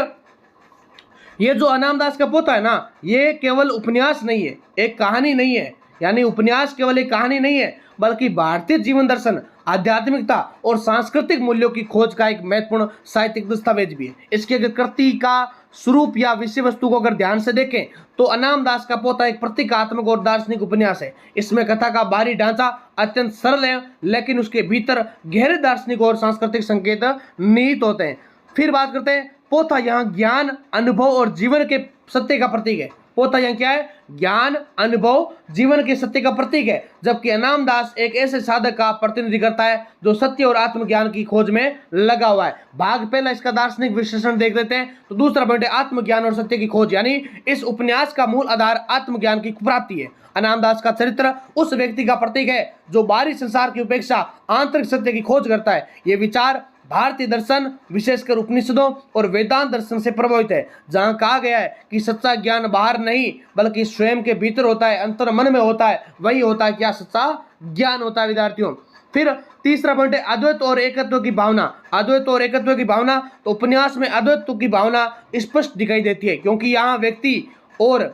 ये जो अनाम दास का पोथा है ना, ये केवल उपन्यास नहीं है, एक कहानी नहीं है। यानी उपन्यास केवल एक कहानी नहीं है, बल्कि भारतीय जीवन दर्शन, आध्यात्मिकता और सांस्कृतिक मूल्यों की खोज का एक महत्वपूर्ण साहित्यिक दस्तावेज भी है। इसकी अगर कृति का स्वरूप या विषय वस्तु को अगर ध्यान से देखें, तो अनाम दास का पोथा एक प्रतीकात्मक और दार्शनिक उपन्यास है। इसमें कथा का बाहरी ढांचा अत्यंत सरल है, लेकिन उसके भीतर गहरे दार्शनिक और सांस्कृतिक संकेत निहित होते हैं। फिर बात करते हैं, पोथा यहाँ ज्ञान, अनुभव और जीवन के सत्य का प्रतीक है। पोथा यहाँ क्या है? ज्ञान, अनुभव, जीवन के सत्य का प्रतीक है। जबकि अनाम दास एक ऐसे साधक का प्रतिनिधि करता है जो सत्य और आत्मज्ञान की खोज में लगा हुआ है। भाग पहला इसका दार्शनिक विश्लेषण देख लेते हैं। तो दूसरा पॉइंट है आत्मज्ञान और सत्य की खोज, यानी इस उपन्यास का मूल आधार आत्मज्ञान की प्राप्ति है। अनाम दास का चरित्र उस व्यक्ति का प्रतीक है जो बाहरी संसार की उपेक्षा आंतरिक सत्य की खोज करता है। ये विचार भारतीय दर्शन, विशेषकर उपनिषदों और वेदांत दर्शन से प्रभावित है, जहां कहा गया है कि सच्चा ज्ञान बाहर नहीं बल्कि स्वयं के भीतर होता है, अंतर मन में होता है। वही होता है क्या? सच्चा ज्ञान होता है विद्यार्थियों। फिर तीसरा पॉइंट है अद्वैत और एकत्व की भावना। अद्वैत और एकत्व की भावना, तो उपन्यास में अद्वैत की भावना स्पष्ट दिखाई देती है, क्योंकि यहाँ व्यक्ति और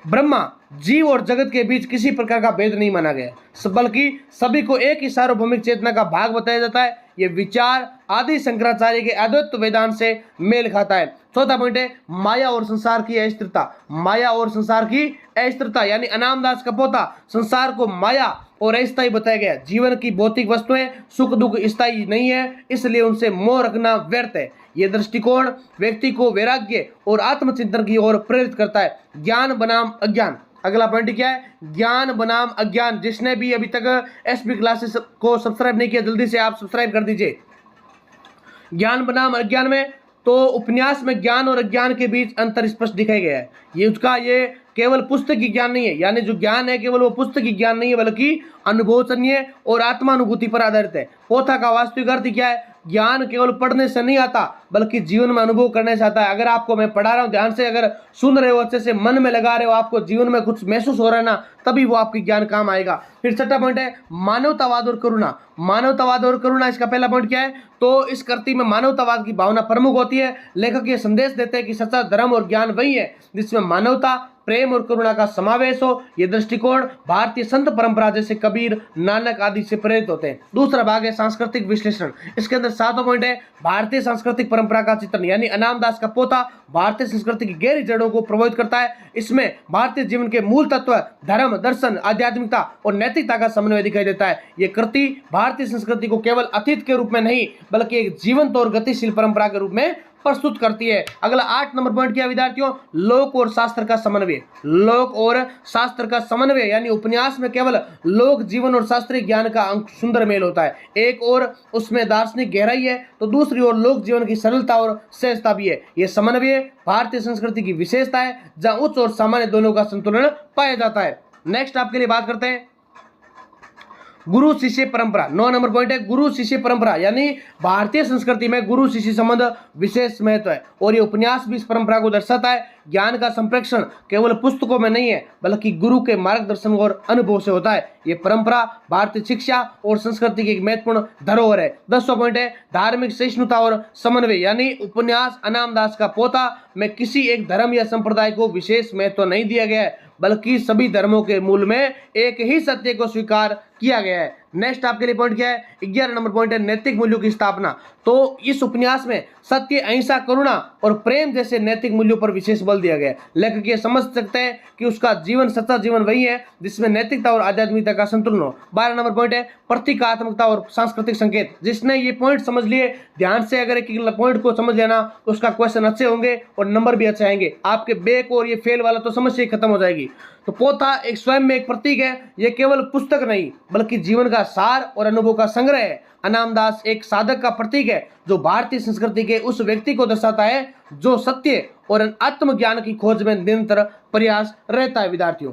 ब्रह्मा, जीव और जगत के बीच किसी प्रकार का भेद नहीं माना गया, बल्कि सभी को एक ही सार्वभौमिक चेतना का भाग बताया जाता है। ये विचार आदि शंकराचार्य के अद्वैत वेदांत से मेल खाता है। चौथा पॉइंट है माया और संसार की अस्थिरता। माया और संसार की अस्थिरता, यानी अनाम दास का पोथा संसार को माया और अस्थायी बताया गया। जीवन की भौतिक वस्तुएं सुख दुख स्थायी नहीं है, इसलिए उनसे मोह रखना व्यर्थ है। यह दृष्टिकोण व्यक्ति को वैराग्य और आत्मचिंतन की ओर प्रेरित करता है। ज्ञान बनाम अज्ञान। अगला पॉइंट क्या है? ज्ञान बनाम अज्ञान। जिसने भी अभी तक एसपी क्लासेस को सब्सक्राइब नहीं किया, जल्दी से आप सब्सक्राइब कर दीजिए। ज्ञान बनाम अज्ञान में तो उपन्यास में ज्ञान और अज्ञान के बीच अंतर स्पष्ट दिखाया गया है। ये केवल पुस्तकी ज्ञान नहीं है, यानी जो ज्ञान है केवल वो पुस्तकी ज्ञान नहीं है, बल्कि अनुभवजन्य और आत्मानुभूति पर आधारित है। पोथा का वास्तविक अर्थ क्या है? ज्ञान केवल पढ़ने से नहीं आता, बल्कि जीवन में अनुभव करने से आता है। अगर आपको मैं पढ़ा रहा हूँ, ध्यान से अगर सुन रहे हो, अच्छे से मन में लगा रहे हो, आपको जीवन में कुछ महसूस हो रहा है ना, तभी वो आपकी ज्ञान काम आएगा। फिर छठा पॉइंट है मानवतावाद और करुणा। मानवतावाद और करुणा, इसका पहला पॉइंट क्या है? तो इस कृति में मानवतावाद की भावना प्रमुख होती है। लेखक ये संदेश देते हैं कि सच्चा धर्म और ज्ञान वही है जिसमें मानवता, प्रेम और करुणा का समावेश हो। यह दृष्टिकोण भारतीय संत परंपरा जैसे कबीर, नानक आदि से प्रेरित होते हैं। दूसरा भाग है सांस्कृतिक विश्लेषण। इसके अंदर 7वां पॉइंट है भारतीय सांस्कृतिक परंपरा का चित्रण, यानी अनाम दास का पोथा भारतीय संस्कृति की गहरी जड़ों को प्रभावित करता है। इसमें भारतीय जीवन के मूल तत्व धर्म, दर्शन, आध्यात्मिकता और नैतिकता का समन्वय दिखाई देता है। यह कृति भारतीय संस्कृति को केवल अतीत के रूप में नहीं, बल्कि एक जीवंत और गतिशील परंपरा के रूप में प्रस्तुत करती है। अगला 8 नंबर पॉइंट क्या विद्यार्थियों, लोक और शास्त्र का समन्वय। लोक और शास्त्र का समन्वय यानी उपन्यास में केवल लोक जीवन और शास्त्रीय ज्ञान का सुंदर मेल होता है। एक और उसमें दार्शनिक गहराई है तो दूसरी ओर लोक जीवन की सरलता और सहजता भी है। यह समन्वय भारतीय संस्कृति की विशेषता है जहां उच्च और सामान्य दोनों का संतुलन पाया जाता है। नेक्स्ट आपके लिए बात करते हैं गुरु शिष्य परंपरा। 9 नंबर पॉइंट है गुरु शिष्य परंपरा, यानी भारतीय संस्कृति में गुरु शिष्य संबंध विशेष महत्व है और ये उपन्यास भी इस परंपरा को दर्शाता है। ज्ञान का संप्रेषण केवल पुस्तकों में नहीं है बल्कि गुरु के मार्गदर्शन और अनुभव से होता है। ये परंपरा भारतीय शिक्षा और संस्कृति की एक महत्वपूर्ण धरोहर है। 10वां पॉइंट है धार्मिक सहिष्णुता और समन्वय, यानी उपन्यास अनामदास का पोता में किसी एक धर्म या संप्रदाय को विशेष महत्व नहीं दिया गया है बल्कि सभी धर्मों के मूल में एक ही सत्य को स्वीकार किया गया है। नेक्स्ट आपके लिए पॉइंट क्या है, 11 नंबर पॉइंट है नैतिक मूल्यों की स्थापना। तो इस उपन्यास में सत्य, अहिंसा, करुणा और प्रेम जैसे नैतिक मूल्यों पर विशेष बल दिया गया है। लेखक ये समझ सकते हैं कि उसका जीवन, सच्चा जीवन वही है जिसमें नैतिकता और आध्यात्मिकता का संतुलन हो। 12 नंबर पॉइंट है प्रतीकात्मकता और सांस्कृतिक संकेत। जिसने ये पॉइंट समझ लिए, ध्यान से अगर एक पॉइंट को समझ लेना, उसका क्वेश्चन अच्छे होंगे और नंबर भी अच्छे आएंगे। आपके बैक और ये फेल वाला तो समस्या खत्म हो जाएगी। तो पोथा एक स्वयं में एक प्रतीक है, यह केवल पुस्तक नहीं बल्कि जीवन का सार और अनुभव का संग्रह है। अनामदास एक साधक का प्रतीक है जो भारतीय संस्कृति के उस व्यक्ति को दर्शाता है जो सत्य और आत्मज्ञान की खोज में निरंतर प्रयास रहता है। विद्यार्थियों,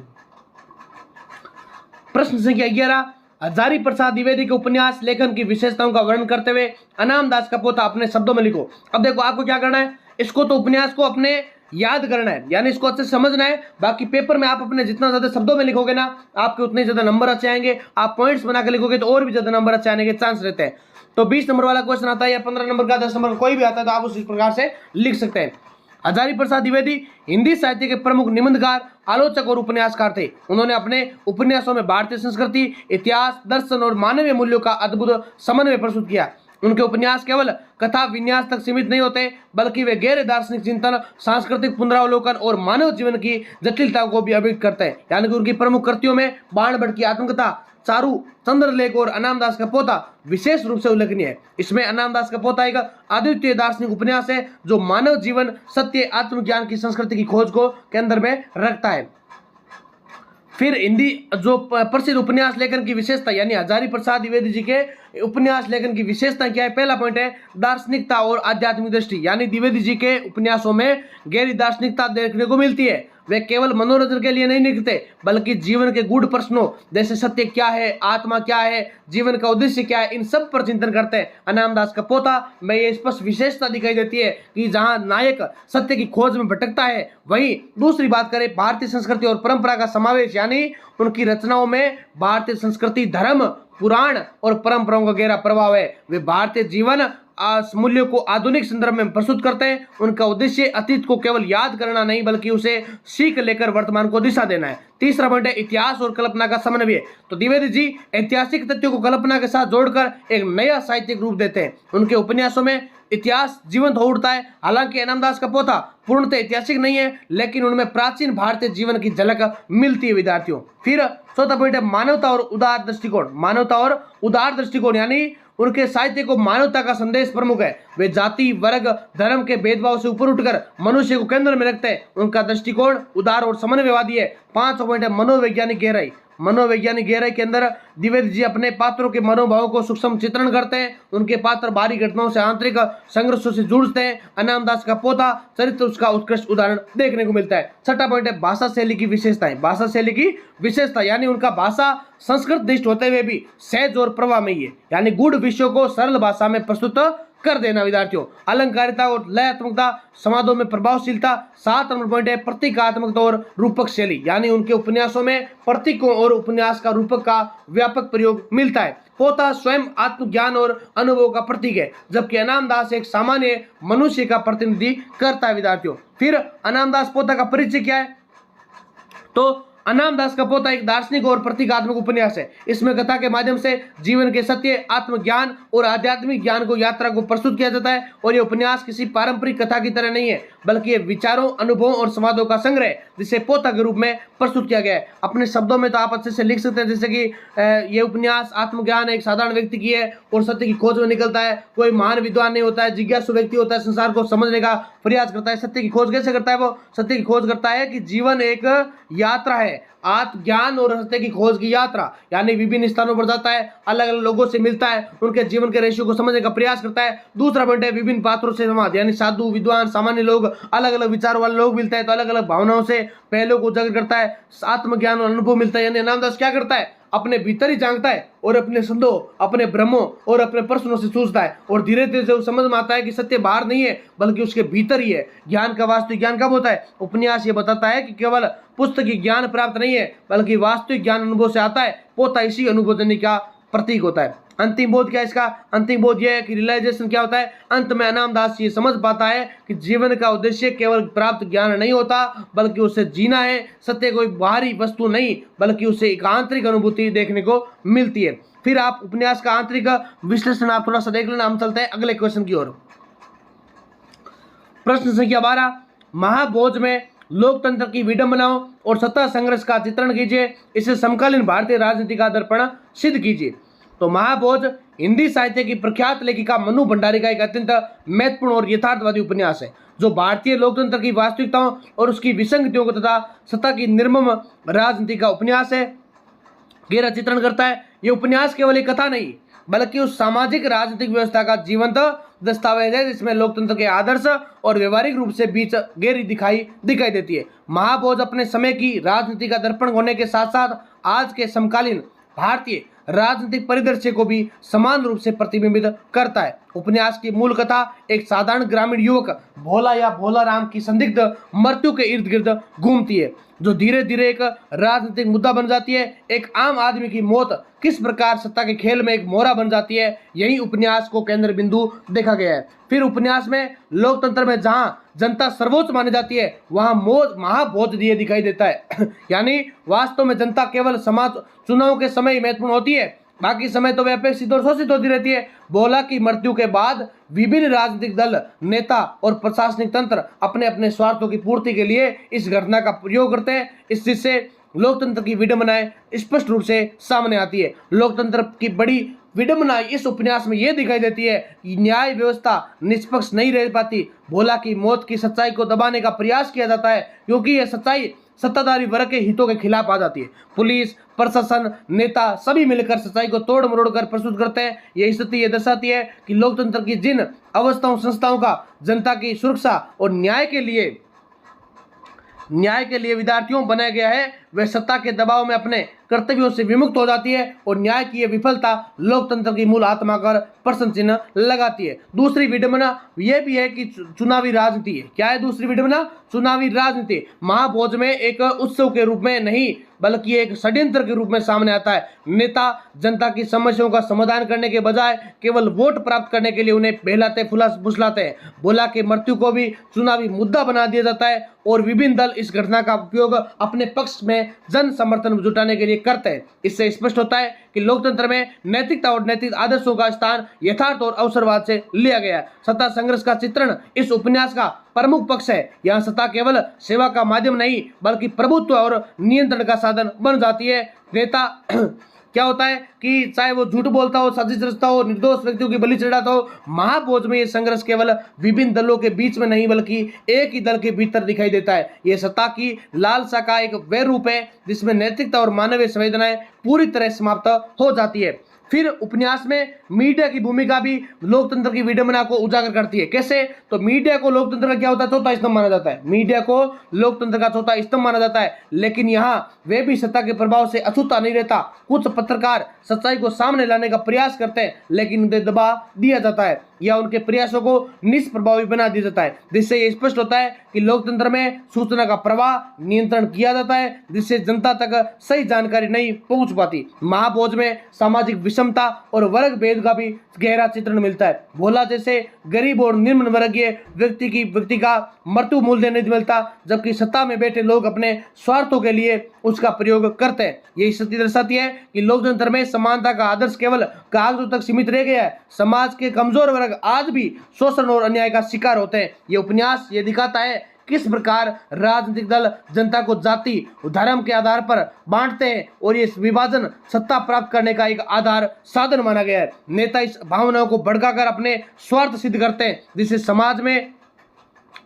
प्रश्न संख्या 11, हजारी प्रसाद द्विवेदी के उपन्यास लेखन की विशेषताओं का वर्णन करते हुए अनामदास का पोथा अपने शब्दों में लिखो। अब देखो आपको क्या करना है, इसको तो उपन्यास को अपने याद करना है, यानी इसको अच्छे से समझना है। बाकी पेपर में आप अपने जितना ज्यादा शब्दों में लिखोगे ना, आपके उतने ज्यादा नंबर अच्छे आएंगे। आप पॉइंट्स बना के लिखोगे तो और भी ज्यादा नंबर अच्छे आने के चांस रहते हैं। तो 20 नंबर वाला क्वेश्चन आता है या 15 नंबर का, 10 नंबर का, कोई भी आता है तो आप उस प्रकार से लिख सकते हैं। हजारी प्रसाद द्विवेदी हिंदी साहित्य के प्रमुख निबंधकार, आलोचक और उपन्यासकार थे। उन्होंने अपने उपन्यासों में भारतीय संस्कृति, इतिहास, दर्शन और मानवीय मूल्यों का अद्भुत समन्वय प्रस्तुत किया। उनके उपन्यास केवल कथा विन्यास तक सीमित नहीं होते बल्कि वे गहरे दार्शनिक चिंतन, सांस्कृतिक पुनरावलोकन और मानव जीवन की जटिलता को भी अभिव्यक्त करते हैं। यानी कि उनकी प्रमुख कृतियों में बाणभट्ट की आत्मकथा, चारू, चंद्रलेख और अनामदास का पोथा विशेष रूप से उल्लेखनीय है। इसमें अनामदास का पोथा एक अद्वितीय दार्शनिक उपन्यास है जो मानव जीवन, सत्य, आत्मज्ञान की संस्कृति की खोज को केंद्र में रखता है। फिर हिंदी जो प्रसिद्ध उपन्यास लेखन की विशेषता, यानी हजारी प्रसाद द्विवेदी जी के उपन्यास लेखन की विशेषता क्या है। पहला पॉइंट है दार्शनिकता और आध्यात्मिक दृष्टि, यानी द्विवेदी जी के उपन्यासों में गहरी दार्शनिकता देखने को मिलती है। वे केवल मनोरंजन के लिए नहीं लिखते बल्कि जीवन के गूढ़ प्रश्नों जैसे सत्य क्या है, आत्मा क्या है, जीवन का उद्देश्य क्या है, इन सब पर चिंतन करते हैं। अनामदास का पोथा में ये स्पष्ट विशेषता दिखाई देती है कि जहां नायक सत्य की खोज में भटकता है, वहीं दूसरी बात करें भारतीय संस्कृति और परंपरा का समावेश, यानी उनकी रचनाओं में भारतीय संस्कृति, धर्म, पुराण और परंपराओं का गहरा प्रभाव है। वे भारतीय जीवन मूल्यों को आधुनिक संदर्भ में प्रस्तुत करते हैं। उनका उद्देश्य अतीत को केवल याद करना नहीं बल्कि उसे सीख लेकर वर्तमान को दिशा देना है। तीसरा पॉइंट है इतिहास और कल्पना का समन्वय। तो द्विवेदी जी ऐतिहासिक तथ्यों को कल्पना के साथ जोड़कर एक नया साहित्यिक रूप देते हैं। उनके उपन्यासों में इतिहास जीवंत हो उठता है। हालांकि अनामदास का पोथा पूर्णतः ऐतिहासिक नहीं है लेकिन उनमें प्राचीन भारतीय जीवन की झलक मिलती है। विद्यार्थियों, फिर चौथा पॉइंट है मानवता और उदार दृष्टिकोण। मानवता और उदार दृष्टिकोण, यानी उनके साहित्य को मानवता का संदेश प्रमुख है। वे जाति, वर्ग, धर्म के भेदभाव से ऊपर उठकर मनुष्य को केंद्र में रखते हैं। उनका दृष्टिकोण उदार और समन्वयवादी है। 5वां पॉइंट है मनोवैज्ञानिक गहराई। मनोवैज्ञानिक गहराई के अंदर द्विवेदी जी अपने पात्रों के मनोभावों को सूक्ष्म चित्रण करते हैं। उनके पात्र बाहरी घटनाओं से आंतरिक संघर्षों से जुड़ते हैं। अनामदास का पोथा चरित्र उसका उत्कृष्ट उदाहरण देखने को मिलता है। छठा पॉइंट है भाषा शैली की विशेषताएं। भाषा शैली की विशेषता, यानी उनका भाषा संस्कृत निष्ठ होते हुए भी सहज और प्रवाहमयी है, यानी गूढ़ विषयों को सरल भाषा में प्रस्तुत कर देना। विद्यार्थियों, अलंकारिता और लयात्मकता, संवादों में प्रभावशीलता। 7 नंबर पॉइंट है प्रतीकात्मकता और रूपक शैली, यानी उनके उपन्यासों में प्रतीकों और उपन्यास का रूपक का व्यापक प्रयोग मिलता है। पोथा स्वयं आत्मज्ञान और अनुभव का प्रतीक है जबकि अनामदास एक सामान्य मनुष्य का प्रतिनिधि करता है। विद्यार्थियों, फिर अनामदास पोथा का परिचय क्या है। तो अनाम दास का पोता एक दार्शनिक और प्रतीकात्मक उपन्यास है। इसमें कथा के माध्यम से जीवन के सत्य, आत्मज्ञान और आध्यात्मिक ज्ञान को यात्रा को प्रस्तुत किया जाता है। और ये उपन्यास किसी पारंपरिक कथा की तरह नहीं है, बल्कि ये विचारों, अनुभवों और संवादों का संग्रह जिसे पोता के रूप में प्रस्तुत किया गया है। अपने शब्दों में तो आप अच्छे से लिख सकते हैं, जैसे कि ये उपन्यास आत्मज्ञान एक साधारण व्यक्ति की है और सत्य की खोज में निकलता है। कोई महान विद्वान नहीं होता है, जिज्ञासु व्यक्ति होता है, संसार को समझने का प्रयास करता है। सत्य की खोज कैसे करता है? वो सत्य की खोज करता है कि जीवन एक यात्रा है, आत्मज्ञान और सत्य की खोज की यात्रा, यानी विभिन्न स्थानों पर जाता है, अलग अलग लोगों से मिलता है, उनके जीवन के रहस्यों को समझने का प्रयास करता है। दूसरा पॉइंट है विभिन्न पात्रों से संवाद, यानी साधु, विद्वान, सामान्य लोग, अलग अलग विचार वाले लोग मिलते हैं तो अलग अलग भावनाओं से पहलुओं को उजागर करता है। आत्मज्ञान और अनुभव मिलता है, यानी अनामदास क्या करता है? अपने भीतर ही झांकता है और अपने संदेहों, अपने भ्रमों और अपने प्रश्नों से सूझता है और धीरे धीरे से समझ में आता है कि सत्य बाहर नहीं है बल्कि उसके भीतर ही है। ज्ञान का वास्तविक ज्ञान कब होता है? उपन्यास ये बताता है कि केवल पुस्तकी ज्ञान प्राप्त नहीं है बल्कि वास्तविक ज्ञान अनुभव से आता है। पोता इसी अनुभव देने का प्रतीक होता है। अंतिम बोध क्या है इसका? अंतिम बोध यह है कि रियलाइजेशन क्या होता है? अंत में अनामदास ये समझ पाता है कि जीवन का उद्देश्य केवल प्राप्त ज्ञान नहीं होता बल्कि उसे जीना है। सत्य कोई बाहरी वस्तु नहीं बल्कि उसे एक आंतरिक अनुभूति देखने को मिलती है। फिर आप उपन्यास का आंतरिक विश्लेषण आप थोड़ा सा देख लेना। हम चलते हैं अगले क्वेश्चन की ओर। प्रश्न संख्या 12, महाभोज में लोकतंत्र की विडंबनाओं और सत्ता संघर्ष का चित्रण कीजिए। इसे समकालीन भारतीय राजनीति का दर्पण सिद्ध कीजिए। तो महाभोज हिंदी साहित्य की प्रख्यात लेखिका मनु भंडारी का एक अत्यंत महत्वपूर्ण और यथार्थवादी उपन्यास है जो भारतीय लोकतंत्र की वास्तविकताओं और उसकी विसंगतियों को तथा सत्ता की निर्मम राजनीति का उपन्यास है, गहरा चित्रण करता है। यह उपन्यास केवल एक कथा नहीं बल्कि उस सामाजिक राजनीतिक व्यवस्था का जीवंत दस्तावेज है जिसमें लोकतंत्र के आदर्श और व्यवहारिक रूप से बीच गहरी दिखाई देती है। महाभोज अपने समय की राजनीति का दर्पण होने के साथ साथ आज के समकालीन भारतीय राजनीतिक परिदृश्य को भी समान रूप से प्रतिबिंबित करता है। उपन्यास की मूल कथा एक साधारण ग्रामीण युवक भोला या भोला राम की संदिग्ध मृत्यु के इर्द गिर्द घूमती है जो धीरे धीरे एक राजनीतिक मुद्दा बन जाती है। एक आम आदमी की मौत किस प्रकार सत्ता के खेल में एक मोहरा बन जाती है, यही उपन्यास को केंद्र बिंदु देखा गया है। फिर उपन्यास में लोकतंत्र में जहां जनता सर्वोच्च मानी जाती है वहां महाभोज दिए दिखाई देता है यानी वास्तव में जनता केवल समाज चुनाव के समय महत्वपूर्ण होती है, बाकी समय तो वे अपेक्षित और शोषित होती रहती है। भोला की मृत्यु के बाद विभिन्न राजनीतिक दल, नेता और प्रशासनिक तंत्र अपने अपने स्वार्थों की पूर्ति के लिए इस घटना का प्रयोग करते हैं। इस जिससे लोकतंत्र की विडंबनाएं स्पष्ट रूप से सामने आती है। लोकतंत्र की बड़ी विडंबना इस उपन्यास में यह दिखाई देती है कि न्याय व्यवस्था निष्पक्ष नहीं रह पाती। भोला की मौत की सच्चाई को दबाने का प्रयास किया जाता है क्योंकि यह सच्चाई सत्ताधारी वर्ग के हितों के खिलाफ आ जाती है। पुलिस, प्रशासन, नेता सभी मिलकर सच्चाई को तोड़ मरोड़ कर प्रस्तुत करते हैं। यह स्थिति ये दर्शाती है कि लोकतंत्र की जिन अवस्थाओं संस्थाओं का जनता की सुरक्षा और न्याय के लिए विद्यार्थियों बनाया गया है वे सत्ता के दबाव में अपने कर्तव्यों से विमुक्त हो जाती है और न्याय की यह विफलता लोकतंत्र की मूल आत्मा पर प्रश्न चिन्ह लगाती है। दूसरी विडंबना यह भी है कि चुनावी राजनीति है। क्या है दूसरी विडंबना? चुनावी राजनीति महाभोज में एक उत्सव के रूप में नहीं बल्कि एक षड्यंत्र के रूप में सामने आता है। नेता जनता की समस्याओं का समाधान करने के बजाय केवल वोट प्राप्त करने के लिए उन्हें बहलाते फुसलाते हैं। भोला की मृत्यु को भी चुनावी मुद्दा बना दिया जाता है और विभिन्न दल इस घटना का उपयोग अपने पक्ष में जन समर्थन जुटाने के लिए करते हैं। इससे स्पष्ट होता है कि लोकतंत्र में नैतिकता और नैतिक आदर्शों का स्थान यथार्थ और अवसरवाद से लिया गया है। सत्ता संघर्ष का चित्रण इस उपन्यास का प्रमुख पक्ष है। यहाँ सत्ता केवल सेवा का माध्यम नहीं बल्कि प्रभुत्व और नियंत्रण का साधन बन जाती है। नेता क्या होता है कि चाहे वो झूठ बोलता हो, साजिश रचता हो, निर्दोष व्यक्तियों की बलि चढ़ाता हो, महाभोज में ये संघर्ष केवल विभिन्न दलों के बीच में नहीं बल्कि एक ही दल के भीतर दिखाई देता है। ये सत्ता की लालसा का एक वह रूप है जिसमें नैतिकता और मानवीय संवेदनाएं पूरी तरह समाप्त हो जाती है। फिर उपन्यास में मीडिया की भूमिका भी लोकतंत्र की विडंबना को उजागर करती है। कैसे? तो मीडिया को लोकतंत्र का क्या होता है? चौथा स्तंभ माना जाता है। मीडिया को लोकतंत्र का चौथा स्तंभ माना जाता है, लेकिन यहाँ वे भी सत्ता के प्रभाव से अछूता नहीं रहता। कुछ पत्रकार सच्चाई को सामने लाने का प्रयास करते हैं लेकिन उन्हें दबा दिया जाता है। या उनके प्रयासों को निष्प्रभावी बना दिया जाता है, जिससे ये स्पष्ट होता है कि लोकतंत्र में सूचना का प्रवाह नियंत्रण किया जाता है, जिससे जनता तक सही जानकारी नहीं पहुंच पाती। महाभोज में सामाजिक विषमता और वर्ग भेद का भी गहरा चित्रण मिलता है। भोला जैसे गरीब और निम्न वर्गीय व्यक्ति का मृत्यु मूल्य नहीं मिलता, जबकि सत्ता में बैठे लोग अपने स्वार्थों के लिए उसका प्रयोग करते हैं। यही स्थिति दर्शाती है कि लोकतंत्र में समानता का आदर्श केवल कागजों तक सीमित रह गया है। समाज के कमजोर वर्ग आज भी शोषण और अन्याय का शिकार होते हैं। ये उपन्यास ये दिखाता है किस प्रकार राजनीतिक दल जनता को जाति धर्म के आधार पर बांटते हैं और ये विभाजन सत्ता प्राप्त करने का एक आधार साधन माना गया है। नेता इस भावनाओं को भड़काकर अपने स्वार्थ सिद्ध करते हैं, जिससे समाज में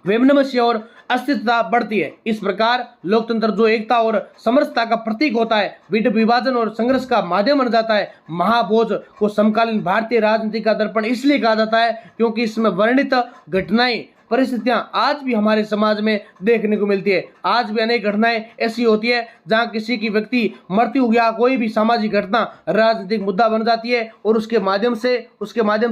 वैमनस्य और अस्थिरता बढ़ती है। इस प्रकार लोकतंत्र जो एकता और समरसता का प्रतीक होता है, विभाजन और संघर्ष का माध्यम बन जाता है। महाभोज को समकालीन भारतीय राजनीति का दर्पण इसलिए कहा जाता है क्योंकि इसमें वर्णित घटनाएं परिस्थितियां आज भी हमारे समाज में देखने को मिलती है। आज भी अनेक घटनाएं ऐसी होती है जहां किसी की व्यक्ति मृत्यु या कोई भी सामाजिक घटना राजनीतिक मुद्दा बन जाती है और उसके माध्यम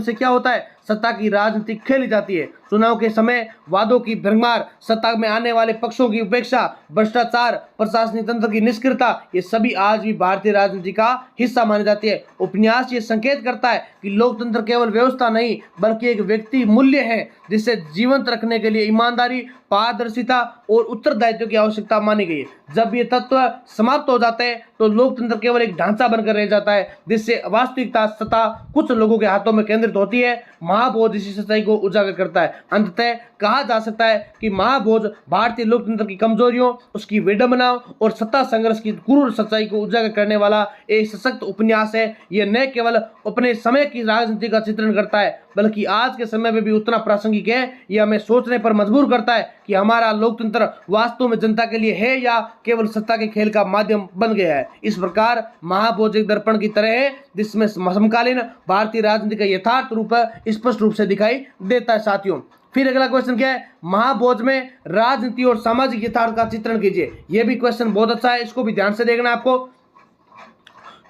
से क्या होता है, सत्ता की राजनीति खेली जाती है। चुनाव के समय वादों की भरमार, सत्ता में आने वाले पक्षों की उपेक्षा, भ्रष्टाचार, प्रशासनिक तंत्र की निष्क्रियता, ये सभी आज भी भारतीय राजनीति का हिस्सा मानी जाती है। उपन्यास ये संकेत करता है कि लोकतंत्र केवल व्यवस्था नहीं बल्कि एक व्यक्ति मूल्य है जिसे जीवंत रखने के लिए ईमानदारी, पारदर्शिता और उत्तरदायित्व की आवश्यकता मानी गई है। जब ये तत्व समाप्त हो जाते हैं तो लोकतंत्र केवल एक ढांचा बनकर रह जाता है, जिससे वास्तविकता सत्ता कुछ लोगों के हाथों में केंद्रित होती है। महाभोज इसी सच्चाई को उजागर करता है। अंततः कहा जा सकता है कि महाभोज भारतीय लोकतंत्र की कमजोरियों, उसकी विडंबनाओं और सत्ता संघर्ष की क्रूर सच्चाई को उजागर करने वाला एक सशक्त उपन्यास है। यह न केवल अपने समय की राजनीति का चित्रण करता है बल्कि आज के समय में भी उतना प्रासंगिक है। यह हमें सोचने पर मजबूर करता है कि हमारा लोकतंत्र वास्तव में जनता के लिए है या केवल सत्ता के खेल का माध्यम बन गया है। इस प्रकार महाभोज एक दर्पण की तरह है जिसमें समकालीन भारतीय राजनीति का यथार्थ रूप स्पष्ट रूप से दिखाई देता है। साथियों, फिर अगला क्वेश्चन क्या है, महाभोज में राजनीति और सामाजिक यथार्थ का चित्रण कीजिए। यह भी क्वेश्चन बहुत अच्छा है, इसको भी ध्यान से देखना आपको।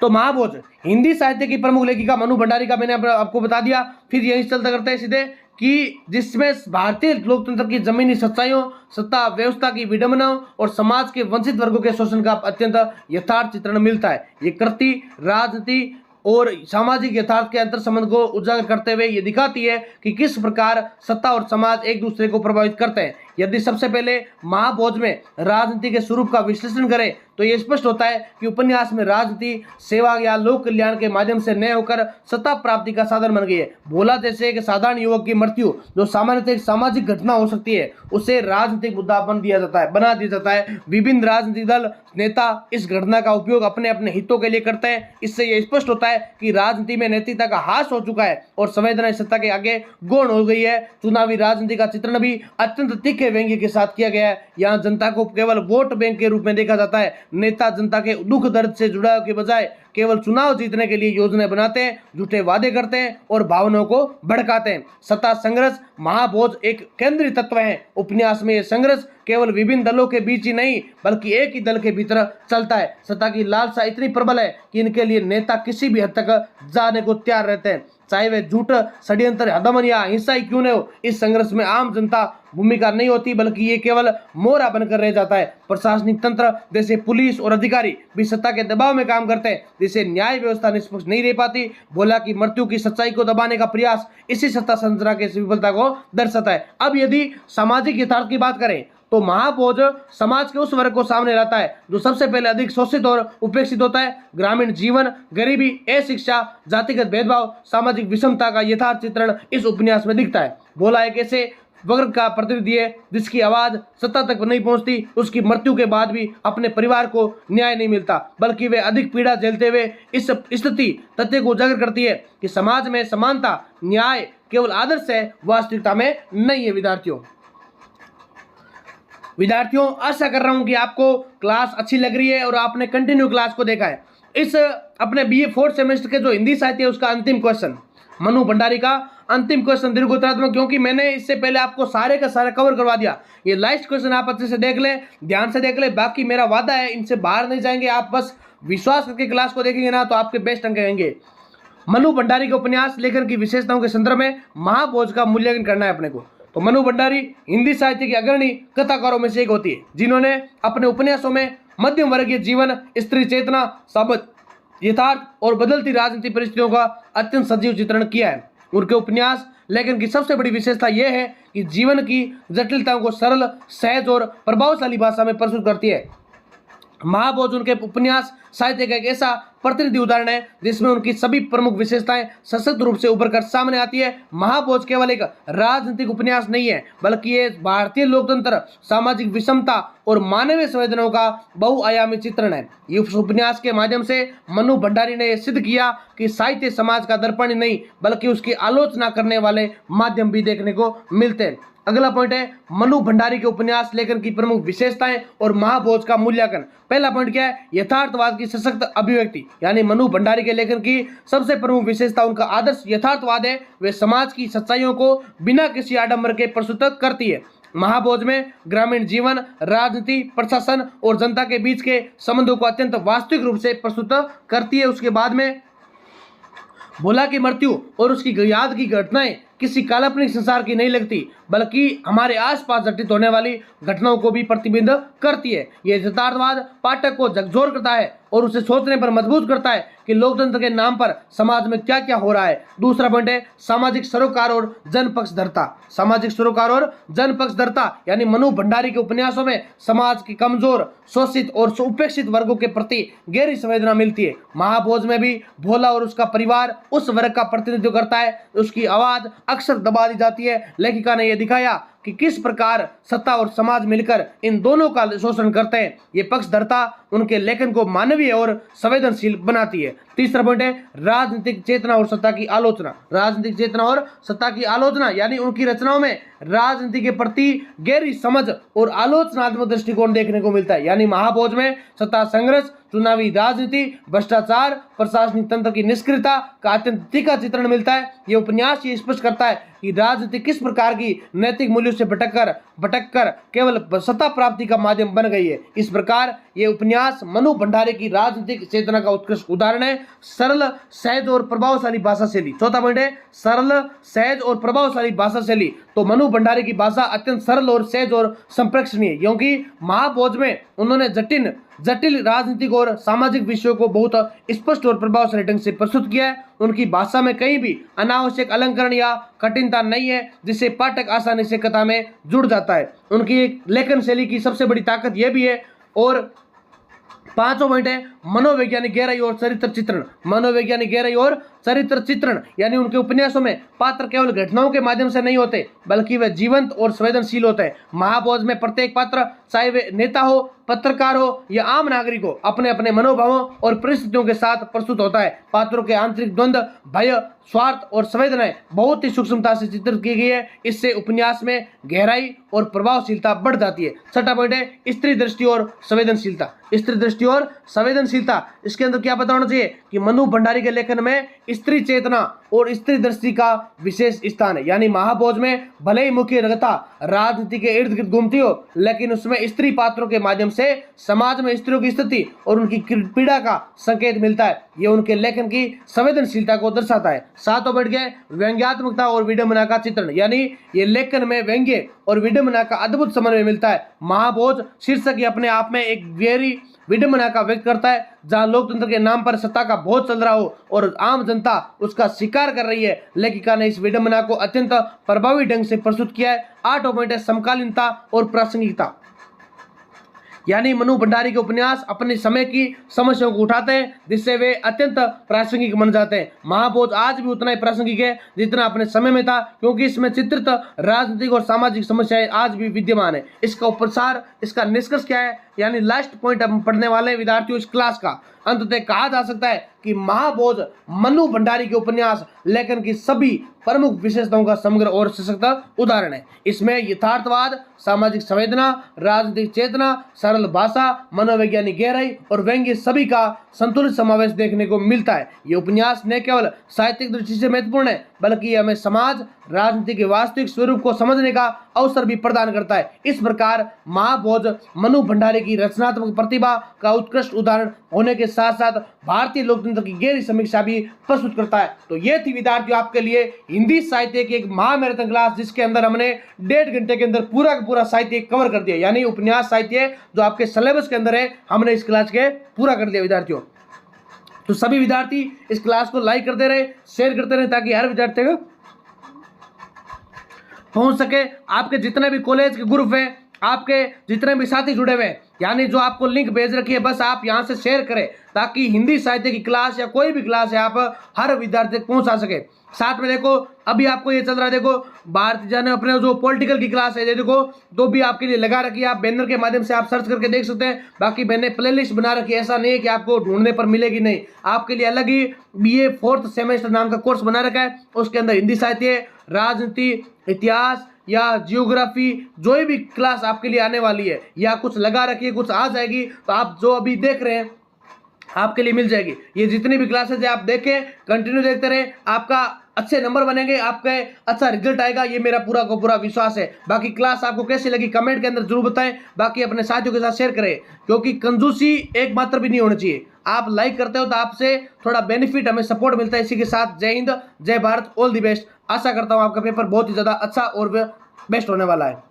तो महाभोज हिंदी साहित्य की प्रमुख लेखिका मनु भंडारी का मैंने आपको बता दिया। फिर यही चलता करते हैं सीधे कि जिसमें भारतीय लोकतंत्र की जमीनी सच्चाइयों, सत्ता व्यवस्था की विडंबनाओं और समाज के वंचित वर्गों के शोषण का अत्यंत यथार्थ चित्रण मिलता है। ये कृति राजनीति और सामाजिक यथार्थ के अंतर संबंध को उजागर करते हुए ये दिखाती है कि किस प्रकार सत्ता और समाज एक दूसरे को प्रभावित करते हैं। यदि सबसे पहले महाभोज में राजनीति के स्वरूप का विश्लेषण करें तो यह स्पष्ट होता है कि उपन्यास में राजनीति सेवा या लोक कल्याण के माध्यम से न होकर सत्ता प्राप्ति का साधन बन गई है। भोला जैसे एक साधारण युवक की मृत्यु जो सामान्यतः एक सामाजिक घटना हो सकती है, उसे राजनीतिक मुद्दा बना दिया जाता है। विभिन्न राजनीतिक दल नेता इस घटना का उपयोग अपने अपने हितों के लिए करते हैं। इससे यह स्पष्ट होता है कि राजनीति में नैतिकता का ह्रास हो चुका है और संवेदना सत्ता के आगे गौण हो गई है। चुनावी राजनीति का चित्रण भी अत्यंत तीखे व्यंग्य के साथ किया गया है। यहाँ जनता को केवल वोट बैंक के रूप में देखा जाता है। नेता जनता के दुख दर्द से जुड़ाव के बजाय केवल चुनाव जीतने के लिए योजनाएं बनाते हैं, झूठे वादे करते हैं और भावनाओं को भड़काते हैं। सत्ता संघर्ष महाभोज एक केंद्रीय तत्व है। उपन्यास में यह संघर्ष केवल विभिन्न दलों के बीच ही नहीं बल्कि एक ही दल के भीतर चलता है। सत्ता की लालसा इतनी प्रबल है कि इनके लिए नेता किसी भी हद तक जाने को तैयार रहते हैं, चाहे वे झूठ, षड्यंत्र, हदमन या हिंसा ही क्यों न हो। इस संघर्ष में आम जनता भूमिका नहीं होती बल्कि ये केवल मोहरा बनकर रह जाता है। प्रशासनिक तंत्र जैसे पुलिस और अधिकारी भी सत्ता के दबाव में काम करते हैं, जिससे न्याय व्यवस्था निष्पक्ष नहीं रह पाती। भोला की मृत्यु की सच्चाई को दबाने का प्रयास इसी सत्ता संरचना की विफलता को दर्शाता है। अब यदि सामाजिक यथार्थ की बात करें तो महाभोज समाज के उस वर्ग को सामने लाता है जो सबसे पहले अधिक शोषित और उपेक्षित होता है। ग्रामीण जीवन, गरीबी, अशिक्षा, जातिगत भेदभाव, सामाजिक विषमता का यथार्थ चित्रण इस उपन्यास में दिखता है। भोला एक ऐसे वर्ग का प्रतिनिधि है जिसकी आवाज सत्ता तक नहीं पहुंचती। उसकी मृत्यु के बाद भी अपने परिवार को न्याय नहीं मिलता बल्कि वे अधिक पीड़ा झेलते हुए इस स्थिति तथ्य को उजागर करती है कि समाज में समानता, न्याय केवल आदर्श है, वास्तविकता में नहीं है। विद्यार्थियों आशा कर रहा हूं कि आपको क्लास अच्छी लग रही है और आपने कंटिन्यू क्लास को देखा है। इस अपने बीए 4th सेमेस्टर के जो हिंदी साहित्य है उसका अंतिम क्वेश्चन, मनु भंडारी का अंतिम क्वेश्चन दीर्घोत्तरात्मक, क्योंकि मैंने इससे पहले आपको सारे का सारा कवर करवा दिया। ये लास्ट क्वेश्चन आप अच्छे से देख लें, ध्यान से देख लें। बाकी मेरा वादा है इनसे बाहर नहीं जाएंगे, आप बस विश्वास करके क्लास को देखेंगे ना तो आपके बेस्ट अंक आएंगे। मनु भंडारी के उपन्यास लेखन की विशेषताओं के संदर्भ में महाभोज का मूल्यांकन करना है अपने को। तो मनु भंडारी हिंदी साहित्य की अग्रणी कथाकारों में से एक होती है, जिन्होंने अपने उपन्यासों में मध्यम वर्गीय जीवन, स्त्री चेतना, सामाजिक यथार्थ और बदलती राजनीतिक परिस्थितियों का अत्यंत सजीव चित्रण किया है। उनके उपन्यास लेखन की सबसे बड़ी विशेषता यह है कि जीवन की जटिलताओं को सरल, सहज और प्रभावशाली भाषा में प्रस्तुत करती है। महाभोज उनके उपन्यास साहित्य का एक ऐसा प्रतिनिधि उदाहरण है जिसमें उनकी सभी प्रमुख विशेषताएं सशक्त रूप से उभर कर सामने आती है। महाभोज केवल एक राजनीतिक उपन्यास नहीं है, बल्कि ये भारतीय लोकतंत्र, सामाजिक विषमता और मानवीय संवेदनाओं का बहुआयामी चित्रण है। इस उपन्यास के माध्यम से मनु भंडारी ने यह सिद्ध किया कि साहित्य समाज का दर्पण ही नहीं, बल्कि उसकी आलोचना करने वाले माध्यम भी देखने को मिलते हैं। अगला पॉइंट है मनु भंडारी के उपन्यास लेखन की प्रमुख विशेषताएं और महाभोज का मूल्यांकन। पहला पॉइंट क्या है? यथार्थवाद की सशक्त अभिव्यक्ति। यानी मनु भंडारी के लेखन की सबसे प्रमुख विशेषता उनका आदर्श यथार्थवाद है। वे समाज की सच्चाइयों को बिना किसी आडंबर के प्रस्तुत करती है। महाभोज में ग्रामीण जीवन, राजनीति, प्रशासन और जनता के बीच के संबंधों को अत्यंत वास्तविक रूप से प्रस्तुत करती है। उसके बाद में भोला की मृत्यु और उसकी याद की घटनाएं किसी काल्पनिक संसार की नहीं लगती, बल्कि हमारे आसपास घटित होने वाली घटनाओं को भी प्रतिबिंबित करती है। यह यथार्थवाद पाठक को झकझोर करता है और उसे सोचने पर मजबूर करता है कि लोकतंत्र के नाम पर समाज में क्या क्या हो रहा है। दूसरा पॉइंट है सामाजिक सरोकार और जनपक्षधरता। सामाजिक सरोकार और जनपक्षधरता यानी मनु भंडारी के उपन्यासों में समाज के कमजोर, शोषित और उपेक्षित वर्गों के प्रति गहरी संवेदना मिलती है। महाभोज में भी भोला और उसका परिवार उस वर्ग का प्रतिनिधित्व करता है। उसकी आवाज अक्सर दबा दी जाती है। लेखिका ने यह दिखाया कि किस प्रकार सत्ता और समाज मिलकर इन दोनों का शोषण करते हैं। ये पक्षधरता उनके लेखन को मानवीय और संवेदनशील बनाती है। तीसरा पॉइंट है राजनीतिक चेतना और सत्ता की आलोचना। राजनीतिक चेतना और सत्ता की आलोचना यानी उनकी रचनाओं में राजनीति के प्रति गहरी समझ और आलोचनात्मक दृष्टिकोण देखने को मिलता है। यानी महाभोज में सत्ता संघर्ष, चुनावी राजनीति, भ्रष्टाचार, प्रशासनिक तंत्र की निष्क्रियता का अत्यंत तीखा चित्रण मिलता है। यह उपन्यास ये स्पष्ट करता है कि राजनीति किस प्रकार की नैतिक मूल्यों से भटककर केवल सत्ता प्राप्ति का माध्यम बन गई है। इस प्रकार ये उपन्यास मनु भंडारी की राजनीतिक चेतना का उत्कृष्ट उदाहरण है। सरल, सहज और प्रभावशाली भाषा शैली। चौथा पॉइंट है सरल, सहज और प्रभावशाली भाषा शैली। तो मनु भंडारी की भाषा अत्यंत सरल और सहज और संप्रेक्षणीय है, क्योंकि महाभोज में उन्होंने जटिल राजनीतिक और सामाजिक विषयों को बहुत स्पष्ट और प्रभावशाली ढंग से प्रस्तुत किया है। उनकी भाषा में कहीं भी अनावश्यक अलंकरण या कठिनता नहीं है, जिससे पाठक आसानी से कथा में जुड़ जाता है। उनकी लेखन शैली की सबसे बड़ी ताकत यह भी है। और पांचों पॉइंट है मनोवैज्ञानिक गहराई और चरित्र चित्रण। मनोवैज्ञानिक गहराई और चरित्र चित्रण यानी उनके उपन्यासों में पात्र केवल घटनाओं के माध्यम से नहीं होते, बल्कि वे जीवंत और संवेदनशील होते हैं। महाभोज में प्रत्येक पात्र, चाहे वे नेता हो, पत्रकार हो या आम नागरिक हो, अपने अपने मनोभावों और परिस्थितियों के साथ प्रस्तुत होता है। पात्रों के आंतरिक द्वंद्व, भय, स्वार्थ और संवेदनाएं बहुत ही सूक्ष्मता से चित्रित की गई है। इससे उपन्यास में गहराई और प्रभावशीलता बढ़ जाती है। छठा पॉइंट है स्त्री दृष्टि और संवेदनशीलता। स्त्री दृष्टि और संवेदनशीलता, इसके अंदर क्या पता होना चाहिए कि मनु भंडारी के लेखन में स्त्री चेतना और स्त्री दृष्टि का विशेष स्थान है। यानी महाभोज में भले ही मुख्य कथा राजनीति के इर्द गिर्द घूमती हो, लेकिन उसमें स्त्री पात्रों के माध्यम से समाज में स्त्रियों की स्थिति और उनकी पीड़ा का संकेत मिलता है। यह उनके लेखन की संवेदनशीलता को दर्शाता है। सातों बढ़ गए व्यंग्यात्मकता और विडंबना का चित्रण। यानी ये लेखन में व्यंग्य और विडंबना का अद्भुत समन्वय मिलता है। महाभोज शीर्षक ही अपने आप में एक गहरी विडंबना का व्यक्त करता है, जहां लोकतंत्र के नाम पर सत्ता का भोज चल रहा हो और आम जनता उसका शिकार कर रही है। लेखिका ने इस विडंबना को अत्यंत प्रभावी ढंग से प्रस्तुत किया है। आठवां पॉइंट है समकालीनता और प्रासंगिकता। यानी मनु भंडारी के उपन्यास अपने समय की समस्याओं को उठाते हैं, जिससे वे अत्यंत प्रासंगिक बन जाते हैं। महाभोज आज भी उतना ही प्रासंगिक है जितना अपने समय में था, क्योंकि इसमें चित्रित राजनीतिक और सामाजिक समस्याएं आज भी विद्यमान है। इसका उपसार, इसका निष्कर्ष क्या है, यानी लास्ट पॉइंट हम पढ़ने वाले विद्यार्थियों इस क्लास का, अंततः कहा जा सकता है कि महाभोज मनु भंडारी के उपन्यास लेखन की सभी प्रमुख विशेषताओं का समग्र और सशक्त उदाहरण है। इसमें यथार्थवाद, सामाजिक संवेदना, राजनीतिक चेतना, सरल भाषा, मनोवैज्ञानिक गहराई और व्यंग्य सभी का संतुलित समावेश देखने को मिलता है। ये उपन्यास न केवल साहित्यिक दृष्टि से महत्वपूर्ण है, बल्कि हमें समाज, राजनीति के वास्तविक स्वरूप को समझने का अवसर भी प्रदान करता है। इस प्रकार महाभोज मनु भंडारी की रचनात्मक प्रतिभा का उत्कृष्ट उदाहरण होने के साथ साथ भारतीय लोकतंत्र की गहरी समीक्षा भी प्रस्तुत करता है। तो ये थी विद्यार्थियों आपके लिए हिंदी साहित्य की एक महामैराथन क्लास, जिसके अंदर हमने 1.5 घंटे के अंदर पूरा का पूरा साहित्य कवर कर दिया, यानी उपन्यास साहित्य जो आपके सिलेबस के अंदर है हमने इस क्लास के पूरा कर दिया विद्यार्थियों। तो सभी विद्यार्थी इस क्लास को लाइक करते रहे, शेयर करते रहे, ताकि हर विद्यार्थी को पहुंच सके। आपके जितने भी कॉलेज के ग्रुप हैं, आपके जितने भी साथी जुड़े हुए हैं, यानी जो आपको लिंक भेज रखी है, बस आप यहां से शेयर करें ताकि हिंदी साहित्य की क्लास या कोई भी क्लास है आप हर विद्यार्थी तक पहुंचा सके। साथ में देखो अभी आपको ये चल रहा है, देखो भारतीय जन अपने जो पॉलिटिकल की क्लास है, ये देखो तो भी आपके लिए लगा रखी है, आप बैनर के माध्यम से आप सर्च करके देख सकते हैं। बाकी मैंने प्लेलिस्ट बना रखी है, ऐसा नहीं है कि आपको ढूंढने पर मिलेगी, नहीं, आपके लिए अलग ही BA 4th सेमेस्टर नाम का कोर्स बना रखा है। उसके अंदर हिंदी साहित्य, राजनीति, इतिहास या जियोग्राफी जो भी क्लास आपके लिए आने वाली है या कुछ लगा रखी है, कुछ आ जाएगी, तो आप जो अभी देख रहे हैं आपके लिए मिल जाएगी। ये जितनी भी क्लासेज है आप देखें, कंटिन्यू देखते रहें, आपका अच्छे नंबर बनेंगे, आपका अच्छा रिजल्ट आएगा, ये मेरा पूरा को पूरा विश्वास है। बाकी क्लास आपको कैसी लगी कमेंट के अंदर जरूर बताएं, बाकी अपने साथियों के साथ शेयर करें, क्योंकि कंजूसी एक मात्र भी नहीं होनी चाहिए। आप लाइक करते हो तो आपसे थोड़ा बेनिफिट, हमें सपोर्ट मिलता है। इसी के साथ जय हिंद, जय भारत, ऑल द बेस्ट। आशा करता हूँ आपका पेपर बहुत ही ज़्यादा अच्छा और बेस्ट होने वाला है।